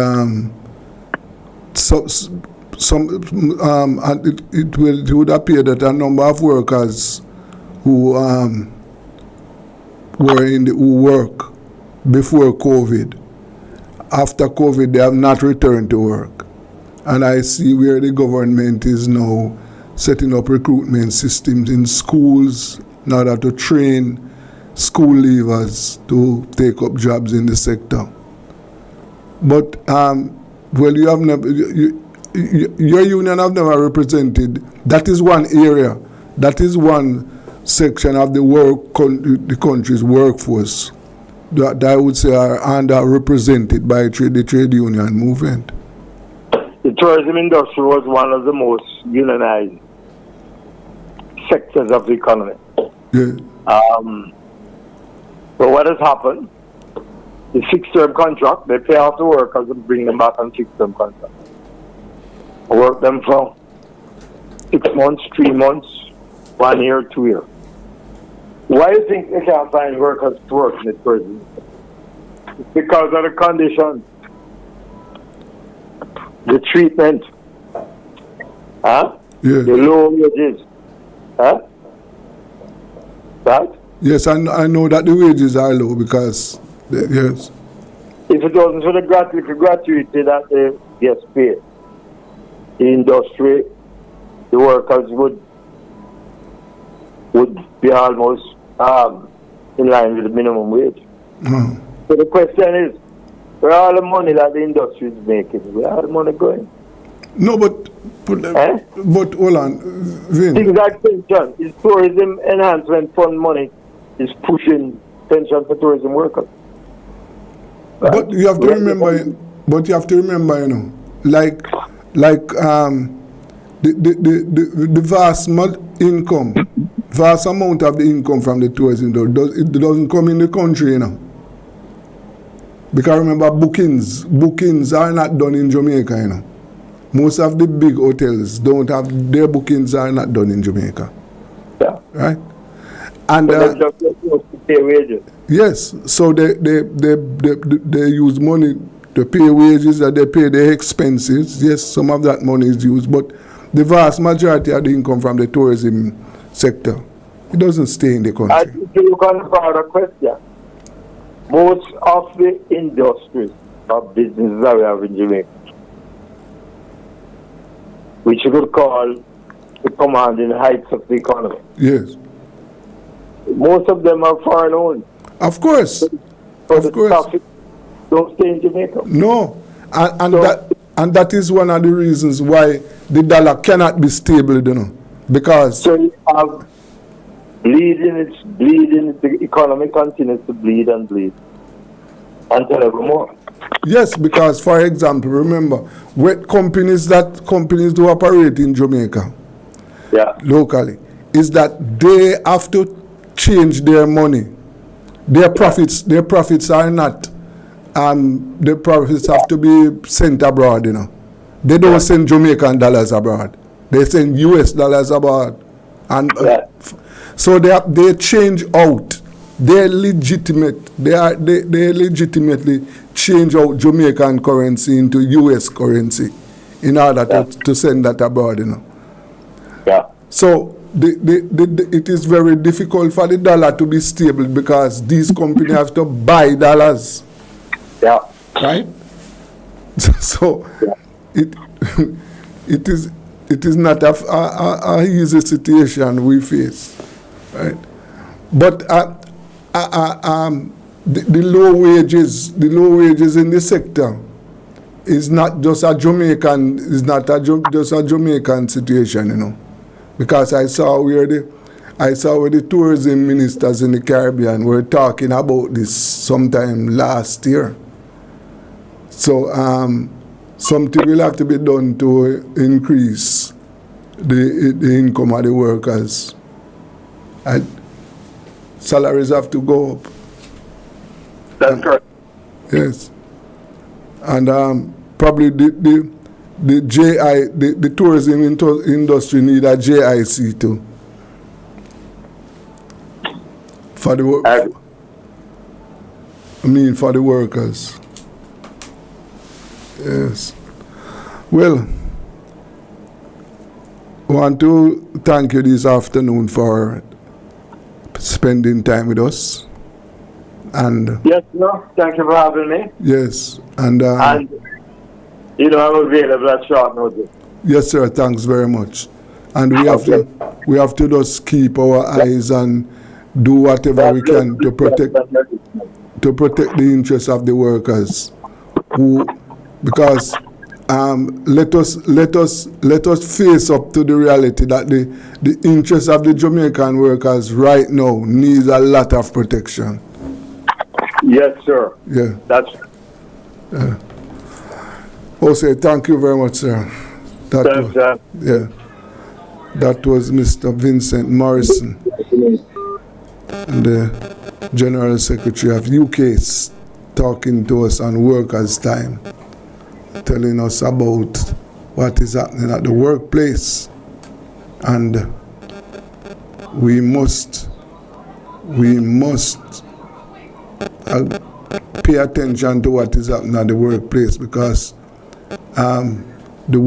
it would appear that a number of workers who work before COVID, after COVID, they have not returned to work, and I see where the government is now setting up recruitment systems in schools in order to train school leavers to take up jobs in the sector. But you have never, your union have never represented. That is one area. That is one section of the country's workforce that I would say are underrepresented by the trade union movement. The tourism industry was one of the most unionized sectors of the economy. Yeah. But what has happened? The fixed-term contract, they pay off the workers and bring them back on fixed-term contract. Work them for 6 months, 3 months, 1 year, 2 years. Why do you think they can't find workers to work in the tourism? It's because of the conditions. The treatment, the low wages, right? Yes, I know that the wages are low because, yes. If it wasn't for the gratuity that they get paid, the industry, the workers would be almost in line with the minimum wage. So the question is, where all the money that the industry is making, where all the money going? No, but hold on, Vin. Things like pension, is tourism enhancement fund money is pushing pension for tourism workers. Right? But you have to remember, like the vast amount of the income from the tourism, it doesn't come in the country, Because remember, bookings are not done in Jamaica, Most of the big hotels don't have their bookings are not done in Jamaica. Yeah. Right? And so just to pay wages. Yes, so they use money to pay wages, that they pay their expenses. Yes, some of that money is used, but the vast majority of the income from the tourism sector, it doesn't stay in the country. I think you can find a question. Most of the industries of businesses that we have in Jamaica, which you could call the commanding heights of the economy. Yes. Most of them are foreign owned. Of course. So the profit don't stay in Jamaica. No. And that is one of the reasons why the dollar cannot be stable, you know. Because so you have bleeding, the economy continues to bleed and bleed until ever more. Yes, because for example, remember, when companies do operate in Jamaica, locally, is that they have to change their money. Their profits are not. The profits have to be sent abroad. You know, they don't send Jamaican dollars abroad. They send US dollars abroad, and so they change out. They legitimately change out Jamaican currency into US currency in order to send that abroad. You know. Yeah. So it is very difficult for the dollar to be stable because these companies have to buy dollars. Yeah. Right? So it is not a easy situation we face. Right? But the low wages in the sector is not just a Jamaican just a Jamaican situation, you know. Because I saw where the tourism ministers in the Caribbean were talking about this sometime last year. So something will have to be done to increase the income of the workers. And salaries have to go up. That's correct. Yes. And probably the tourism industry need a JIC too. For the for the workers. Yes. Well, I want to thank you this afternoon for spending time with us. And yes, no, thank you for having me. Yes, and you know I'm available at short notice. Yes, sir. Thanks very much. And we have to just keep our eyes and do whatever we can to protect the interests of the workers. Because let us face up to the reality that the interests of the Jamaican workers right now needs a lot of protection. Yes, sir. Yeah. That's. Jose, thank you very much, sir. Thanks, sir. Yeah. That was Mr. Vincent Morrison, the General Secretary of UK's, talking to us on workers' time, telling us about what is happening at the workplace. And we must pay attention to what is happening at the workplace, because the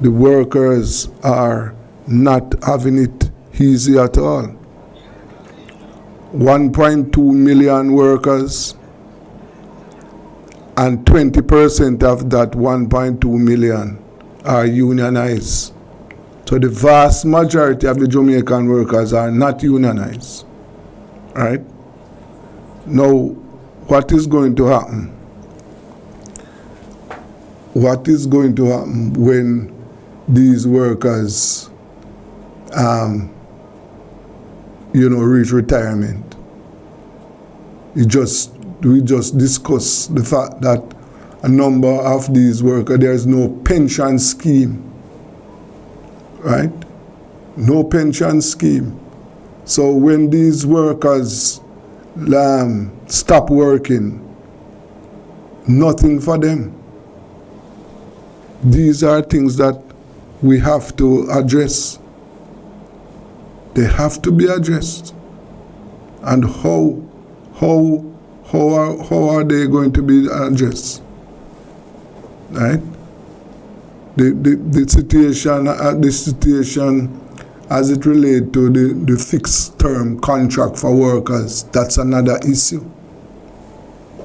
workers are not having it easy at all. 1.2 million workers, and 20% of that 1.2 million are unionized. So the vast majority of the Jamaican workers are not unionized. Right? Now, what is going to happen? What is going to happen when these workers, reach retirement? We just discussed the fact that a number of these workers, there is no pension scheme, right? No pension scheme. So when these workers stop working, nothing for them. These are things that we have to address. They have to be addressed. And how are they going to be addressed? Right? The situation as it relates to the fixed term contract for workers, that's another issue.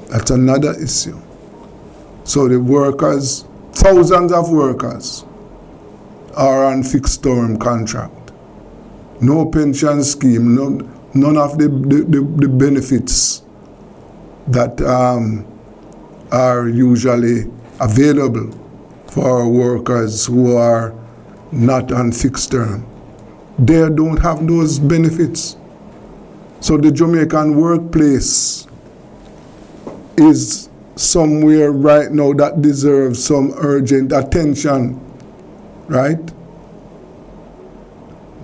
That's another issue. So the workers, thousands of workers, are on fixed term contract. No pension scheme, none of the benefits that are usually available for workers who are not on fixed term. They don't have those benefits. So the Jamaican workplace is somewhere right now that deserves some urgent attention, right?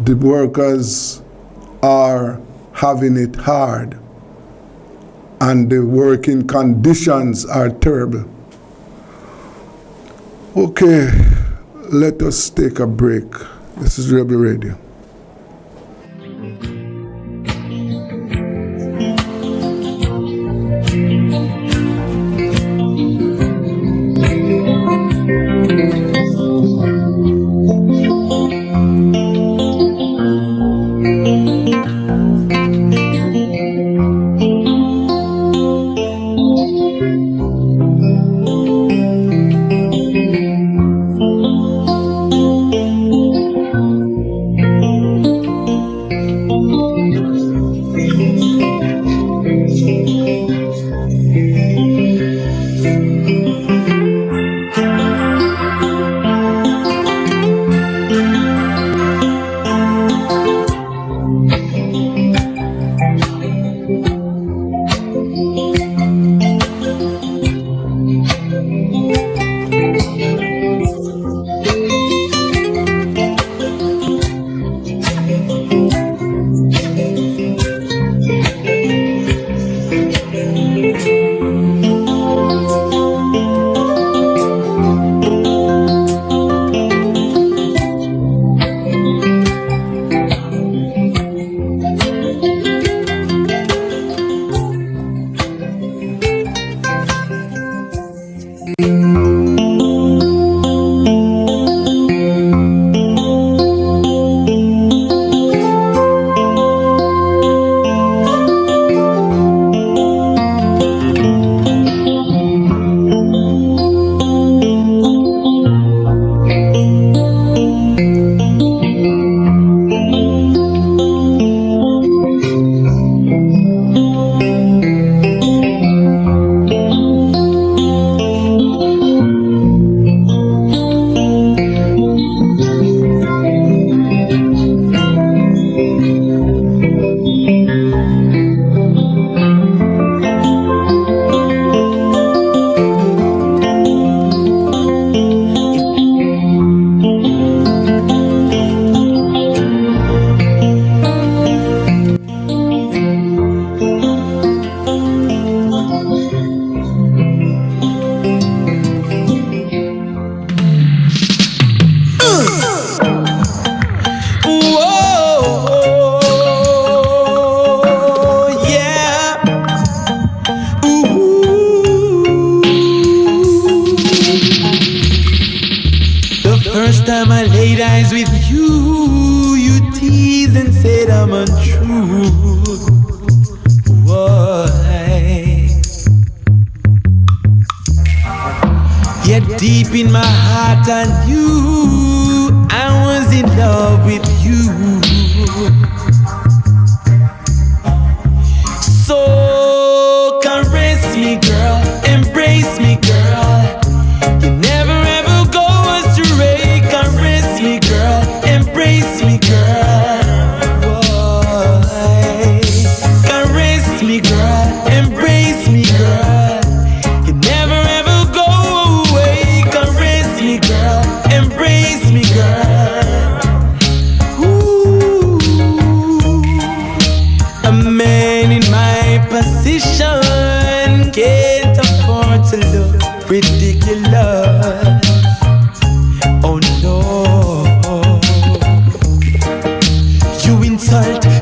The workers are having it hard, and the working conditions are terrible. Okay, let us take a break. This is Rebel Radio.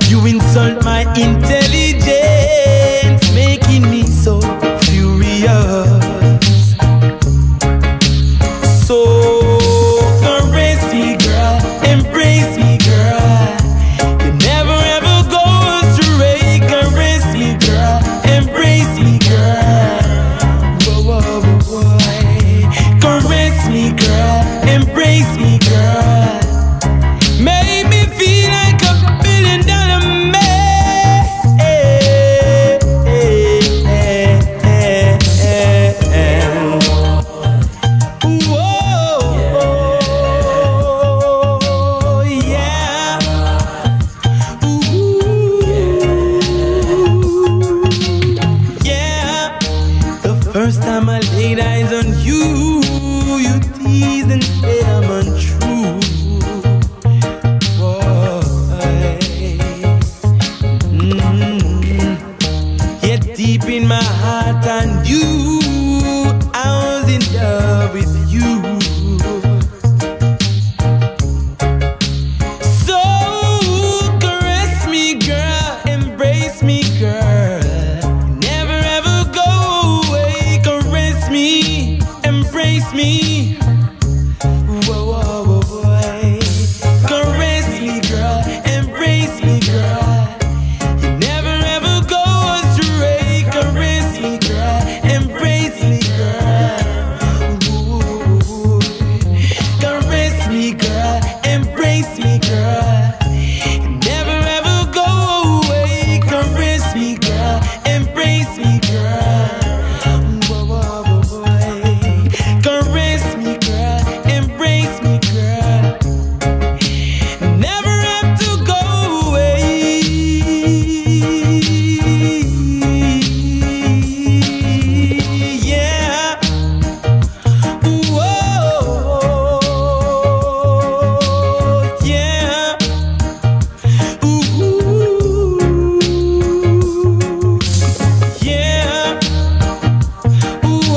You insult my intelligence. laid eyes on you. You teased and said I'm untrue. Boy. Yet deep in my heart I knew I was in love with you. So caress me, girl, embrace me, girl. Never ever go away. Caress me, embrace me. Whoa, whoa, whoa, boy. Caress me, girl, embrace me, girl. You never ever go astray. Caress me, girl, embrace me, girl. Ooh. Caress me, girl, embrace me, girl. You never ever go away. Caress me, girl, embrace me, girl. Whoa, whoa, whoa, boy. Caress me, girl, embrace me, girl. Never have to go away. Yeah. Whoa. Yeah. Ooh. Yeah. Whoa.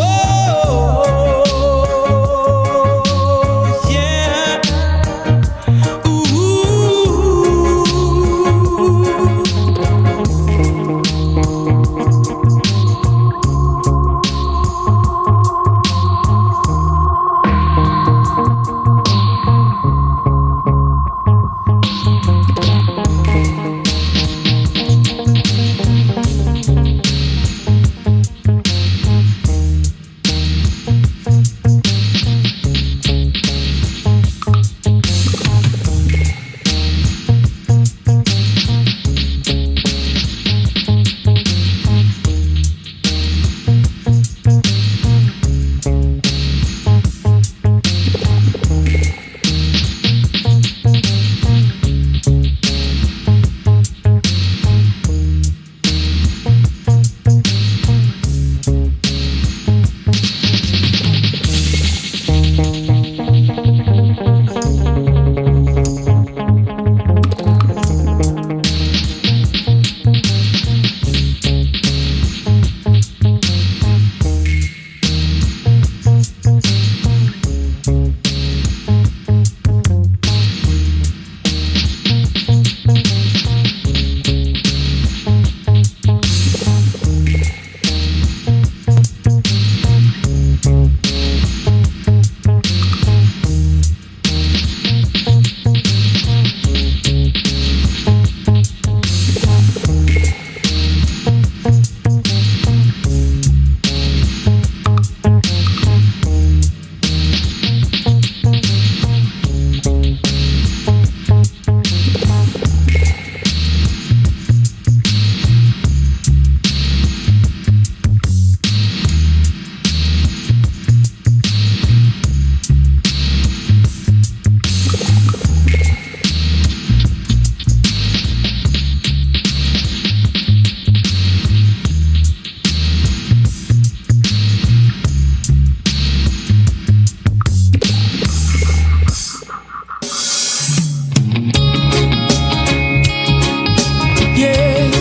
Yeah.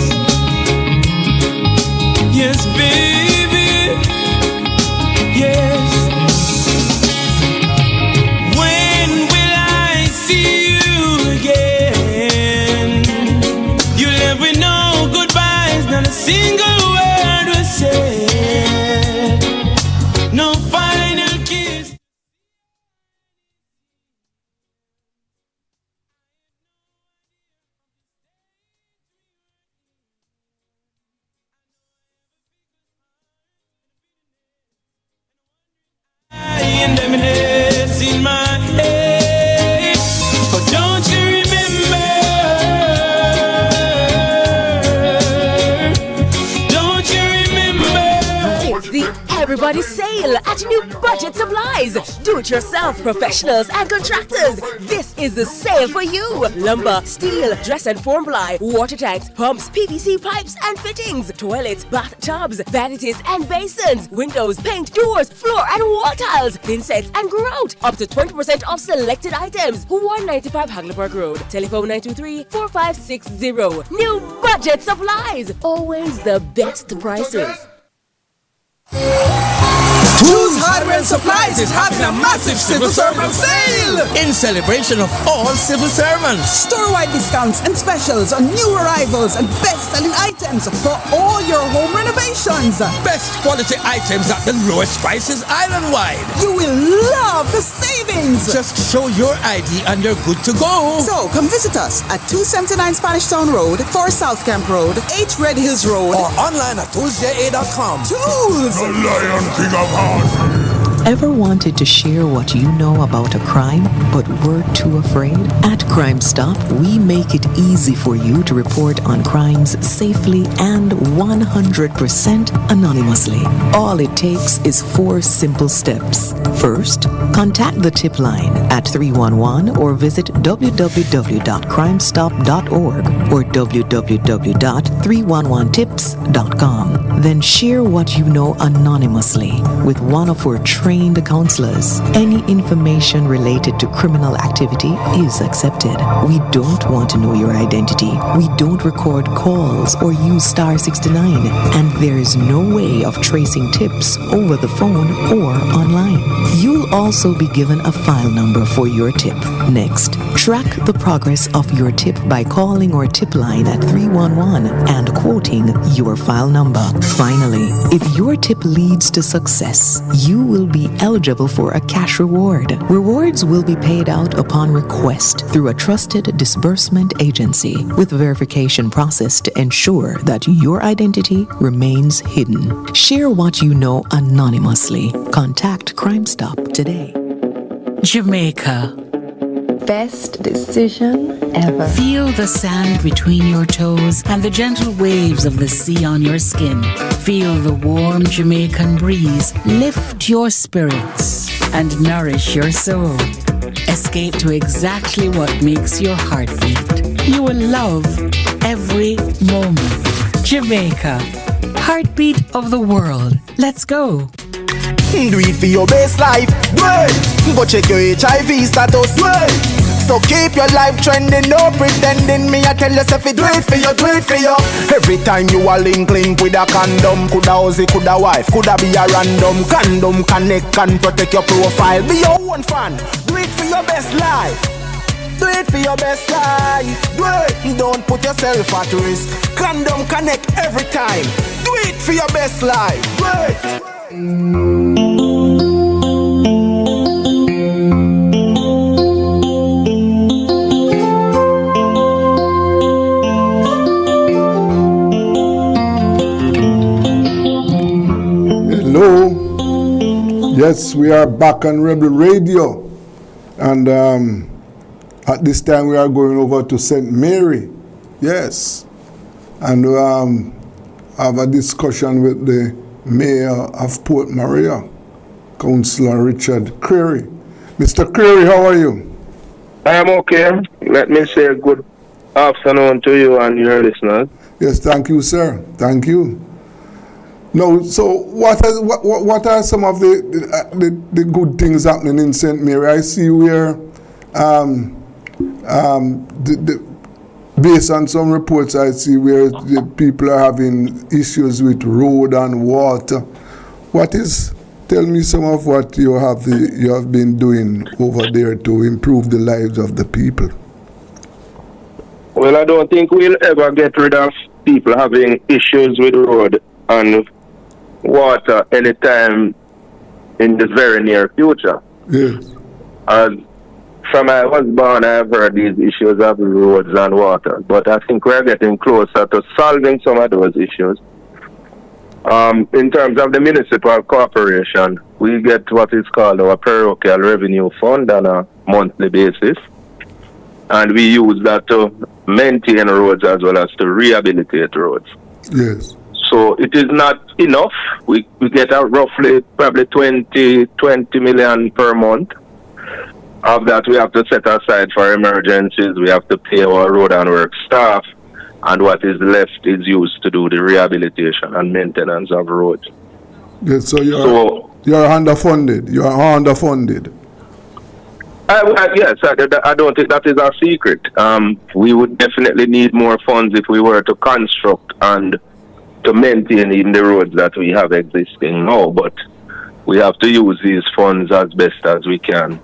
Yes, baby. Yes. When will I see you again? You left with no goodbyes, not a single word was said. No final kiss. And reminisce in my head. But don't you remember? Don't you remember? It's the everybody sale at New Budget Supplies. Do-it-yourself professionals and contractors. This is the sale for you. Lumber, steel, dress and form ply, water tanks, pumps, PVC pipes and fittings, toilets, bathtubs, vanities and basins, windows, paint, doors, floor and wall tiles, thin sets and grout. Up to 20% off selected items. 195 Hagleyburg Road. Telephone 923-4560. New Budget Supplies. Always the best prices. Tools Hardware and Supplies is having a massive civil servant sale in celebration of all civil servants. Store-wide discounts and specials on new arrivals and best-selling items for all your home renovations. Best quality items at the lowest prices island-wide. You will love the savings. Just show your ID and you're good to go. So come visit us at 279 Spanish Town Road, 4 South Camp Road, 8 Red Hills Road, or online at toolsja.com. Tools! The Lion King of Hearts. Ever wanted to share what you know about a crime but were too afraid? At Crime Stop, we make it easy for you to report on crimes safely and 100% anonymously. All it takes is 4 simple steps. First, contact the tip line at 311 or visit www.crimestop.org or www.311tips.com. Then share what you know anonymously with one of our trained counselors. Any information related to criminal activity is accepted. We don't want to know your identity. We don't record calls or use star 69, and there is no way of tracing tips over the phone or online. You'll also be given a file number for your tip. Next, track the progress of your tip by calling our tip line at 311 and quoting your file number. Finally, if your tip leads to success, you will be eligible for a cash reward. Rewards will be paid out upon request through a trusted disbursement agency with verification process to ensure that your identity remains hidden. Share what you know anonymously. Contact Crime Stop today. Jamaica. Best decision ever. Feel the sand between your toes and the gentle waves of the sea on your skin. Feel the warm Jamaican breeze lift your spirits and nourish your soul. Escape to exactly what makes your heart beat. You will love every moment. Jamaica, heartbeat of the world. Let's go. Do it for your best life, do it. Go check your HIV status, do it. So keep your life trending, no pretending. Me I tell yourself it, do it for you, do it for you. Every time you are link with a condom, coulda Ozzy, coulda wife, coulda be a random. Condom connect and protect your profile. Be your own fan, do it for your best life. Do it for your best life. Do it. Don't put yourself at risk. Condom connect every time. Do it for your best life. Do it. Hello. Yes, we are back on Rebel Radio. And at this time we are going over to St. Mary. Yes. And have a discussion with the Mayor of Port Maria, Councillor Richard Creary. Mr. Creary, how are you? I am okay. Let me say good afternoon to you and your listeners. Yes, thank you, sir. Thank you. Now, so what are some of the good things happening in St. Mary? I see where based on some reports I see where the people are having issues with road and water. Tell me some of what you have been doing over there to improve the lives of the people. Well, I don't think we'll ever get rid of people having issues with road and water anytime in the very near future. Yes. From I was born, I've heard these issues of roads and water, but I think we're getting closer to solving some of those issues. In terms of the municipal corporation, we get what is called our parochial revenue fund on a monthly basis, and we use that to maintain roads as well as to rehabilitate roads. Yes. So it is not enough. We get out roughly probably 20 million per month. Of that, we have to set aside for emergencies. We have to pay our road and work staff. And what is left is used to do the rehabilitation and maintenance of roads. Yes, so you're underfunded. You are underfunded. Yes, I don't think that is a secret. We would definitely need more funds if we were to construct and to maintain even the roads that we have existing now. But we have to use these funds as best as we can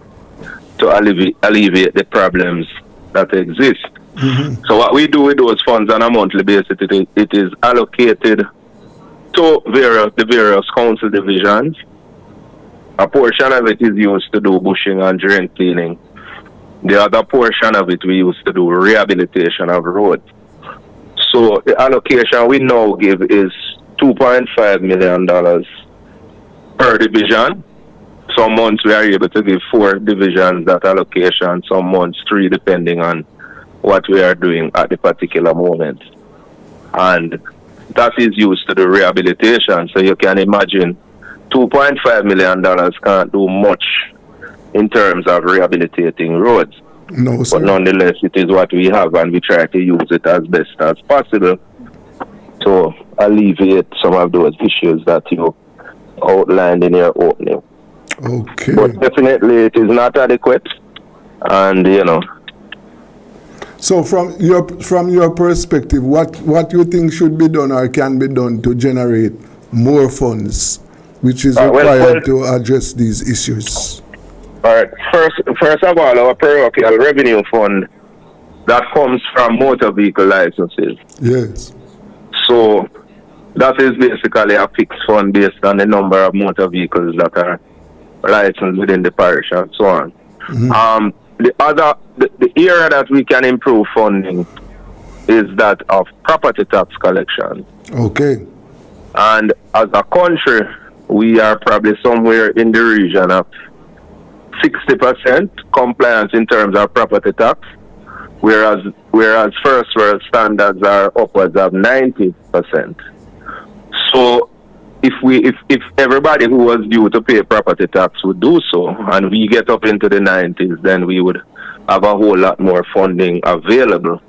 to alleviate the problems that exist. Mm-hmm. So what we do with those funds on a monthly basis, it is allocated to the various council divisions. A portion of it is used to do bushing and drain cleaning. The other portion of it we use to do rehabilitation of roads. So the allocation we now give is $2.5 million per division. Some months we are able to give 4 divisions that allocation, some months 3, depending on what we are doing at the particular moment. And that is used to the rehabilitation. So you can imagine $2.5 million can't do much in terms of rehabilitating roads. No, sir. But nonetheless, it is what we have, and we try to use it as best as possible to alleviate some of those issues that you outlined in your opening. Okay. But definitely it is not adequate, and So from your perspective, what you think should be done or can be done to generate more funds, which is required to address these issues? All right. First of all, our parochial revenue fund that comes from motor vehicle licenses. Yes. So that is basically a fixed fund based on the number of motor vehicles that are licensed within the parish and so on. Mm-hmm. The area that we can improve funding is that of property tax collection. Okay. And as a country, we are probably somewhere in the region of 60% compliance in terms of property tax, whereas first world standards are upwards of 90%. So if everybody who was due to pay property tax would do so, and we get up into the 90s, then we would have a whole lot more funding available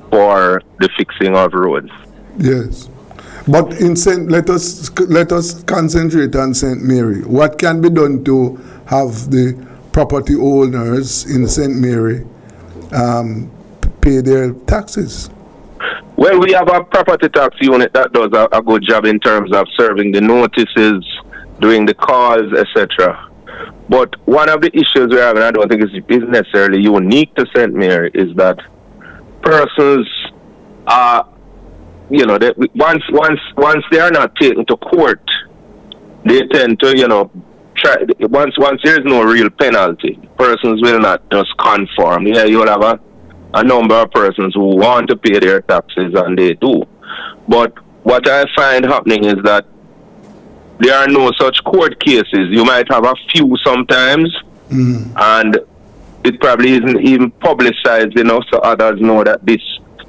for the fixing of roads. Yes. But let us concentrate on St. Mary. What can be done to have the property owners in St. Mary pay their taxes? Well, we have a property tax unit that does a good job in terms of serving the notices, doing the calls, etc. But one of the issues we have, and I don't think is necessarily unique to St. Mary, is that persons are, once they are not taken to court, they tend to, try. Once there is no real penalty, persons will not just conform. Yeah, you'll have a number of persons who want to pay their taxes, and they do. But what I find happening is that there are no such court cases. You might have a few sometimes, and it probably isn't even publicized enough so others know that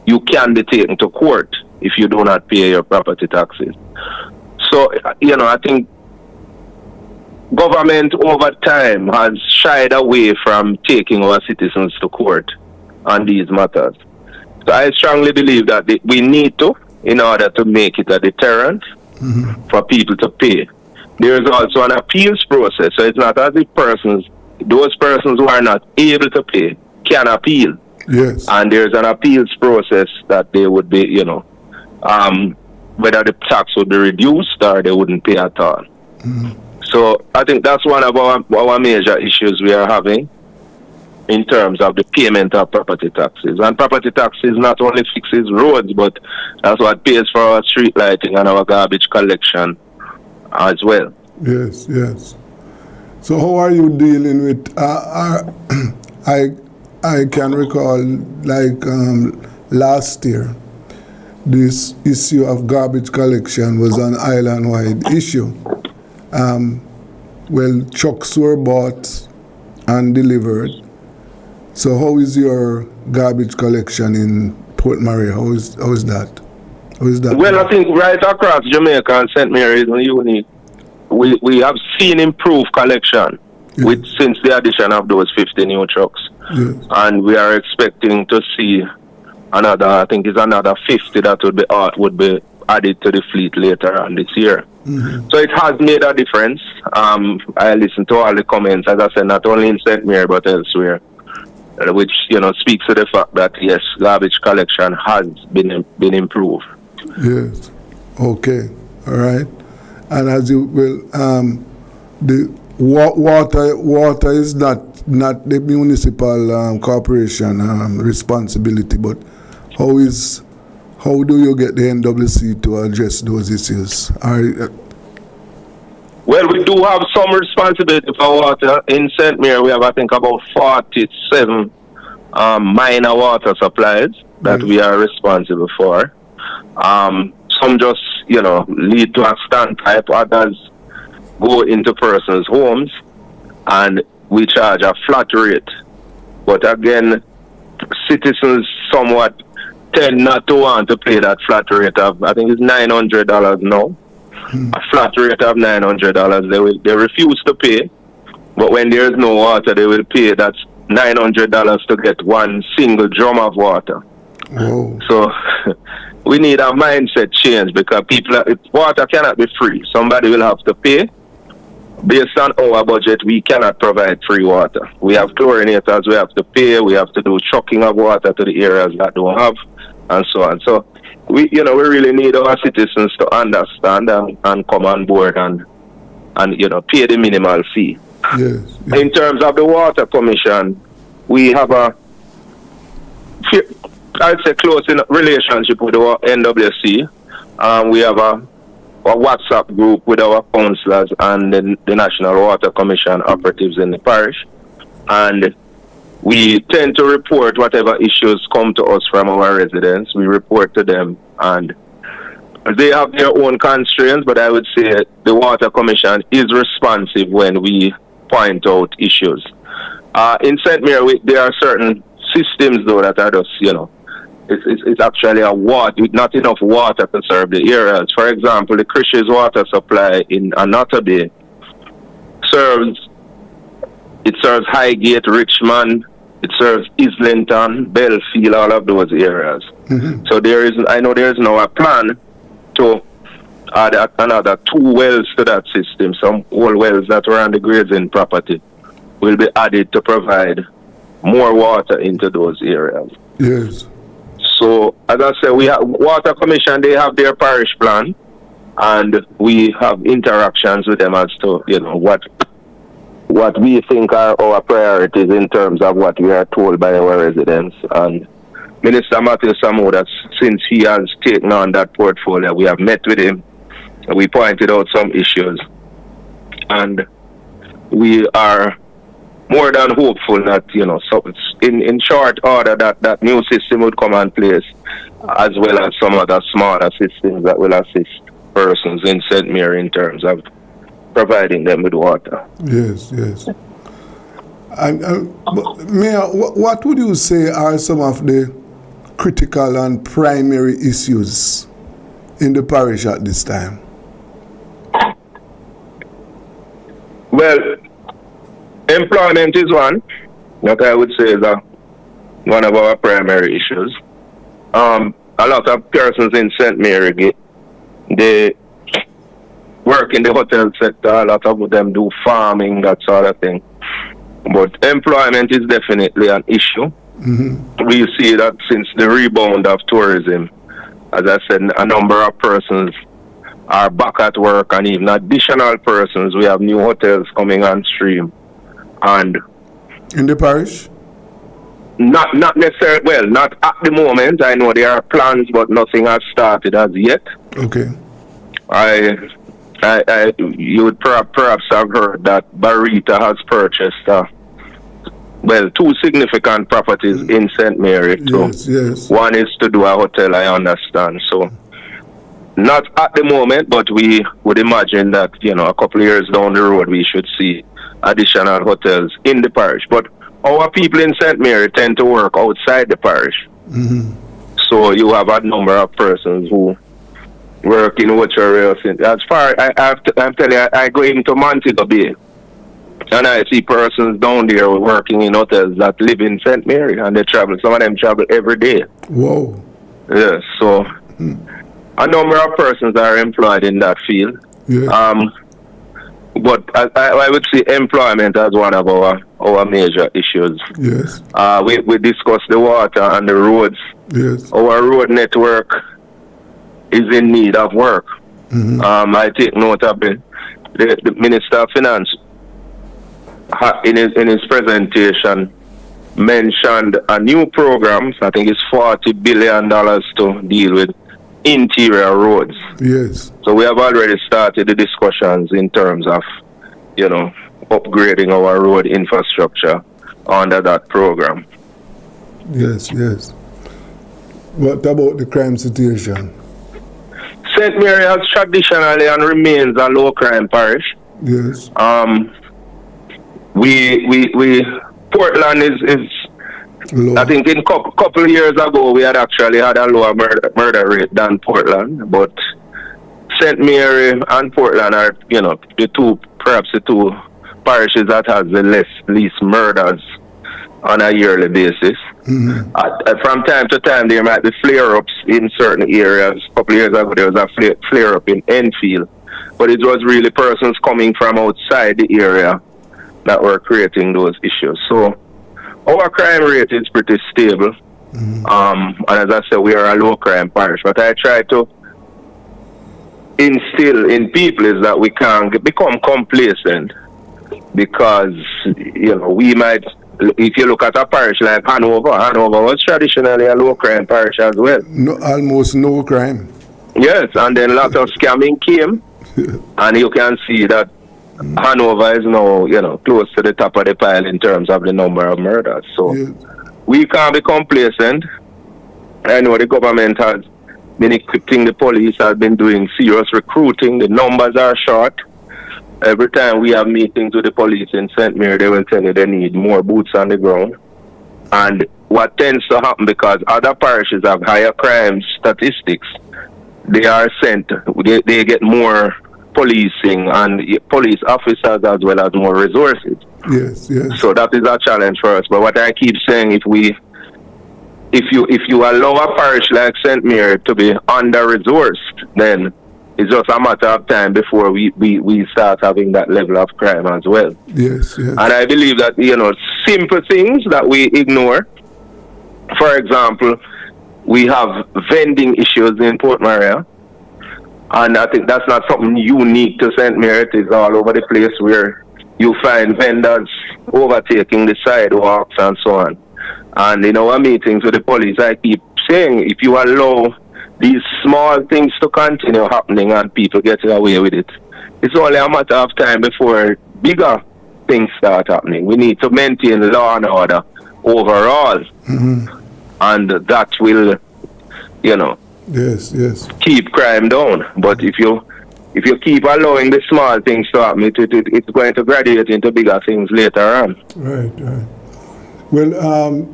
you can be taken to court if you do not pay your property taxes. So, I think government over time has shied away from taking our citizens to court on these matters. So I strongly believe that we need to, in order to make it a deterrent for people to pay. There is also an appeals process, so it's not as if those persons who are not able to pay can appeal. Yes. And there's an appeals process that they would be, whether the tax would be reduced or they wouldn't pay at all. So I think that's one of our major issues we are having in terms of the payment of property taxes. And property taxes not only fixes roads, but that's what pays for our street lighting and our garbage collection as well. Yes, yes. So how are you dealing with, I can recall last year, this issue of garbage collection was an island-wide issue. Trucks were bought and delivered. So how is your garbage collection in Port Maria? How is that? Or is that Well, I think right across Jamaica and St. Mary's and unique, we have seen improved collection with since the addition of those 50 new trucks. Yes. And we are expecting to see another, I think it's another 50 that would be added to the fleet later on this year. So it has made a difference. I listened to all the comments, as I said, not only in St. Mary but elsewhere, which speaks to the fact that yes, garbage collection has been improved. Yes. Okay. All right. And as you will, the water is not the municipal corporation responsibility, but how do you get the NWC to address those issues? Well, we do have some responsibility for water. In St. Mary, we have, I think, about 47 minor water supplies that we are responsible for. Some just, lead to a standpipe. Others go into persons' homes, and we charge a flat rate. But again, citizens somewhat tend not to want to pay that flat rate of, I think it's $900 now. A flat rate of $900. They refuse to pay, but when there is no water, they will pay that $900 to get one single drum of water. Whoa. So we need a mindset change, because water cannot be free. Somebody will have to pay. Based on our budget, we cannot provide free water. We have chlorinators, we have to pay, we have to do trucking of water to the areas that don't have, and so on. So we really need our citizens to understand and come on board and pay the minimal fee. Yes. In terms of the Water Commission, we have I'd say close in relationship with the NWC. We have a WhatsApp group with our councillors and the National Water Commission operatives in the parish, and we tend to report whatever issues come to us from our residents. We report to them, and they have their own constraints, but I would say the Water Commission is responsive when we point out issues. In St. Mary, there are certain systems though that are just, it's actually not enough water to serve the areas. For example, the Chris's water supply in Anata Bay serves Highgate, Richmond, it serves Islington, Belfield, all of those areas. So I know there is now a plan to add another 2 wells to that system. Some old wells that were on the grazing property will be added to provide more water into those areas. Yes. So, as I said, we have Water Commission, they have their parish plan, and we have interactions with them as to, what we think are our priorities in terms of what we are told by our residents. And Minister Matthew Samuda, since he has taken on that portfolio, we have met with him, and we pointed out some issues, and we are more than hopeful that, so in short order that new system would come in place, as well as some other smaller systems that will assist persons in St. Mary in terms of providing them with water. Yes. Mayor, what would you say are some of the critical and primary issues in the parish at this time? Well, employment is one that I would say is one of our primary issues. A lot of persons in St. Mary, they work in the hotel sector. A lot of them do farming, that sort of thing. But employment is definitely an issue. We see that since the rebound of tourism, as I said, a number of persons are back at work, and even additional persons. We have new hotels coming on stream. And in the parish? Not necessarily, well, not at the moment. I know there are plans, but nothing has started as yet. Okay. You would perhaps have heard that Barita has purchased, 2 significant properties in St. Mary. Yes. One is to do a hotel, I understand. So, not at the moment, but we would imagine that, a couple of years down the road, we should see additional hotels in the parish. But our people in St. Mary tend to work outside the parish. So you have a number of persons who work in Ocho. As far I'm telling you, I go into Montego Bay, and I see persons down there working in hotels that live in St. Mary, and they travel. Some of them travel every day. Whoa. Yes, so a number of persons are employed in that field. Yeah. But I would see employment as one of our major issues. Yes. We discussed the water and the roads. Yes. Our road network is in need of work. I take note of the Minister of Finance in his presentation mentioned a new program. I think it's $40 billion to deal with interior roads. Yes. So we have already started the discussions in terms of, upgrading our road infrastructure under that program. Yes, yes. What about the crime situation? St. Mary has traditionally and remains a low crime parish. Yes. We Portland is low. I think in couple years ago we had actually had a lower murder rate than Portland, but St. Mary and Portland are perhaps the two parishes that has the least murders on a yearly basis. From time to time there might be flare-ups in certain areas. A couple years ago there was a flare-up in Enfield, but it was really persons coming from outside the area that were creating those issues. So our crime rate is pretty stable. And as I said, we are a low crime parish. But I try to instill in people is that we can't become complacent, because we might, if you look at a parish like Hanover was traditionally a low crime parish as well. No, almost no crime. Yes, and then a lot of scamming came, and you can see that Hanover is now, close to the top of the pile in terms of the number of murders. So we can't be complacent. I know the government has been equipping the police, has been doing serious recruiting. The numbers are short. Every time we have meetings with the police in St. Mary, they will tell you they need more boots on the ground. And what tends to happen, because other parishes have higher crime statistics, they are sent, they get more policing and police officers as well as more resources. Yes, yes. So that is a challenge for us. But what I keep saying, if you allow a parish like St. Mary to be under-resourced, then it's just a matter of time before we start having that level of crime as well. Yes, yes. And I believe that, simple things that we ignore. For example, we have vending issues in Port Maria. And I think that's not something unique to St. Mary. It is all over the place where you find vendors overtaking the sidewalks and so on. And in our meetings with the police, I keep saying, if you allow these small things to continue happening and people getting away with it, it's only a matter of time before bigger things start happening. We need to maintain law and order overall. And that will, yes, keep crime down. But if you keep allowing the small things to happen, it's going to graduate into bigger things later on. Right. Well,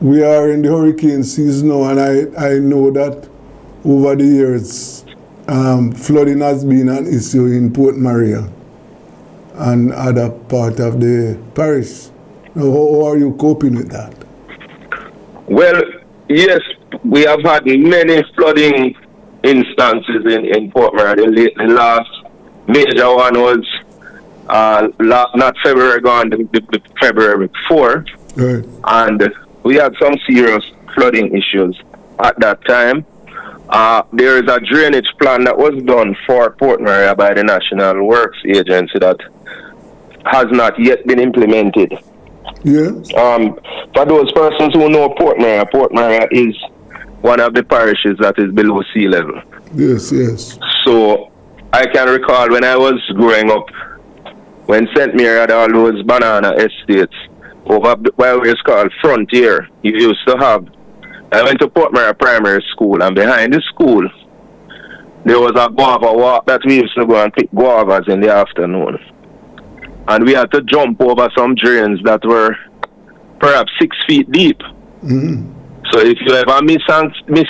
we are in the hurricane season now, and I know that over the years, flooding has been an issue in Port Maria and other part of the parish. Now, how are you coping with that? Well, yes, we have had many flooding instances in Port Maria. The last major one was not February gone, the February before. Right. And we had some serious flooding issues at that time. There is a drainage plan that was done for Port Maria by the National Works Agency that has not yet been implemented. Yes. For those persons who know Port Maria is one of the parishes that is below sea level. Yes. So I can recall when I was growing up, when St. Mary had all those banana estates over where it's called Frontier. You used to have, I went to Port Maria Primary School, and behind the school there was a guava walk that we used to go and pick guavas in the afternoon. And we had to jump over some drains that were perhaps 6 feet deep. So if you ever miss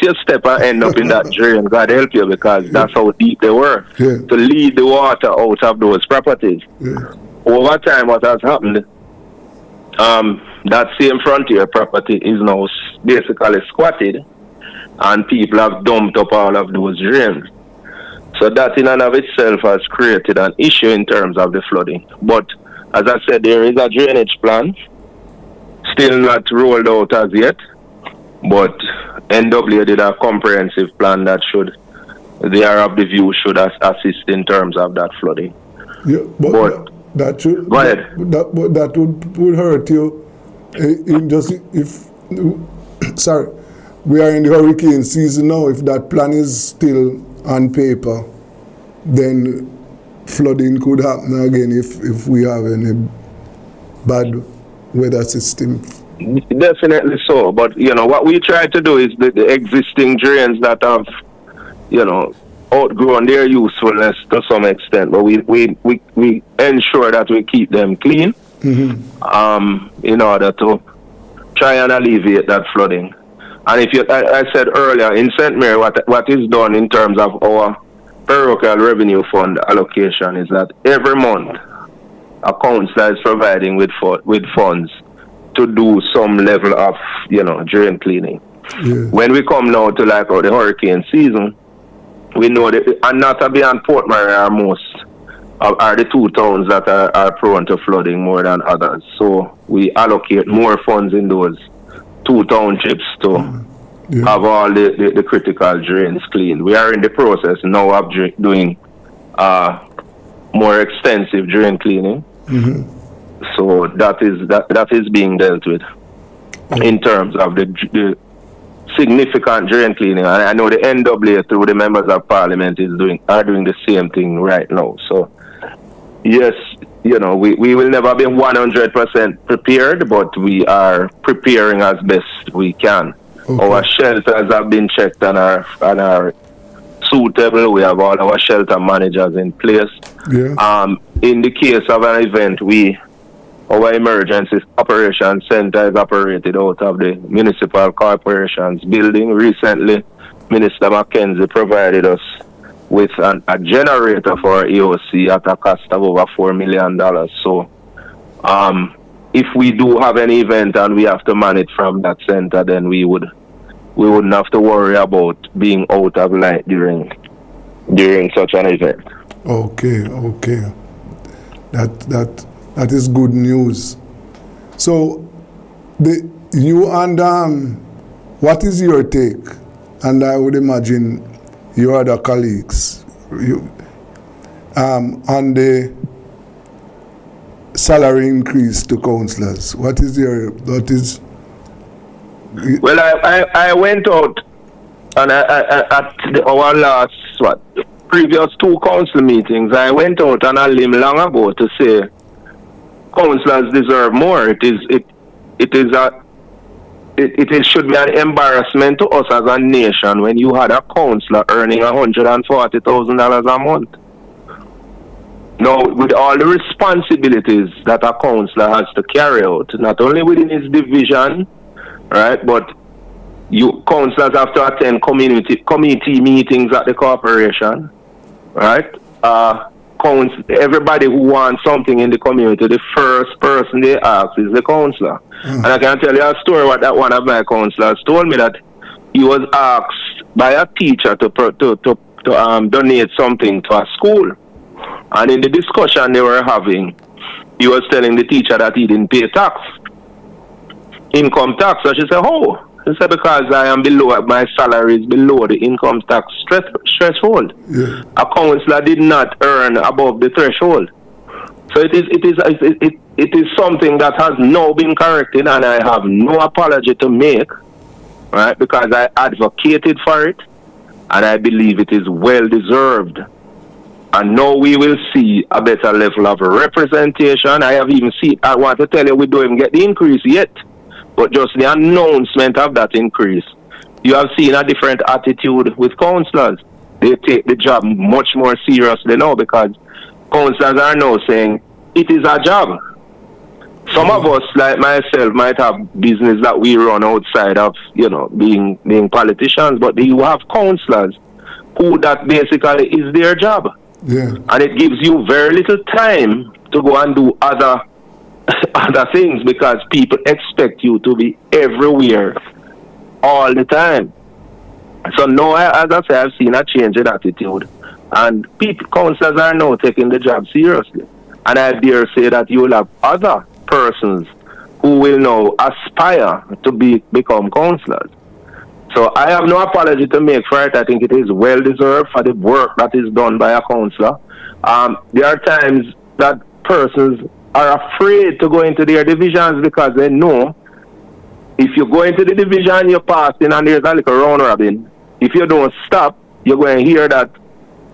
your step and end up in that drain, God help you, because that's how deep they were. To lead the water out of those properties. Over time, what has happened, that same frontier property is now basically squatted, and people have dumped up all of those drains. So that in and of itself has created an issue in terms of the flooding. But as I said, there is a drainage plan, still not rolled out as yet. But NWA did a comprehensive plan that they are of the view should assist in terms of that flooding. Yeah, but that should, go ahead. That would hurt you in just if sorry, we are in the hurricane season now. If that plan is still on paper, then flooding could happen again if we have any bad weather system. Definitely so, but what we try to do is the existing drains that have outgrown their usefulness to some extent, but we ensure that we keep them clean in order to try and alleviate that flooding. And if I said earlier, in St. Mary, what is done in terms of our parochial revenue fund allocation is that every month a council is providing with funds to do some level of drain cleaning. When we come now to the hurricane season, we know that, and Nottaby and Port Mary are the two towns that are prone to flooding more than others. So we allocate more funds in those two townships to have all the critical drains cleaned. We are in the process now of doing more extensive drain cleaning. So that is being dealt with in terms of the significant drain cleaning. And I know the NWA through the members of parliament are doing the same thing right now. So yes, we will never be 100% prepared, but we are preparing as best we can. Our shelters have been checked and are suitable. We have all our shelter managers in place. In the case of an event, our emergency operations center is operated out of the municipal corporation's building. Recently, Minister Mackenzie provided us with a generator for our EOC at a cost of over $4 million. So if we do have an event and we have to man it from that center, then we wouldn't have to worry about being out of light during such an event. Okay. That is good news. So what is your take? And I would imagine your other colleagues on the salary increase to councillors. Well, I went out and at our last previous two council meetings. I went out on a limb long ago to say councillors deserve more. It should be an embarrassment to us as a nation when you had a councillor earning $140,000 a month. Now, with all the responsibilities that a councillor has to carry out, not only within his division, right, but councillors have to attend committee meetings at the corporation, right? Everybody who wants something in the community, the first person they ask is the councillor. And I can tell you a story what that one of my councillors told me, that he was asked by a teacher to donate something to a school. And in the discussion they were having, he was telling the teacher that he didn't pay income tax. So she said, "Oh." He said, "Because my salary is below the income tax threshold." A councillor did not earn above the threshold. So it is something that has now been corrected, and I have no apology to make, right? Because I advocated for it, and I believe it is well deserved. And now we will see a better level of representation. I want to tell you, we don't even get the increase yet. But just the announcement of that increase, you have seen a different attitude with councillors. They take the job much more seriously now, because councillors are now saying it is a job. Some of us, like myself, might have business that we run outside of, being politicians, but you have councillors who that basically is their job. Yeah. And it gives you very little time to go and do other things because people expect you to be everywhere all the time. So now, as I say, I've seen a change in attitude. And councillors are now taking the job seriously. And I dare say that you will have other persons who will now aspire to become councillors. So I have no apology to make for it. I think it is well deserved for the work that is done by a councillor. There are times that persons are afraid to go into their divisions because they know if you go into the division, you're passing and there's a little round robin. If you don't stop, you're going to hear that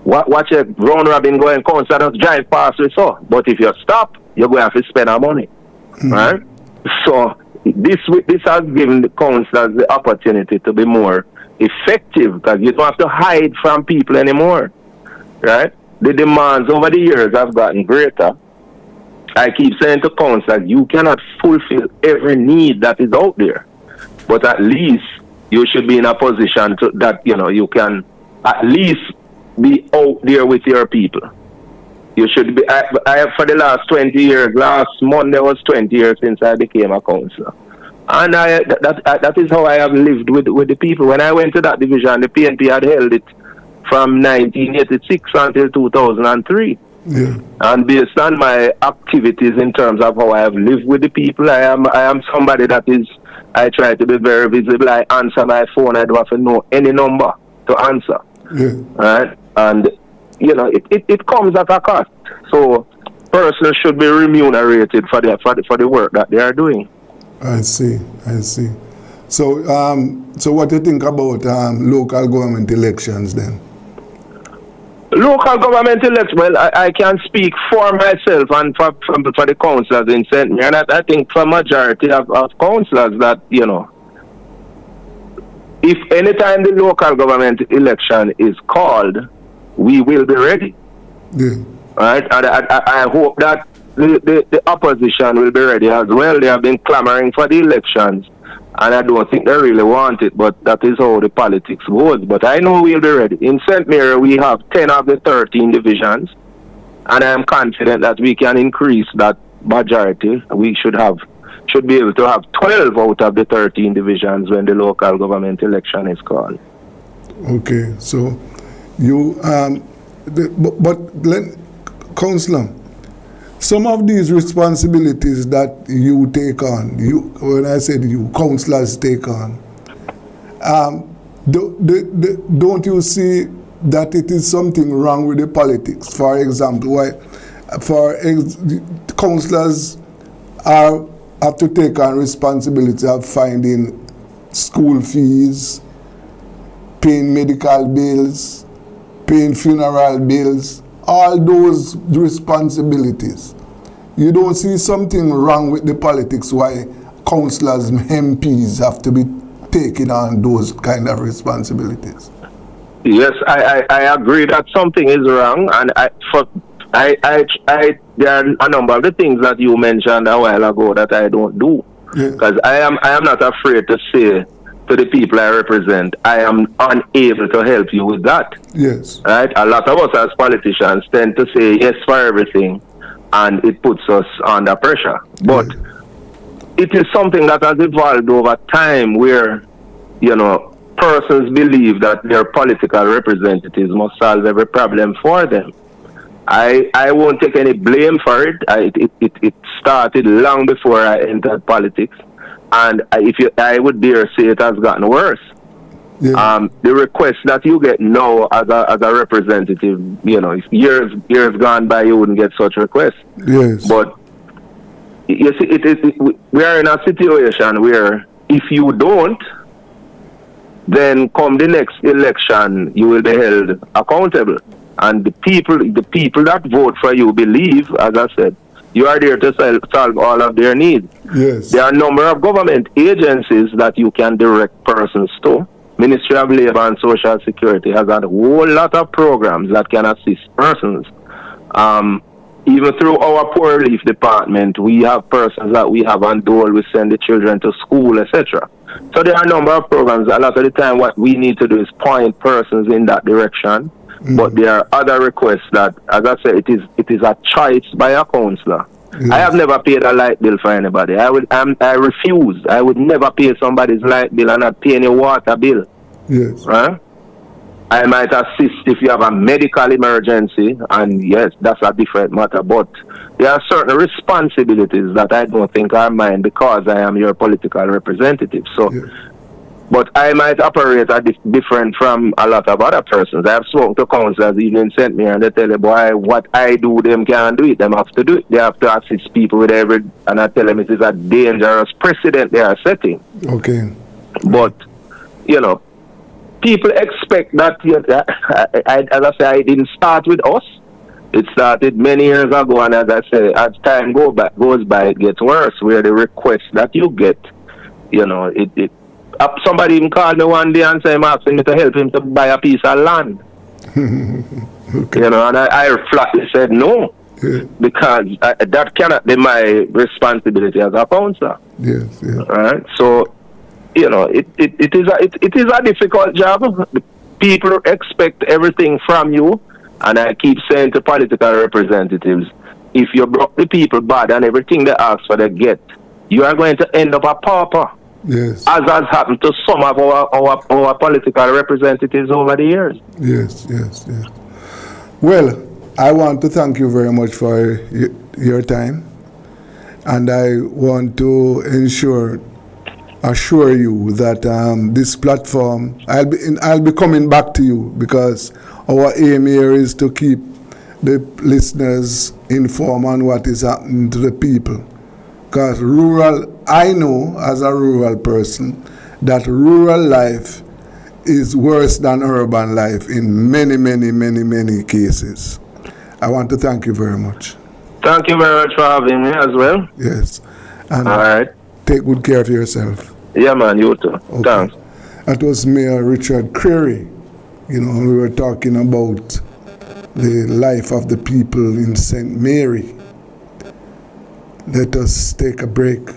watch a round robin going councillor just drive past it. So, but if you stop, you're going to have to spend our money. Right? So this has given the councillors the opportunity to be more effective because you don't have to hide from people anymore. Right? The demands over the years have gotten greater. I keep saying to councillors, you cannot fulfill every need that is out there. But at least you should be in a position that you can at least be out there with your people. You should be. I have for the last 20 years. Last Monday was 20 years since I became a councillor, and that is how I have lived with the people. When I went to that division, the PNP had held it from 1986 until 2003. Yeah. And based on my activities in terms of how I have lived with the people, I am somebody that is. I try to be very visible. I answer my phone. I don't have to know any number to answer. Yeah. Right, and it comes at a cost. So persons should be remunerated for the work that they are doing. I see. So so what do you think about local government elections then? Local government elections, well, I can speak for myself and for the councillors in St. Mary, and I think for majority of councillors that, if any time the local government election is called, we will be ready. Yeah. Right? And I hope that the opposition will be ready as well. They have been clamoring for the elections, and I don't think they really want it, but that is how the politics goes. But I know we'll be ready. In St. Mary, we have 10 of the 13 divisions, and I am confident that we can increase that majority. We should be able to have 12 out of the 13 divisions when the local government election is called. Okay, so you, Councillor, some of these responsibilities that you take on, when I said you, councillors take on, don't you see that it is something wrong with the politics? For example, councillors have to take on responsibility of finding school fees, paying medical bills, paying funeral bills, all those responsibilities. You don't see something wrong with the politics why councillors, MPs have to be taking on those kind of responsibilities? Yes, I agree that something is wrong, and there are a number of the things that you mentioned a while ago that I don't do. Because I am not afraid to say to the people I represent, I am unable to help you with that. Yes. Right? A lot of us as politicians tend to say yes for everything, and it puts us under pressure. But it is something that has evolved over time where, persons believe that their political representatives must solve every problem for them. I won't take any blame for it. It started long before I entered politics, and I would dare say it has gotten worse. Yeah. The request that you get now as a representative, if years gone by, you wouldn't get such requests. Yes. But you see, we are in a situation where if you don't, then come the next election, you will be held accountable. And the people that vote for you believe, as I said, you are there to solve all of their needs. Yes. There are a number of government agencies that you can direct persons to. Ministry of Labor and Social Security has a whole lot of programs that can assist persons. even through our poor relief department, we have persons that we have on dole, we send the children to school, etc. So there are a number of programs. A lot of the time what we need to do is point persons in that direction. But there are other requests that, as I said, it is a choice by a counselor. Yes. I have never paid a light bill for anybody. I refuse. I would never pay somebody's light bill and not pay any water bill. Yes. Right? I might assist if you have a medical emergency, and yes, that's a different matter. But there are certain responsibilities that I don't think are mine because I am your political representative. So, yes. But I might operate different from a lot of other persons. I have spoken to councillors even sent me and they tell me, boy, what I do, them can't do it. Them have to do it. They have to assist people with and I tell them it is a dangerous precedent they are setting. Okay. But, you know, people expect that, as I say, I didn't start with us. It started many years ago, and as I say, as time goes by, it gets worse, where the requests that you get, you know, somebody even called me one day and said, I'm asking me to help him to buy a piece of land. Okay. You know, and I flatly said no, because that cannot be my responsibility as a counselor. Yes, yes. All right, so, you know, it is a difficult job. People expect everything from you, and I keep saying to political representatives, if you broke the people bad and everything they ask for they get, you are going to end up a pauper. Yes. As has happened to some of our political representatives over the years. Yes, yes, yes. Well, I want to thank you very much for your time, and I want to assure you that this platform, I'll be coming back to you, because our aim here is to keep the listeners informed on what is happening to the people. Because I know as a rural person that rural life is worse than urban life in many, many, many, many cases. I want to thank you very much. Thank you very much for having me as well. Yes. And all right. Take good care of yourself. Yeah, man, you too. Okay. Thanks. That was Mayor Richard Creary. You know, we were talking about the life of the people in St. Mary. Let us take a break.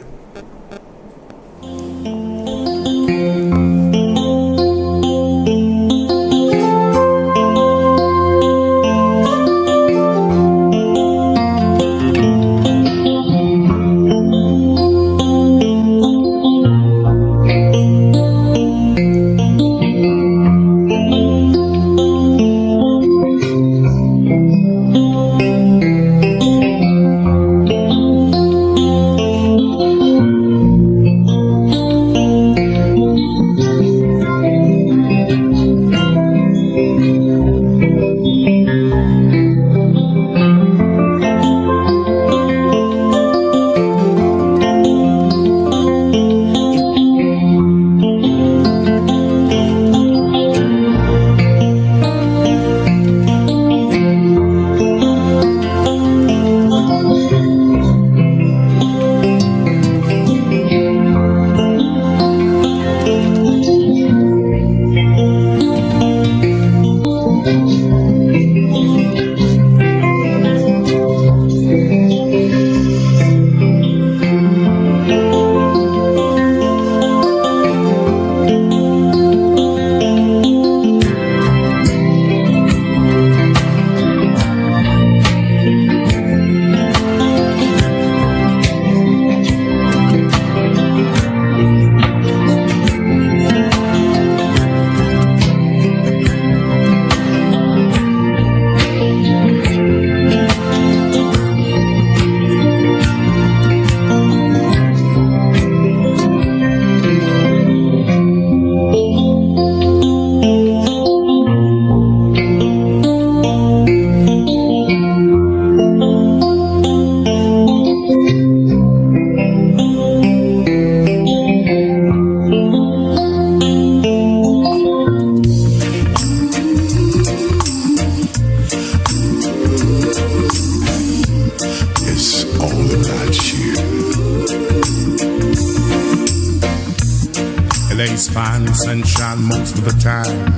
LA's fine sunshine most of the time.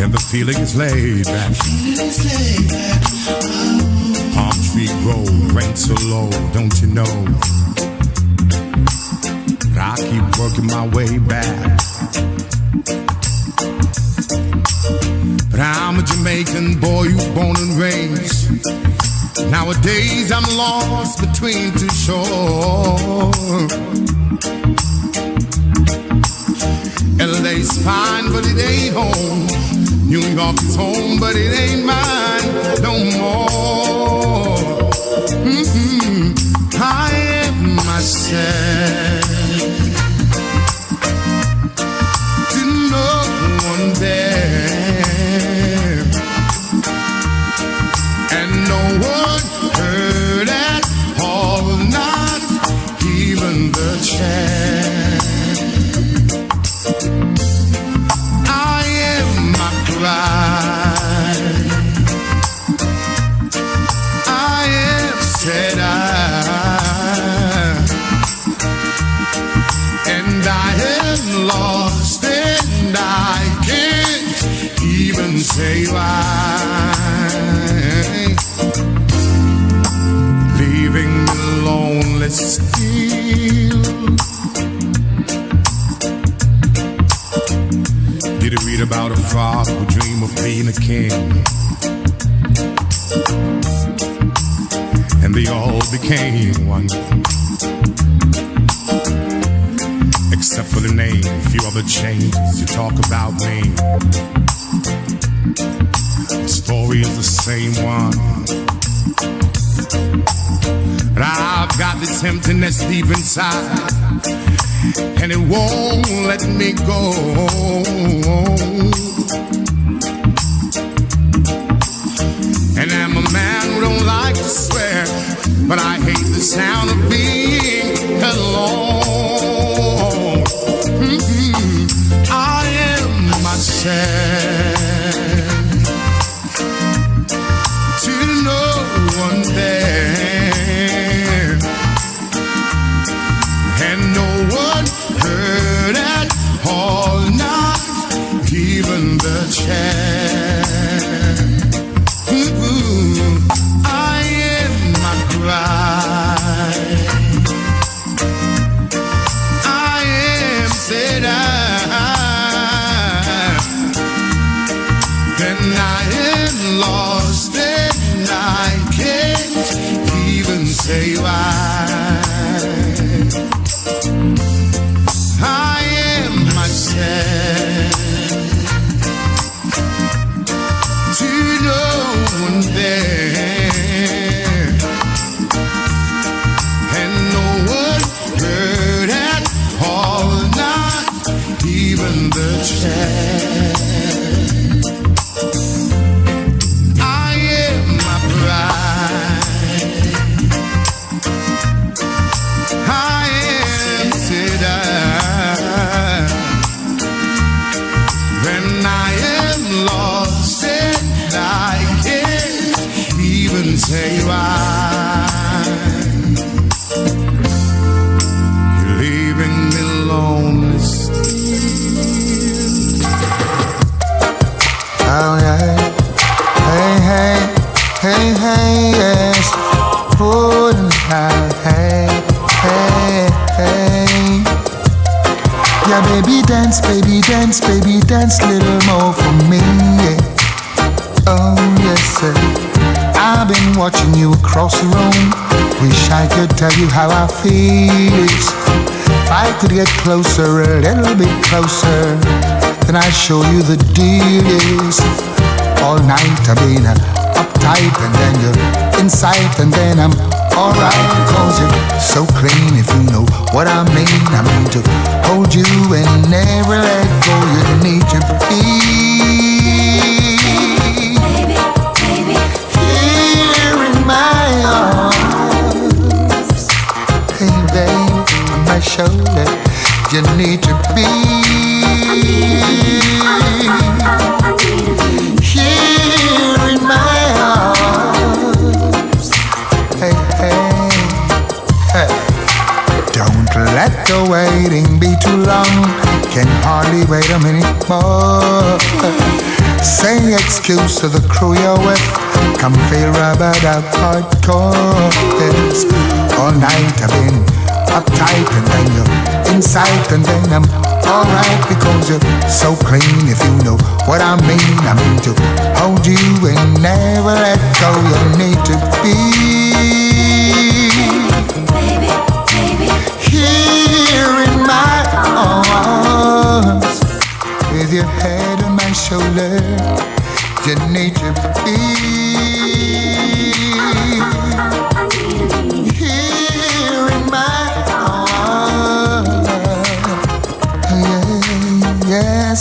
And the feeling is laid back. Palm tree grow, rent so low, don't you know? But I keep working my way back. But I'm a Jamaican boy who's born and raised. Nowadays I'm lost between two shores. LA's fine, but it ain't home. New York is home, but it ain't mine no more. I am myself to no one there, and no one heard at all, not even the chair. I am my pride. I am said and I am lost, and I can't even say why. Leaving me lonely still. Did you read about a frog who dreamed of being a king? And they all became one, except for the name. Few other changes you talk about me. The story is the same one, but I've got this emptiness deep inside, and it won't let me go. And I'm a man who don't like to swear, but I hate the sound of being alone. I am myself to no one there, and no one heard at all, not even the chair. I am my pride. I am said then I am lost, and I can't even say why. I am myself to no one there, and no one heard at all, not even the chair. I am my pride. I am said when I am lost, and I can't even say why. You're leaving me lonely still. Oh yeah, hey hey, hey hey yes, oh hey hey hey. Yeah, baby dance, baby dance, baby dance, little more for me. Yeah. Oh yes sir, I've been watching you across the room. Wish I could tell you how I feel. If I could get closer, a little bit closer, then I'd show you the deal is. All night I've been uptight, and then you're inside, and then I'm alright, cause you're so clean, if you know what I mean. I mean to hold you and never let go. You need to be here in my arms. Hey babe, on my shoulder, you need to be here in my arms. Hey, hey, hey. Don't let the waiting be too long. Can hardly wait a minute more. Say excuse to the crew you're with. Come feel rubber up hardcore. Yes. All night I've been uptight and then you're inside and then I'm alright because you're so clean. If you know what I mean to hold you and never let go. You need to be here in my arms with your head on my shoulder. You need to be here in my arms. Yeah, yes,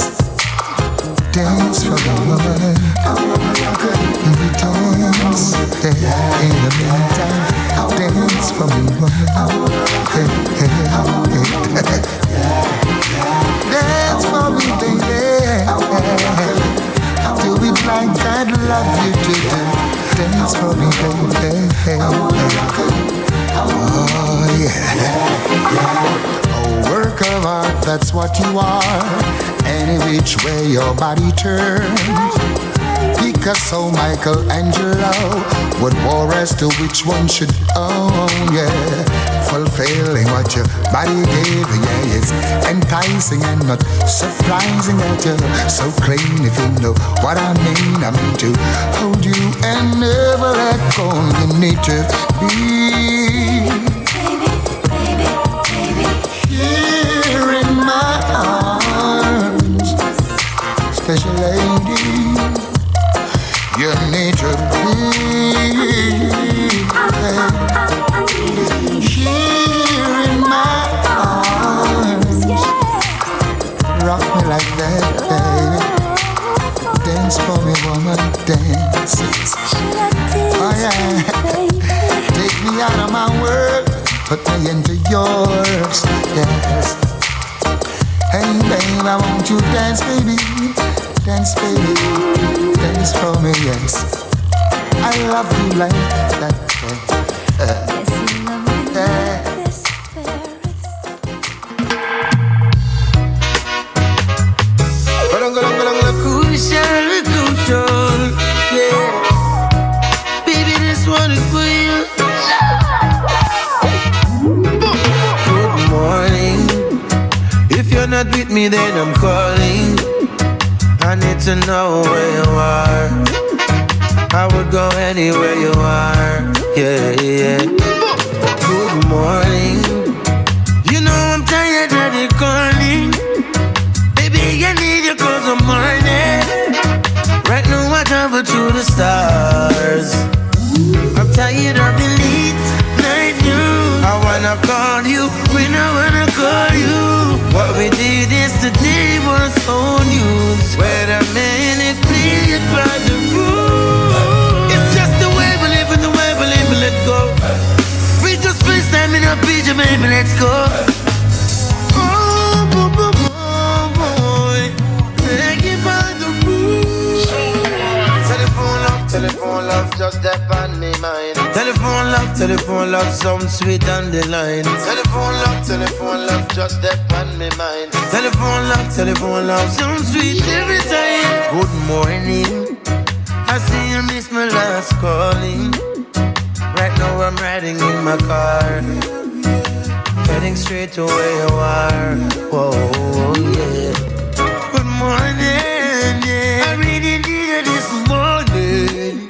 dance for the woman. And we dance in the meantime. Dance for me, woman. Dance for me, baby. To be blind, I'd love you to do. Dance for me, baby. Oh, yeah. A work of art, that's what you are. Any which way your body turns. Picasso, Michelangelo would war as to which one should own, yeah. Fulfilling what your body gave, yeah. It's enticing and not surprising that you're so clean. If you know what I mean to hold you and never let go. You need to be here in my arms, special lady. You need to be here in my arms. Rock me like that, baby. Dance for me, woman, dance. Oh yeah. Take me out of my world, put me into yours. Yes. Hey, babe, I want you to dance, baby. Dance, baby, dance for me, yes. I love you like that. Yes, you love me like this, crucial, yeah. Baby, this one is for you. Good morning. If you're not with me, then I'm calling. I need to know where you are. I would go anywhere you are. Yeah, yeah. Good morning. You know I'm tired of the calling. Baby, I need you 'cause I'm morning. Right now I travel to the stars. I'm tired of the late night news. I wanna call you when I wanna call you. What we did yesterday was old news. Where the man is played by the rules. It's just the way we live and the way we live, let go. We just FaceTime in a picture, baby, let's go. Oh, boy, boy, boy, played by the rules. Telephone love, just that on me mind. Telephone love, some sweet on the line. Telephone love, just that on me mind. Telephone love, some sweet every time. Good morning, I see you miss my last calling. Right now I'm riding in my car, heading straight to where you are. Whoa, yeah. Good morning, yeah. I really need you this morning.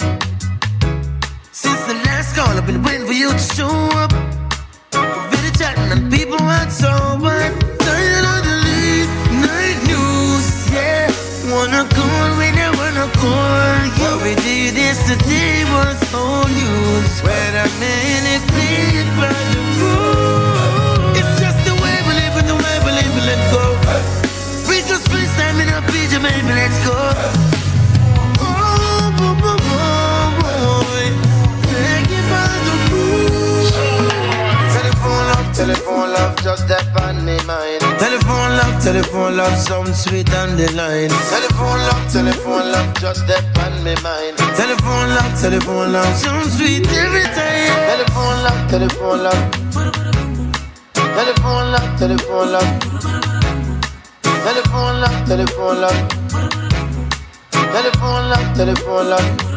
Since the last call, I've been waiting for you to show up. Video chatting and people aren't sober. Tired of the late night news, yeah. Wanna call when I wanna call you. What we did yesterday was old news. Where the man is played by the rules. It's just the way we live and the way we live, let go. We just FaceTime in a picture, baby, let's go. Oh, boy, boy, boy, played by the rules. Telephone love, just that on me mind. Telephone love, some sweet on the line. Telephone love, just that on me mind. Telephone love, some sweet every time. Telephone love. Telephone love. Telephone line.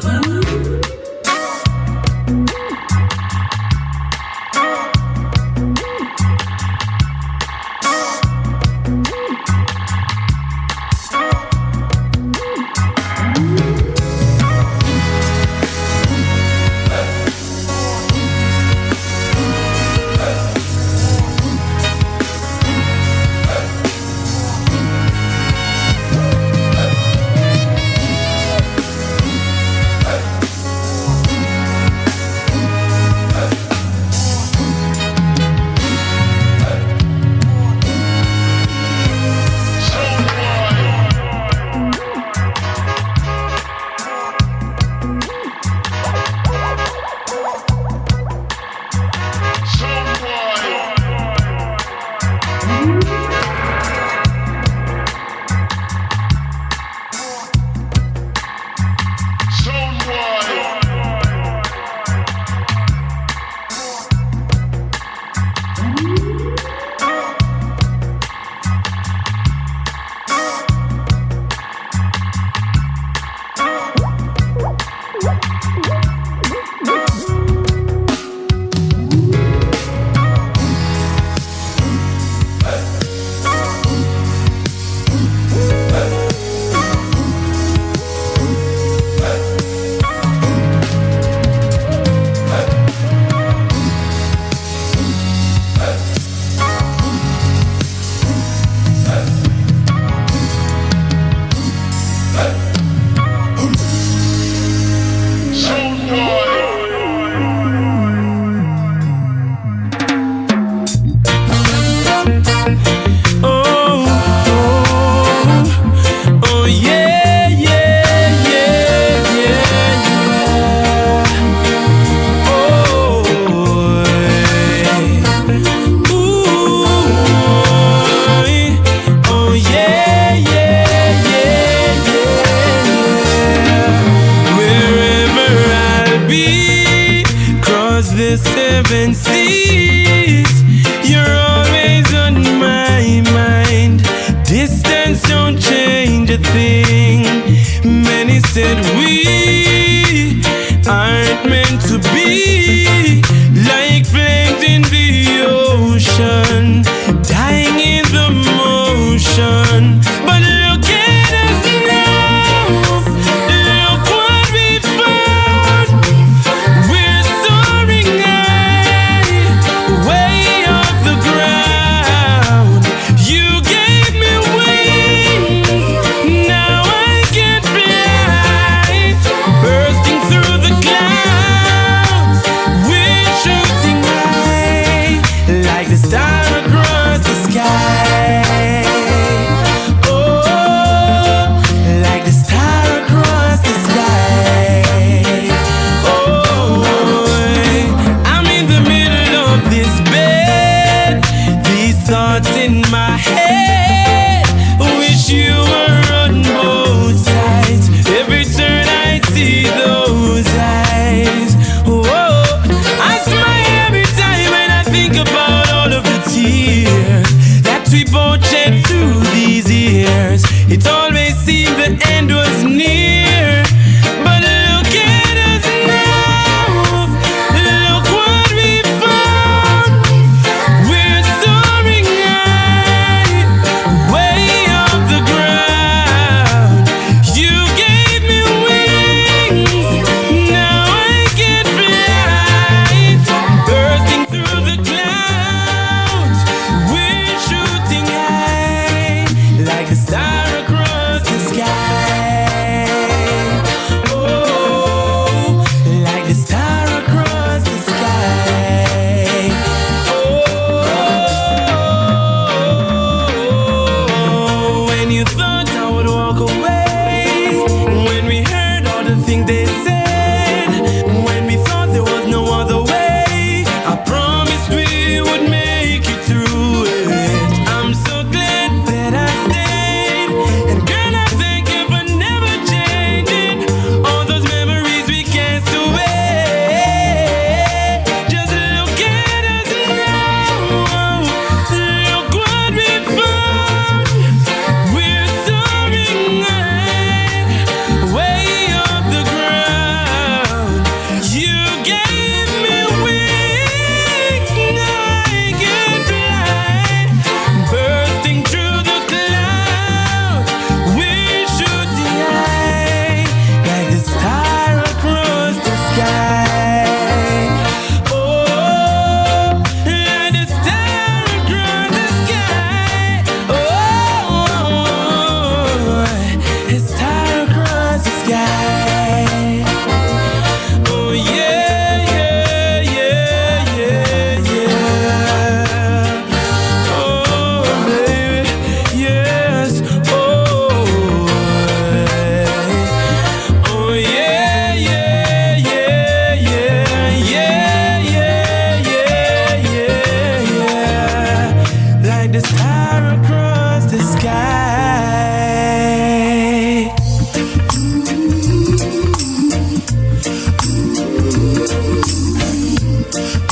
sky.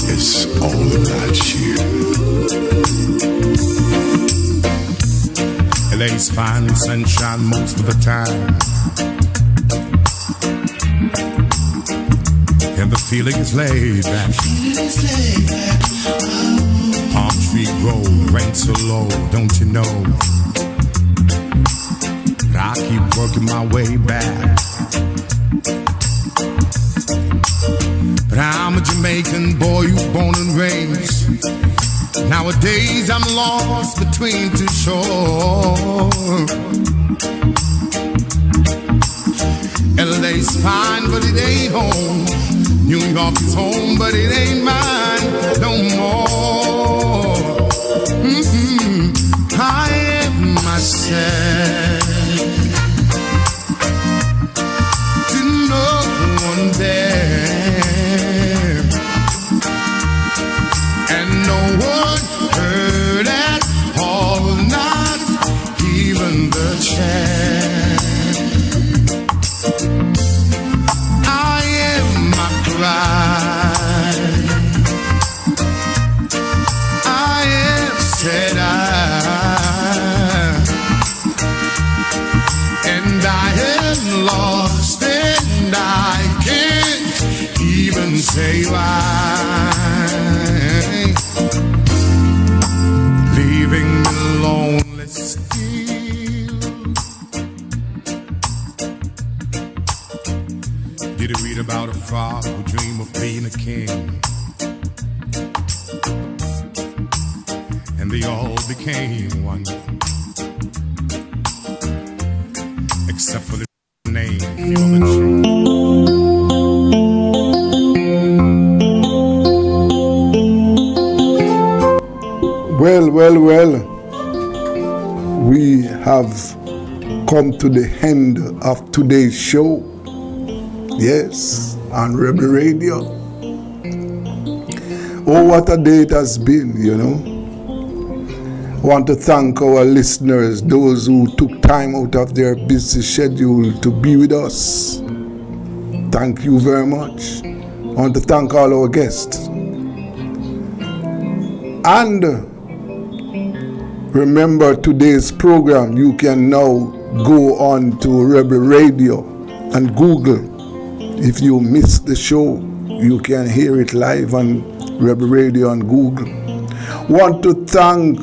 It's all about you. LA's fine with sunshine most of the time, and the feeling is laid back. Palm tree grove, rent so low, don't you know? But I keep working my way back. But I'm a Jamaican boy who's born and raised. Nowadays I'm lost between two shores. LA's fine, but it ain't home. New York is home, but it ain't mine no more. I am myself to no one there, and no one heard at all, not even the chant. I am my pride. I am said and I am lost, and I can't even say why. Leaving me lonely still. Did you read about a frog who dreamed of being a king? And they all became one, except for the name, feel the truth. Well, we have come to the end of today's show. Yes, on Rebel Radio. Oh, what a day it has been, you know. I want to thank our listeners, those who took time out of their busy schedule to be with us. Thank you very much. I want to thank all our guests. And remember today's program, you can now go on to Rebel Radio and Google. If you missed the show, you can hear it live on Rebel Radio and Google. Want to thank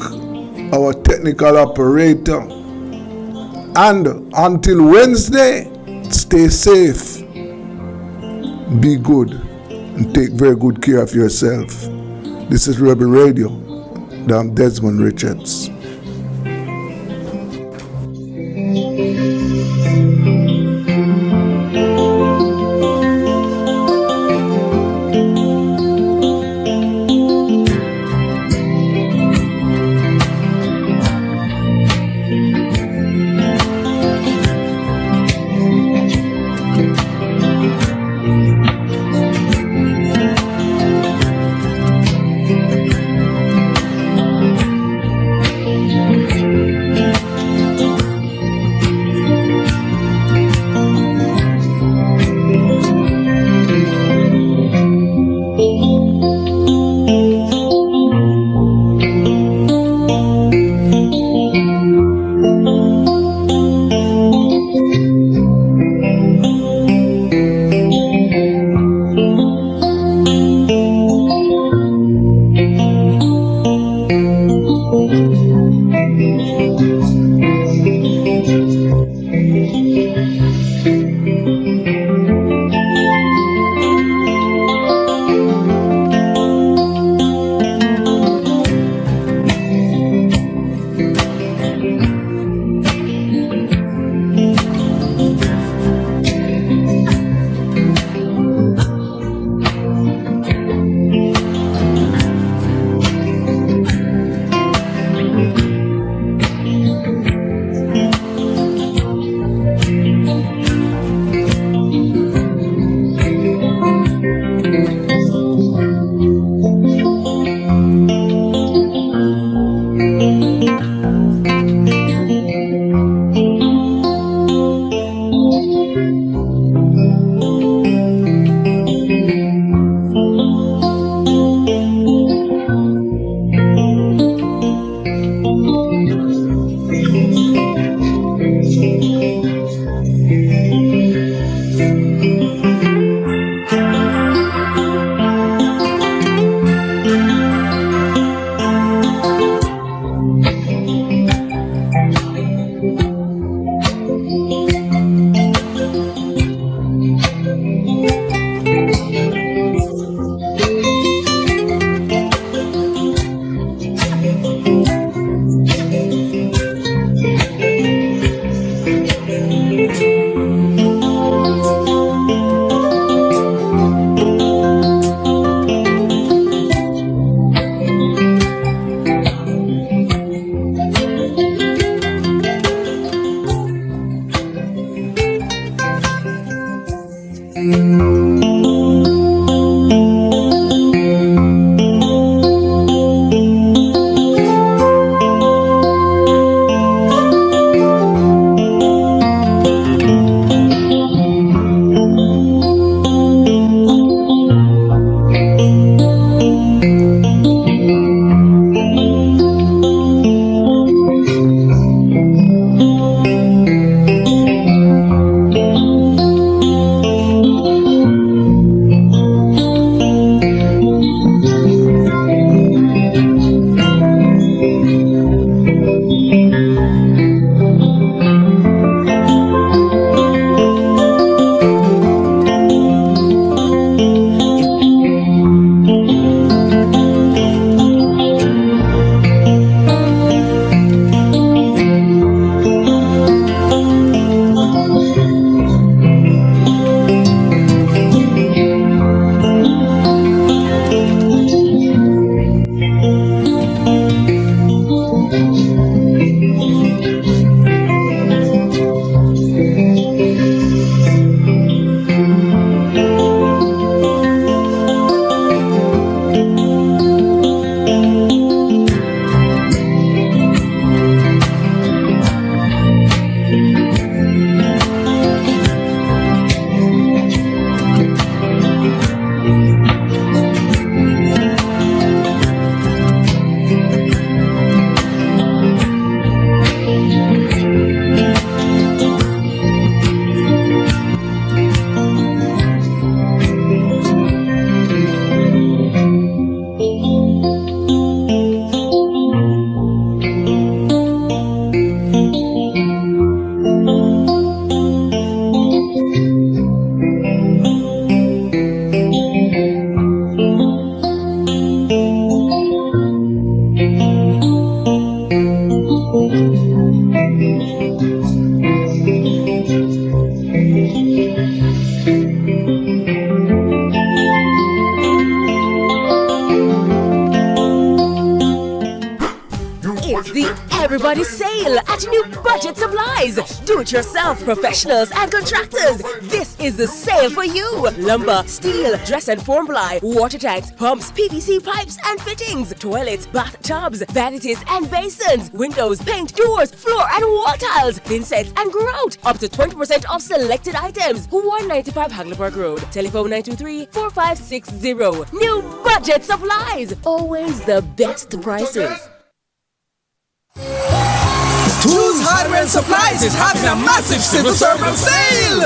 our technical operator. And until Wednesday, stay safe, be good, and take very good care of yourself. This is Rebel Radio. I'm Desmond Richards. It's the Everybody Sale at New Budget Supplies. Do-it-yourself professionals and contractors. This is the sale for you. Lumber, steel, dress and form ply, water tanks, pumps, PVC pipes and fittings, toilets, bathtubs, vanities and basins, windows, paint, doors, floor and wall tiles, thin sets and grout. Up to 20% off selected items. 195 Hagleyburg Road. Telephone 923-4560. New Budget Supplies. Always the best prices. Tools, Hardware and Supplies is having a massive civil servant sale.